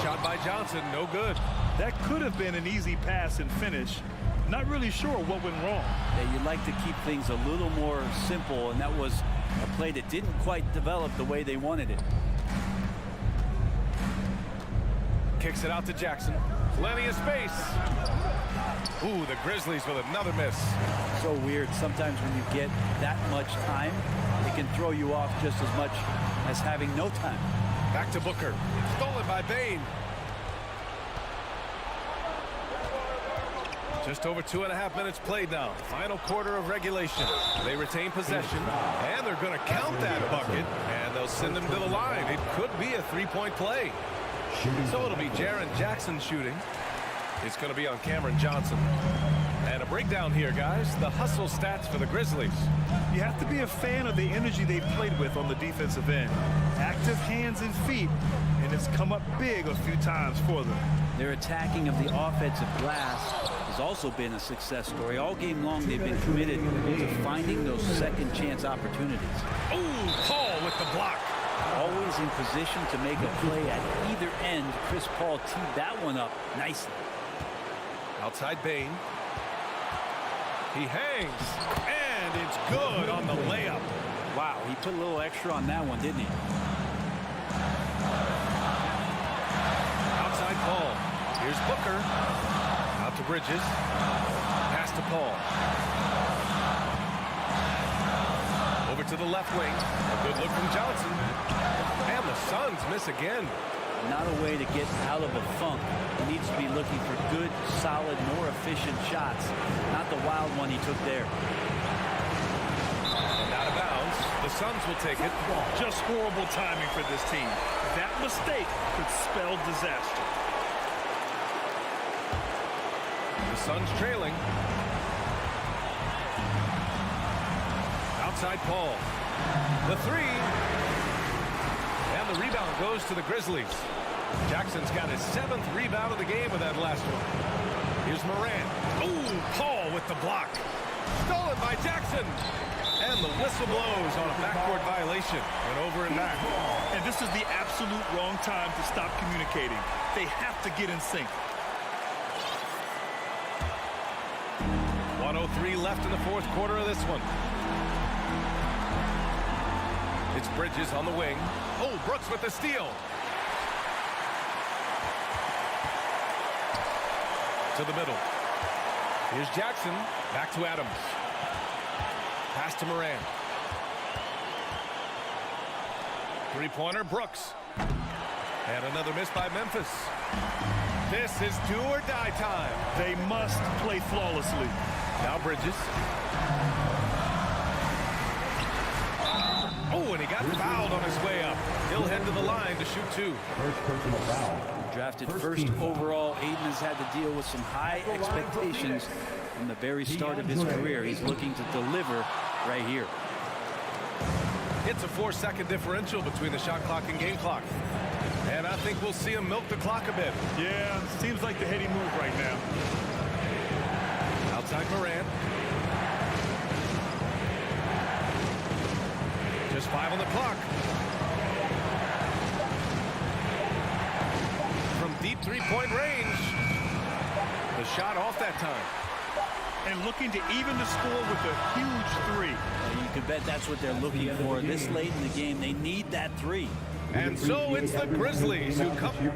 Shot by Johnson, no good. That could have been an easy pass and finish. Not really sure what went wrong. Yeah, you'd like to keep things a little more simple, and that was a play that didn't quite develop the way they wanted it. Kicks it out to Jackson. Plenty of space. Ooh, the Grizzlies with another miss. So weird. Sometimes when you get that much time, it can throw you off just as much as having no time. Back to Booker. Stolen by Bane. Just over 2.5 minutes played now. Final quarter of regulation. They retain possession, and they're going to count that bucket, and they'll send them to the line. It could be a three-point play. So it'll be Jaren Jackson shooting. It's going to be on Cameron Johnson. And a breakdown here, guys. The hustle stats for the Grizzlies. You have to be a fan of the energy they've played with on the defensive end. Active hands and feet, and it's come up big a few times for them. Their attacking of the offensive glass has also been a success story. All game long, they've been committed to finding those second chance opportunities. Ooh, Paul with the block. Always in position to make a play at either end. Chris Paul teed that one up nicely. Outside Bane. He hangs, and it's good on the layup. Wow, he put a little extra on that one, didn't he? Outside Paul. Here's Booker. Out to Bridges. Pass to Paul. Over to the left wing. A good look from Johnson. And the Suns miss again. Not a way to get out of a funk. He needs to be looking for good, solid, more efficient shots. Not the wild one he took there. And out of bounds. The Suns will take it. Just horrible timing for this team. That mistake could spell disaster. The Suns trailing. Outside Paul. The three. And the rebound goes to the Grizzlies. Jackson's got his 7th rebound of the game with that last one. Here's Morant. Ooh, Paul with the block. Stolen by Jackson. And the whistle blows on a backcourt violation. Went over and back. And this is the absolute wrong time to stop communicating. They have to get in sync. 1:03 left in the fourth quarter of this one. It's Bridges on the wing. Oh, Brooks with the steal. To the middle. Here's Jackson. Back to Adams. Pass to Morant. Three-pointer, Brooks. And another miss by Memphis. This is do or die time. They must play flawlessly. Now Bridges. Oh, and he got fouled on his way up. He'll head to the line to shoot two. First personal foul. Drafted first overall, Aiden has had to deal with some high expectations from the very start of his career. He's looking to deliver right here. It's a 4-second differential between the shot clock and game clock. And I think we'll see him milk the clock a bit. Yeah, seems like the heady move right now. Outside Morant. Just 5 on the clock. From deep three-point range. The shot off that time. And looking to even the score with a huge three. You can bet that's what they're looking for. This late in the game, they need that three. And so it's the Grizzlies who come.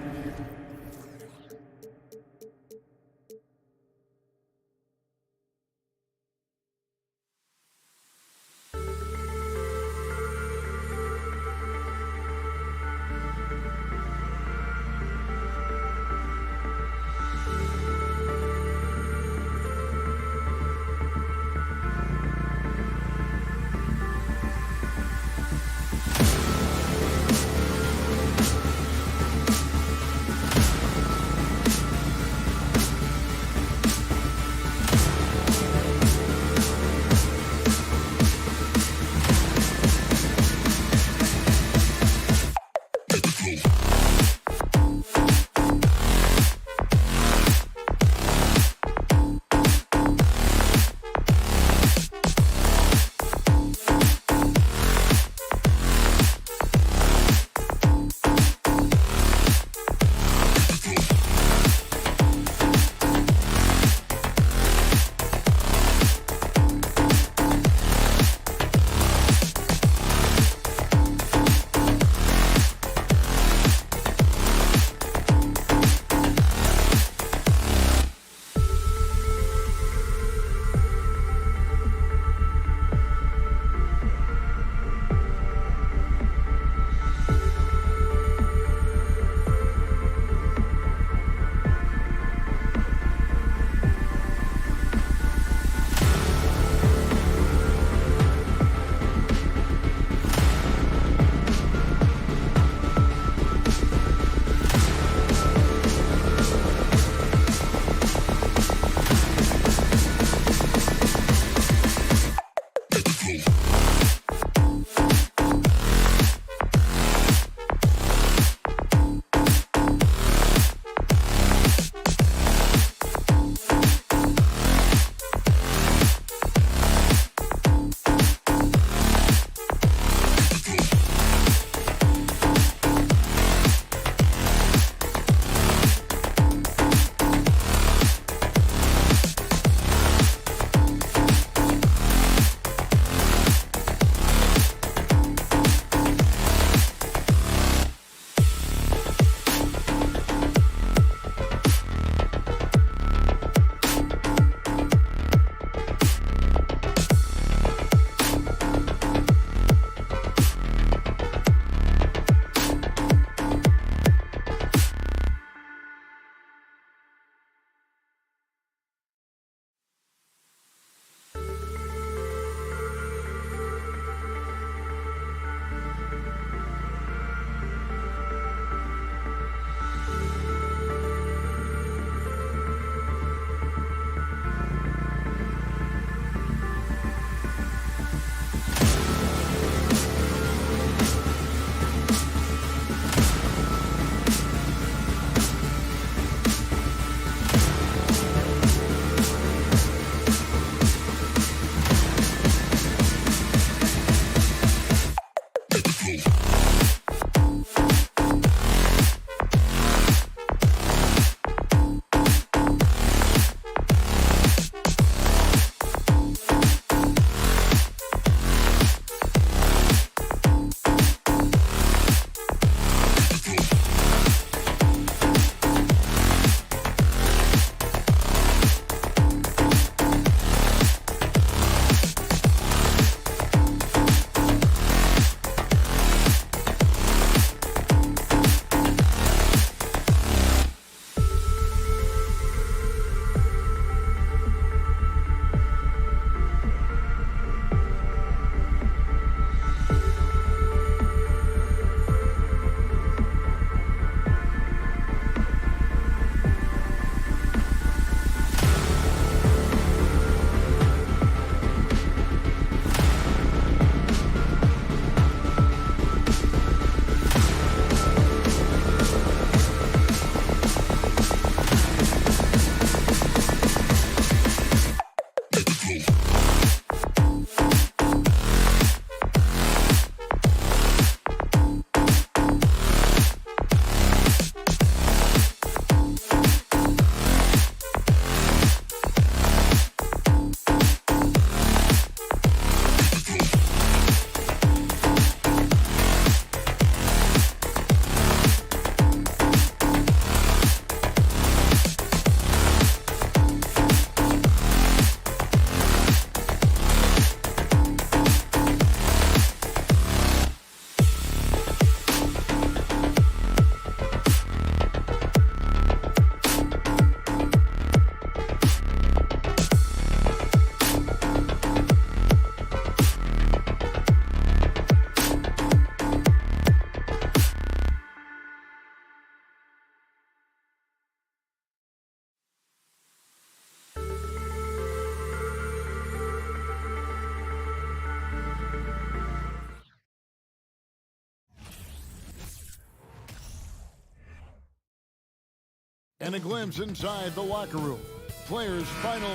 And a glimpse inside the locker room. Players' final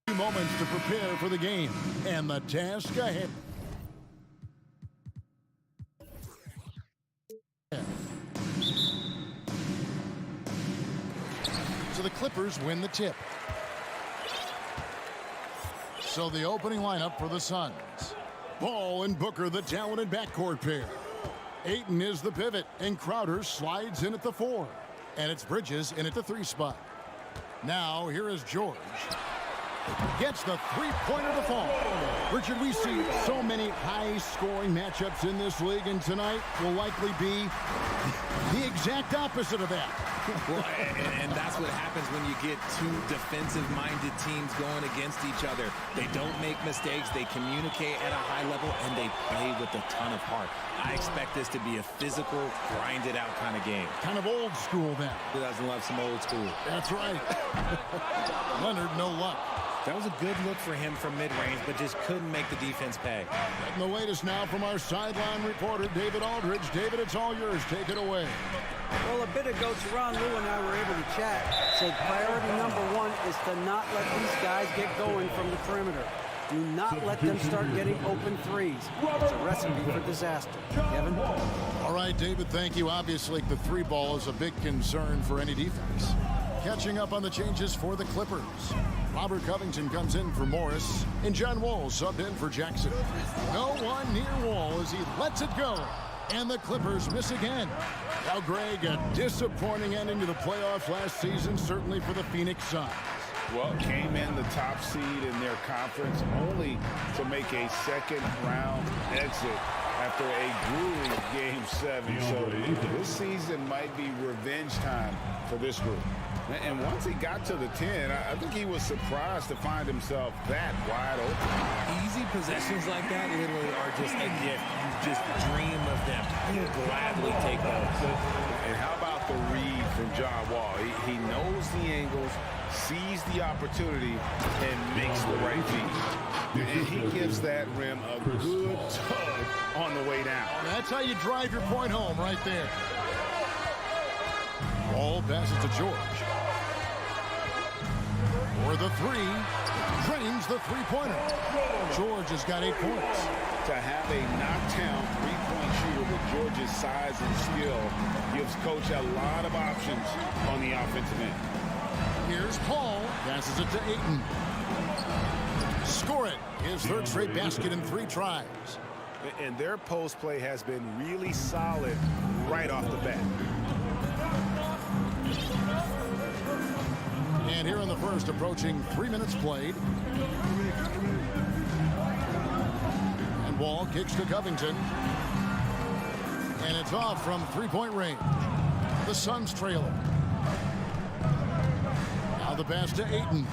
few moments to prepare for the game. And the task ahead. So the Clippers win the tip. So the opening lineup for the Suns. Ball and Booker, the talented backcourt pair. Ayton is the pivot, and Crowder slides in at the 4. And it's Bridges in at the 3 spot. Now, here is George. Gets the three-pointer to fall. Richard, we see so many high-scoring matchups in this league, and tonight will likely be the exact opposite of that. Well, and that's what happens when you get two defensive-minded teams going against each other. They don't make mistakes, they communicate at a high level, and they play with a ton of heart. I expect this to be a physical, grinded-out kind of game. Kind of old school, then. Who doesn't love some old school? That's right. Leonard, no luck. That was a good look for him from mid-range, but just couldn't make the defense pay. And the latest now from our sideline reporter, David Aldridge. David, it's all yours. Take it away. Well, a bit ago, Teron Lou and I were able to chat. Said priority number 1 is to not let these guys get going from the perimeter. Do not let them start getting open threes. It's a recipe for disaster. Kevin? All right, David, thank you. Obviously, the 3 ball is a big concern for any defense. Catching up on the changes for the Clippers. Robert Covington comes in for Morris, and John Wall subbed in for Jackson. No one near Wall as he lets it go, and the Clippers miss again. Now, Greg, a disappointing ending to the playoffs last season, certainly for the Phoenix Suns. Well, came in the top seed in their conference only to make a second-round exit after a grueling Game 7. So this season might be revenge time for this group. And once he got to the 10, I think he was surprised to find himself that wide open. Easy possessions like that literally are just a gift. You just dream of them. You gladly take those. And how about the read from John Wall? He knows the angles, sees the opportunity, and makes the right feed. And he gives that rim a good tug on the way down. That's how you drive your point home right there. Wall passes to George. For the 3, drains the three-pointer. George has got 8 points. To have a knockdown three-point shooter with George's size and skill gives Coach a lot of options on the offensive end. Here's Paul. Passes it to Ayton. Score it. His 3rd straight basket in 3 tries. And their post play has been really solid right off the bat. And here in the first, approaching 3 minutes played. And Wall kicks to Covington. And it's off from 3-point range. The Suns trail it. Now the pass to Ayton.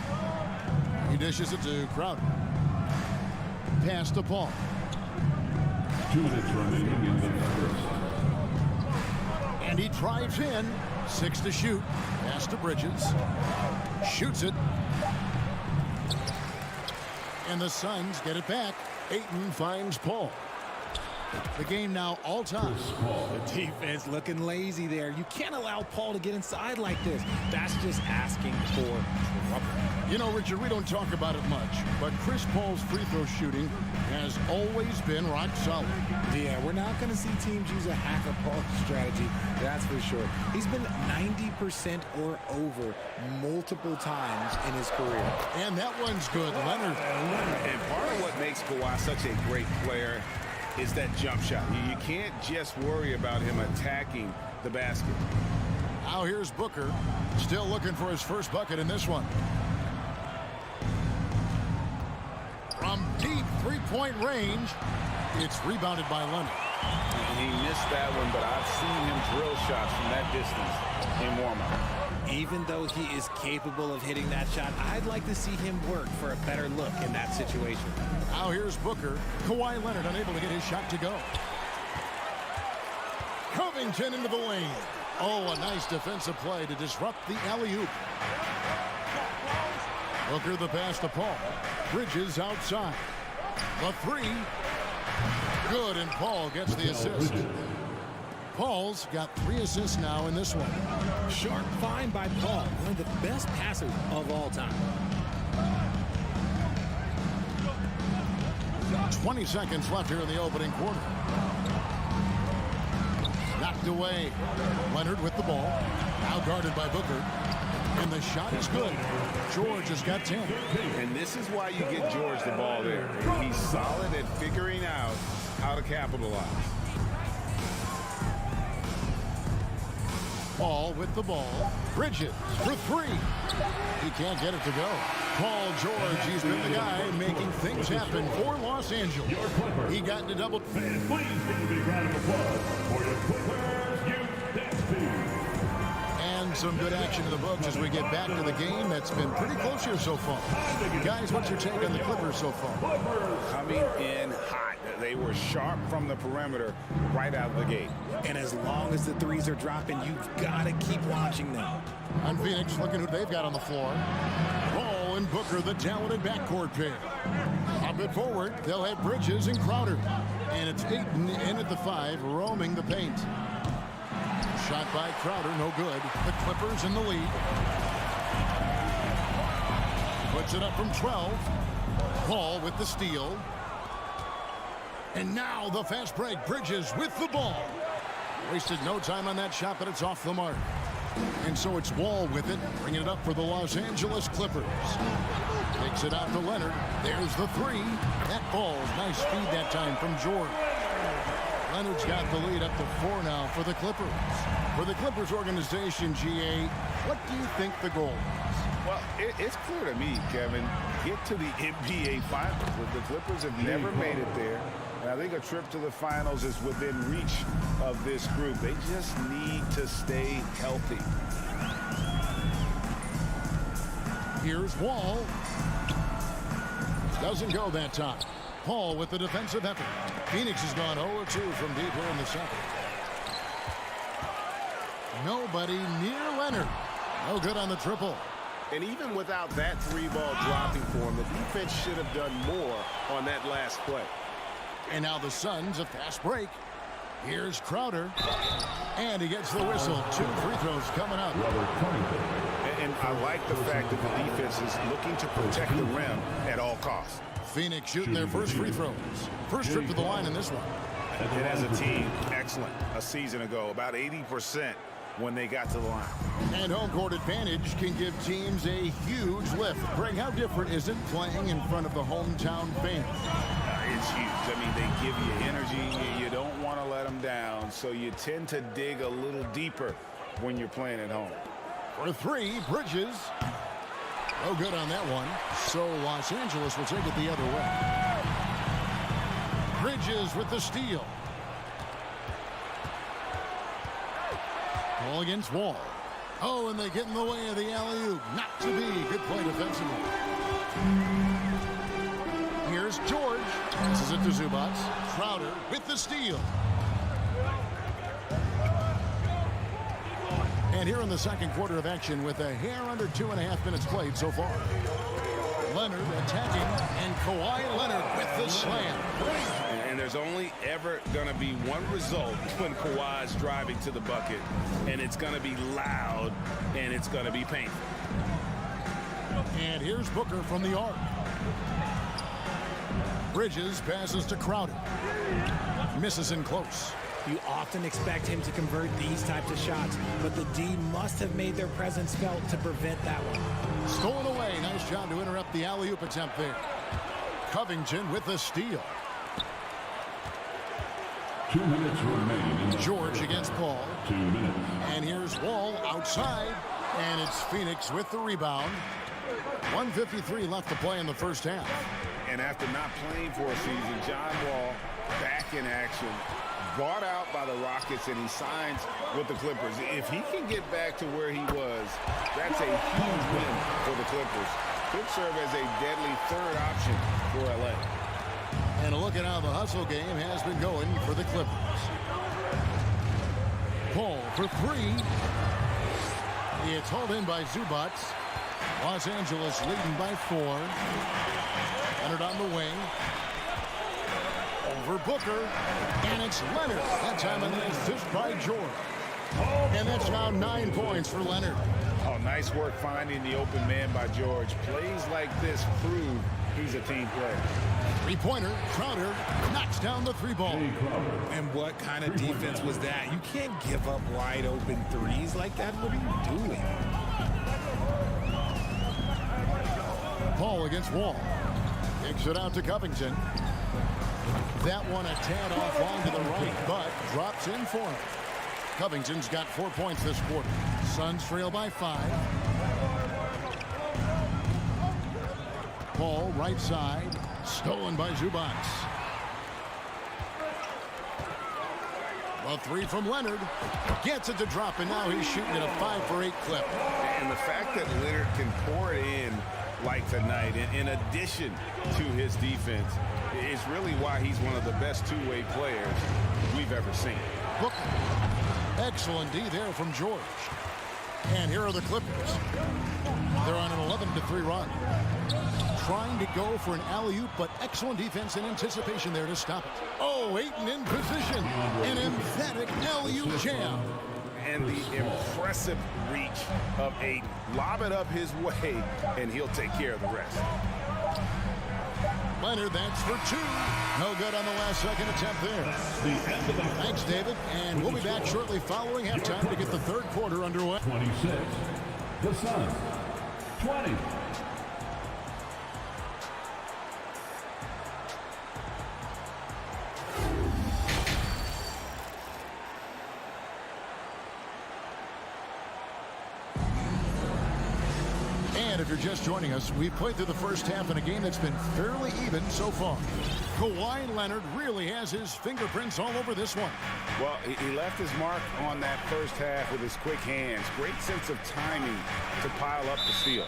He dishes it to Crowder. Pass to Paul. 2 minutes remaining in the first. And he drives in. 6 to shoot. Pass to Bridges. Shoots it. And the Suns get it back. Ayton finds Paul. The game now all time. The defense looking lazy there. You can't allow Paul to get inside like this. That's just asking for trouble. You know, Richard, we don't talk about it much, but Chris Paul's free throw shooting has always been rock solid. Yeah, we're not going to see teams use a half a Paul strategy, that's for sure. He's been 90% or over multiple times in his career. And that one's good, Leonard. And part of what makes Kawhi such a great player is that jump shot. You can't just worry about him attacking the basket. Now here's Booker, still looking for his first bucket in this one. From deep three-point range, it's rebounded by Leonard. He missed that one, but I've seen him drill shots from that distance in warm-up. Even though he is capable of hitting that shot, I'd like to see him work for a better look in that situation. Now here's Booker. Kawhi Leonard unable to get his shot to go. Covington into the lane. Oh, a nice defensive play to disrupt the alley-oop. Booker the pass to Paul. Bridges outside. The 3. Good, and Paul gets the assist. Paul's got 3 assists now in this one. Sharp find by Paul, one of the best passers of all time. 20 seconds left here in the opening quarter. Knocked away. Leonard with the ball. Now guarded by Booker. And the shot is good. George has got 10. And this is why you get George the ball there. He's solid at figuring out how to capitalize. Paul with the ball. Bridges for 3. He can't get it to go. Paul George, he's been the guy making things happen for Los Angeles. He got into double. Fans, please give a big round of applause for your Clippers youth dance team. And some good action in the books as we get back to the game that's been pretty close here so far. Guys, what's your take on the Clippers so far? Coming in hot. They were sharp from the perimeter right out of the gate. And as long as the threes are dropping, you've got to keep watching them. On Phoenix, looking who they've got on the floor. Paul and Booker, the talented backcourt pair. Up it forward, they'll have Bridges and Crowder. And it's Ayton in at the 5, roaming the paint. Shot by Crowder, no good. The Clippers in the lead. Puts it up from 12. Paul with the steal. And now the fast break. Bridges with the ball. Wasted no time on that shot, but it's off the mark. And so it's Wall with it, bringing it up for the Los Angeles Clippers. Takes it out to Leonard. There's the 3. That falls. Nice feed that time from George. Leonard's got the lead up to 4 now for the Clippers. For the Clippers organization, GA, what do you think the goal is? Well, it's clear to me, Kevin, get to the NBA Finals. The Clippers have never made it there. And I think a trip to the finals is within reach of this group. They just need to stay healthy. Here's Wall. Doesn't go that time. Paul with the defensive effort. Phoenix has gone 0-2 from deep here in the second. Nobody near Leonard. No good on the triple. And even without that 3-ball dropping for him, the defense should have done more on that last play. And now the Suns, a fast break. Here's Crowder. And he gets the whistle. 2 free throws coming up. And I like the fact that the defense is looking to protect the rim at all costs. Phoenix shooting their first free throws. First trip to the line in this one. And as a team, excellent. A season ago, about 80% when they got to the line. And home court advantage can give teams a huge lift. Greg, how different is it playing in front of the hometown fans? It's huge. I mean, they give you energy. You don't want to let them down, so you tend to dig a little deeper when you're playing at home. For 3, Bridges. No good on that one. So Los Angeles will take it the other way. Bridges with the steal. Ball against Wall. Oh, and they get in the way of the alley-oop. Not to be. Good play defensively. Here's George. Passes it to Zubac. Crowder with the steal. And here in the second quarter of action with a hair under 2.5 minutes played so far. Leonard attacking, and Kawhi Leonard with the slam. And there's only ever going to be one result when Kawhi's driving to the bucket, and it's going to be loud, and it's going to be painful. And here's Booker from the arc. Bridges passes to Crowder. Misses in close. You often expect him to convert these types of shots, but the D must have made their presence felt to prevent that one. Stolen away. Nice job to interrupt the alley-oop attempt there. Covington with the steal. 2 minutes remain. George against Paul. 2 minutes. And here's Wall outside. And it's Phoenix with the rebound. 1:53 left to play in the first half. And after not playing for a season, John Wall back in action. Bought out by the Rockets, and he signs with the Clippers. If he can get back to where he was, that's a huge win for the Clippers. Could serve as a deadly third option for LA. And a look at how the hustle game has been going for the Clippers. Paul for 3. It's hauled in by Zubac. Los Angeles leading by 4. Leonard on the wing. over Booker. And it's Leonard. That time on the assist by George. And that's now 9 points for Leonard. Oh, nice work finding the open man by George. Plays like this prove he's a team player. Three-pointer, Crowder knocks down the three ball. And what kind of defense was that? You can't give up wide open threes like that. What are you doing? Paul against Wall. Kicks it out to Covington. That one a tad off long to the right, but drops in for him. Covington's got 4 points this quarter. Suns trail by 5. Paul right side. Stolen by Zubac. A three from Leonard. Gets it to drop, and now he's shooting at a 5 for 8 clip. And the fact that Leonard can pour it in like tonight, and in addition to his defense, is really why he's one of the best two-way players we've ever seen. Booker. Excellent D there from George. And here are the Clippers. They're on an 11-3 run. Trying to go for an alley-oop, but excellent defense and anticipation there to stop it. Oh, Ayton in position. An emphatic alley-oop jam. And the impressive reach of Ayton. Lob it up his way, and he'll take care of the rest. Leonard, that's for 2. No good on the last second attempt there. Thanks, David. And we'll be back shortly following halftime to get the third quarter underway. 26. The Suns. 20. And if you're just joining us, we've played through the first half in a game that's been fairly even so far. Kawhi Leonard really has his fingerprints all over this one. Well, he left his mark on that first half with his quick hands. Great sense of timing to pile up the steal.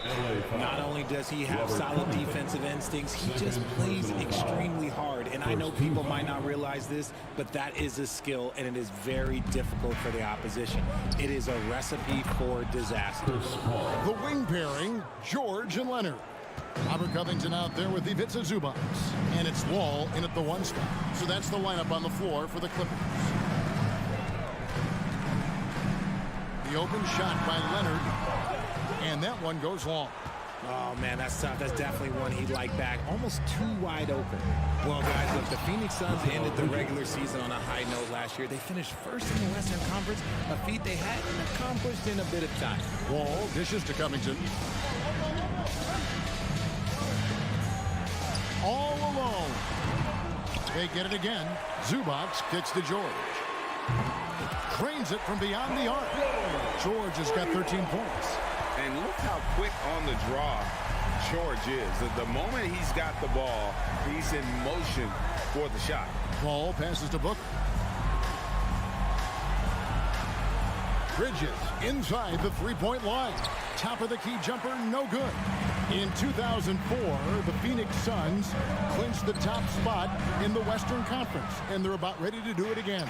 Not only does he have solid defensive instincts, he just plays extremely hard. And I know people might not realize this, but that is a skill, and it is very difficult for the opposition. It is a recipe for disaster. The wing pairing, George and Leonard. Robert Covington out there with Ivica Zubac. And it's Wall in at the 1 spot. So that's the lineup on the floor for the Clippers. The open shot by Leonard. And that one goes long. Oh, man, that's tough. That's definitely one he'd like back. Almost too wide open. Well, guys, look, the Phoenix Suns ended the regular season on a high note last year. They finished first in the Western Conference, a feat they hadn't accomplished in a bit of time. Wall dishes to Covington. All alone. They get it again. Zubac kicks to George. Cranes it from beyond the arc. George has got 13 points. And look how quick on the draw George is. The moment he's got the ball, he's in motion for the shot. Paul passes to Booker. Bridges inside the three-point line. Top of the key jumper, no good. In 2004, the Phoenix Suns clinched the top spot in the Western Conference, and they're about ready to do it again.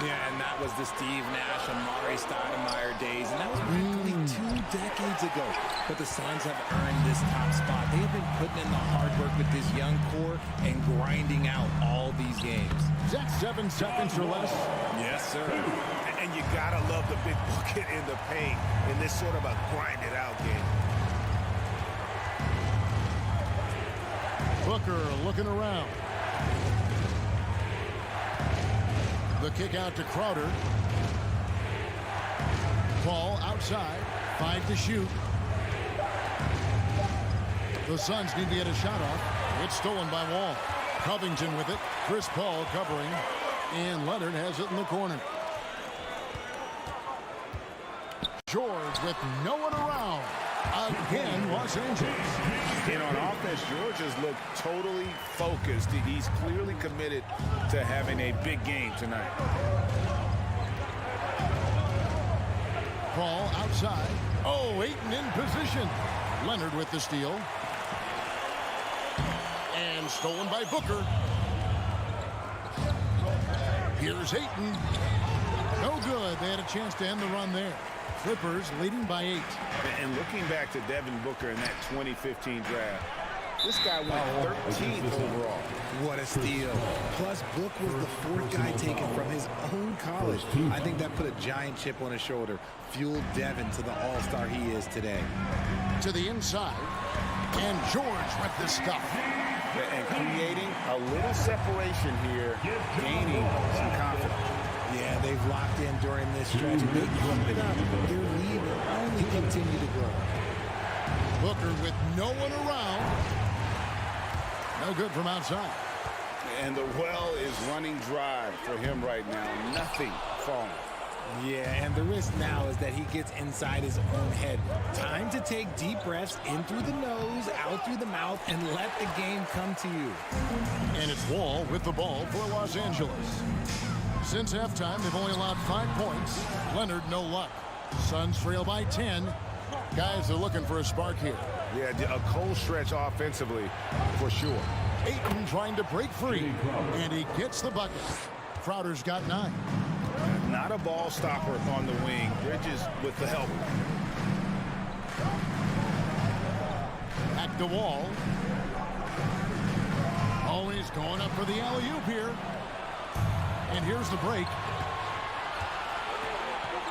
Yeah, and that was the Steve Nash, Amari Stoudemire days, and that was practically 2 decades ago. But the Suns have earned this top spot. They have been putting in the hard work with this young core and grinding out all these games. Is that 7 seconds or less? Yes, sir. And you gotta love the big bucket in the paint in this sort of a grinded-out game. Booker looking around. The kick out to Crowder. Paul outside. 5 to shoot. The Suns need to get a shot off. It's stolen by Wall. Covington with it. Chris Paul covering. And Leonard has it in the corner. George with no one around. Again, Los Angeles. And on offense, George has looked totally focused. He's clearly committed to having a big game tonight. Paul outside. Oh, Ayton in position. Leonard with the steal. And stolen by Booker. Here's Ayton. No good. They had a chance to end the run there. Clippers leading by 8. And looking back to Devin Booker in that 2015 draft, this guy went 13th overall. What a steal. Plus, Book was the fourth guy taken from his own college. I think that put a giant chip on his shoulder, fueled Devin to the all-star he is today. To the inside, and George with the stuff. And creating a little separation here, gaining some confidence. Yeah, they've locked in during this stretch. They keep it up. Their lead will only continue to grow. Booker with no one around. No good from outside. And the well is running dry for him right now. Nothing falling. Yeah, and the risk now is that he gets inside his own head. Time to take deep breaths in through the nose, out through the mouth, and let the game come to you. And it's Wall with the ball for Los Angeles. Since halftime, they've only allowed 5 points. Leonard, no luck. Suns trail by 10. Guys are looking for a spark here. Yeah, a cold stretch offensively for sure. Ayton trying to break free, and he gets the bucket. Crowder's got 9. Not a ball stopper on the wing. Bridges with the help. Back to Wall. Always going up for the alley-oop here. And here's the break.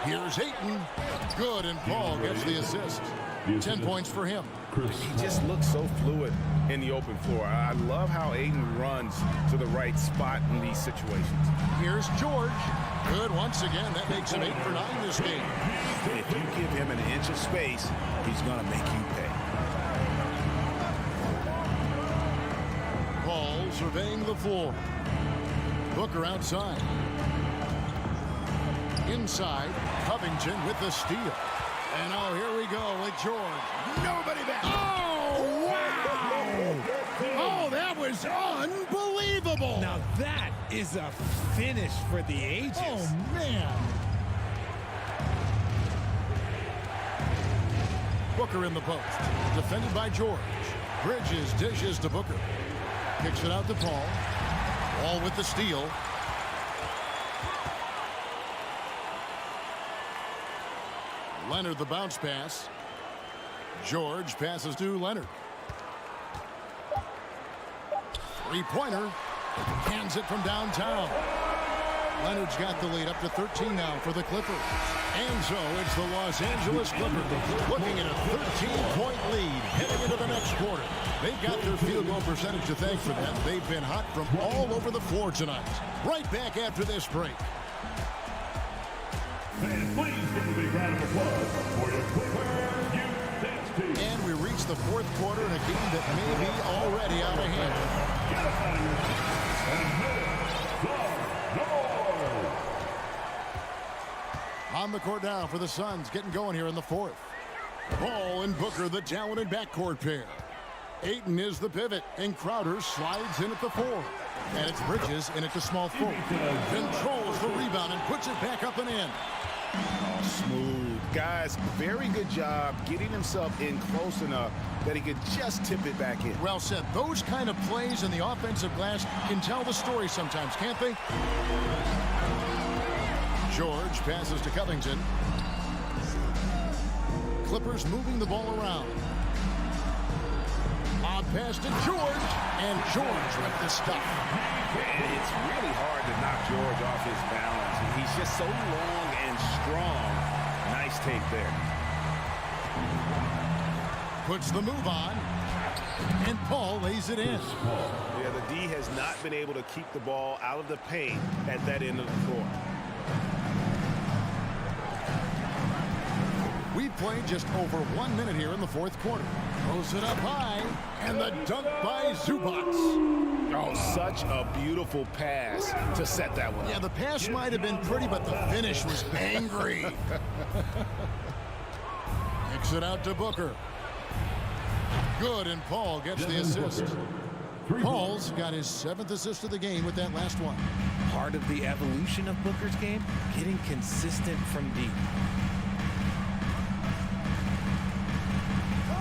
Here's Ayton. Good, and Paul gets the assist. 10 points for him. He just looks so fluid in the open floor. I love how Ayton runs to the right spot in these situations. Here's George. Good once again. That makes him 8 for 9 this game. If you give him an inch of space, he's going to make you pay. Paul surveying the floor. Booker outside. Inside, Covington with the steal. And now here we go with George. Nobody back. Oh, wow! Oh, that was unbelievable. Now that is a finish for the ages. Oh, man. Booker in the post. Defended by George. Bridges dishes to Booker. Kicks it out to Paul. Paul with the steal. Leonard the bounce pass. George passes to Leonard. Three-pointer. Hands it from downtown. Leonard's got the lead up to 13 now for the Clippers. And so it's the Los Angeles Clippers looking at a 13-point lead heading into the next quarter. They've got their field goal percentage to thank for that. They've been hot from all over the floor tonight. Right back after this break. And please give a big round of applause for your Clippers Youth Dance Team. And we reach the fourth quarter in a game that may be already out of hand. Get us out of here. And on the court now for the Suns, getting going here in the fourth. Ball and Booker, the talented backcourt pair. Ayton is the pivot, and Crowder slides in at the 4. And it's Bridges in at the small forward. Controls the rebound and puts it back up and in. Smooth. Guys, very good job getting himself in close enough that he could just tip it back in. Well said. Those kind of plays in the offensive glass can tell the story sometimes, can't they? George passes to Covington. Clippers moving the ball around. Odd pass to George, and George with the stuff. It's really hard to knock George off his balance. He's just so long and strong. Nice take there. Puts the move on, and Paul lays it in. Yeah, the D has not been able to keep the ball out of the paint at that end of the floor. We've played just over 1 minute here in the fourth quarter. Throws it up high, and the dunk by Zubac. Oh, such a beautiful pass to set that one. Yeah, the pass might have been pretty, but the finish was angry. Kicks it out to Booker. Good, and Paul gets the assist. Paul's got his 7th assist of the game with that last one. Part of the evolution of Booker's game, getting consistent from deep.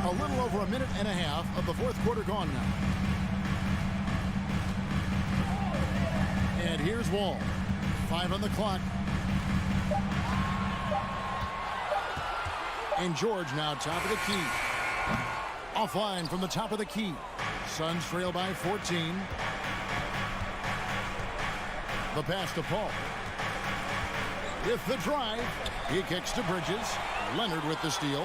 A little over a minute and a half of the fourth quarter gone now. And here's Wall. 5 on the clock. And George now top of the key. Offline from the top of the key. Suns trail by 14. The pass to Paul. With the drive, he kicks to Bridges. Leonard with the steal.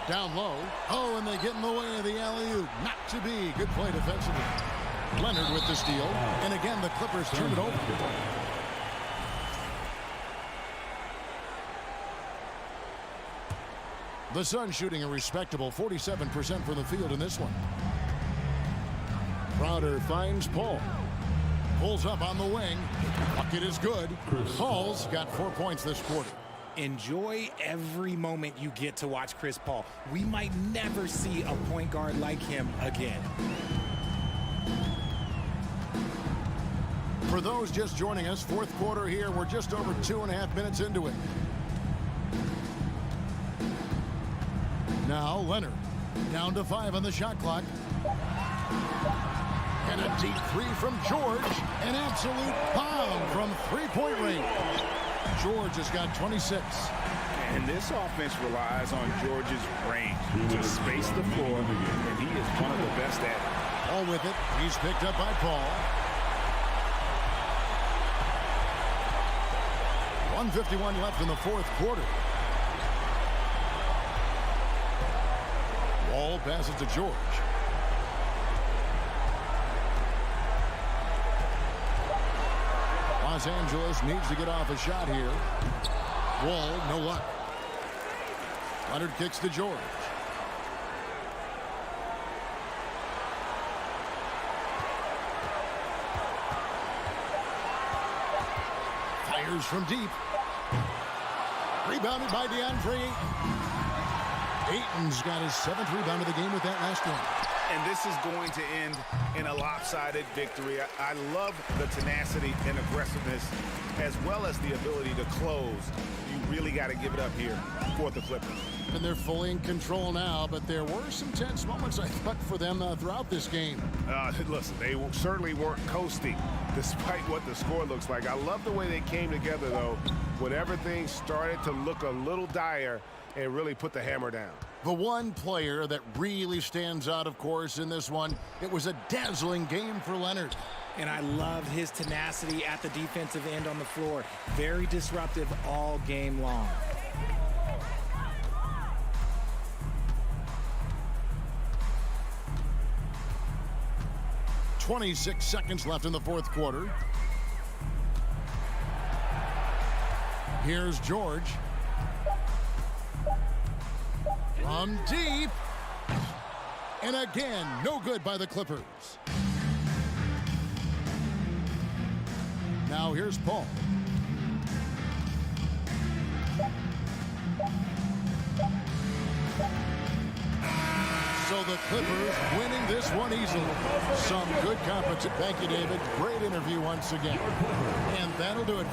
Down low. Oh, and they get in the way of the alley-oop. Not to be. Good play defensively. Leonard with the steal. And again, the Clippers turn it over. The Suns shooting a respectable 47% from the field in this one. Crowder finds Paul. Pulls up on the wing. Bucket is good. Paul's got 4 points this quarter. Enjoy every moment you get to watch Chris Paul. We might never see a point guard like him again. For those just joining us, fourth quarter here. We're just over 2.5 minutes into it. Now Leonard down to 5 on the shot clock. And a deep three from George. An absolute bomb from three-point range. George has got 26. And this offense relies on George's range to space the floor, and he is one of the best at it. All with it. He's picked up by Paul. 1:51 left in the fourth quarter. Wall passes to George. Los Angeles needs to get off a shot here. Wall, no luck. Leonard kicks to George. Fires from deep. Rebounded by DeAndre Ayton. Ayton's got his 7th rebound of the game with that last one. And this is going to end in a lopsided victory. I love the tenacity and aggressiveness, as well as the ability to close. You really got to give it up here for the Clippers. And they're fully in control now, but there were some tense moments, I thought, for them throughout this game. Listen, they certainly weren't coasting, despite what the score looks like. I love the way they came together, though, when everything started to look a little dire and really put the hammer down. The one player that really stands out, of course, in this one, it was a dazzling game for Leonard. And I love his tenacity at the defensive end on the floor. Very disruptive all game long. .26 seconds left in the fourth quarter. Here's George. From deep. And again, no good by the Clippers. Now here's Paul. So the Clippers winning this one easily. Some good competition. Thank you, David. Great interview once again. And that'll do it.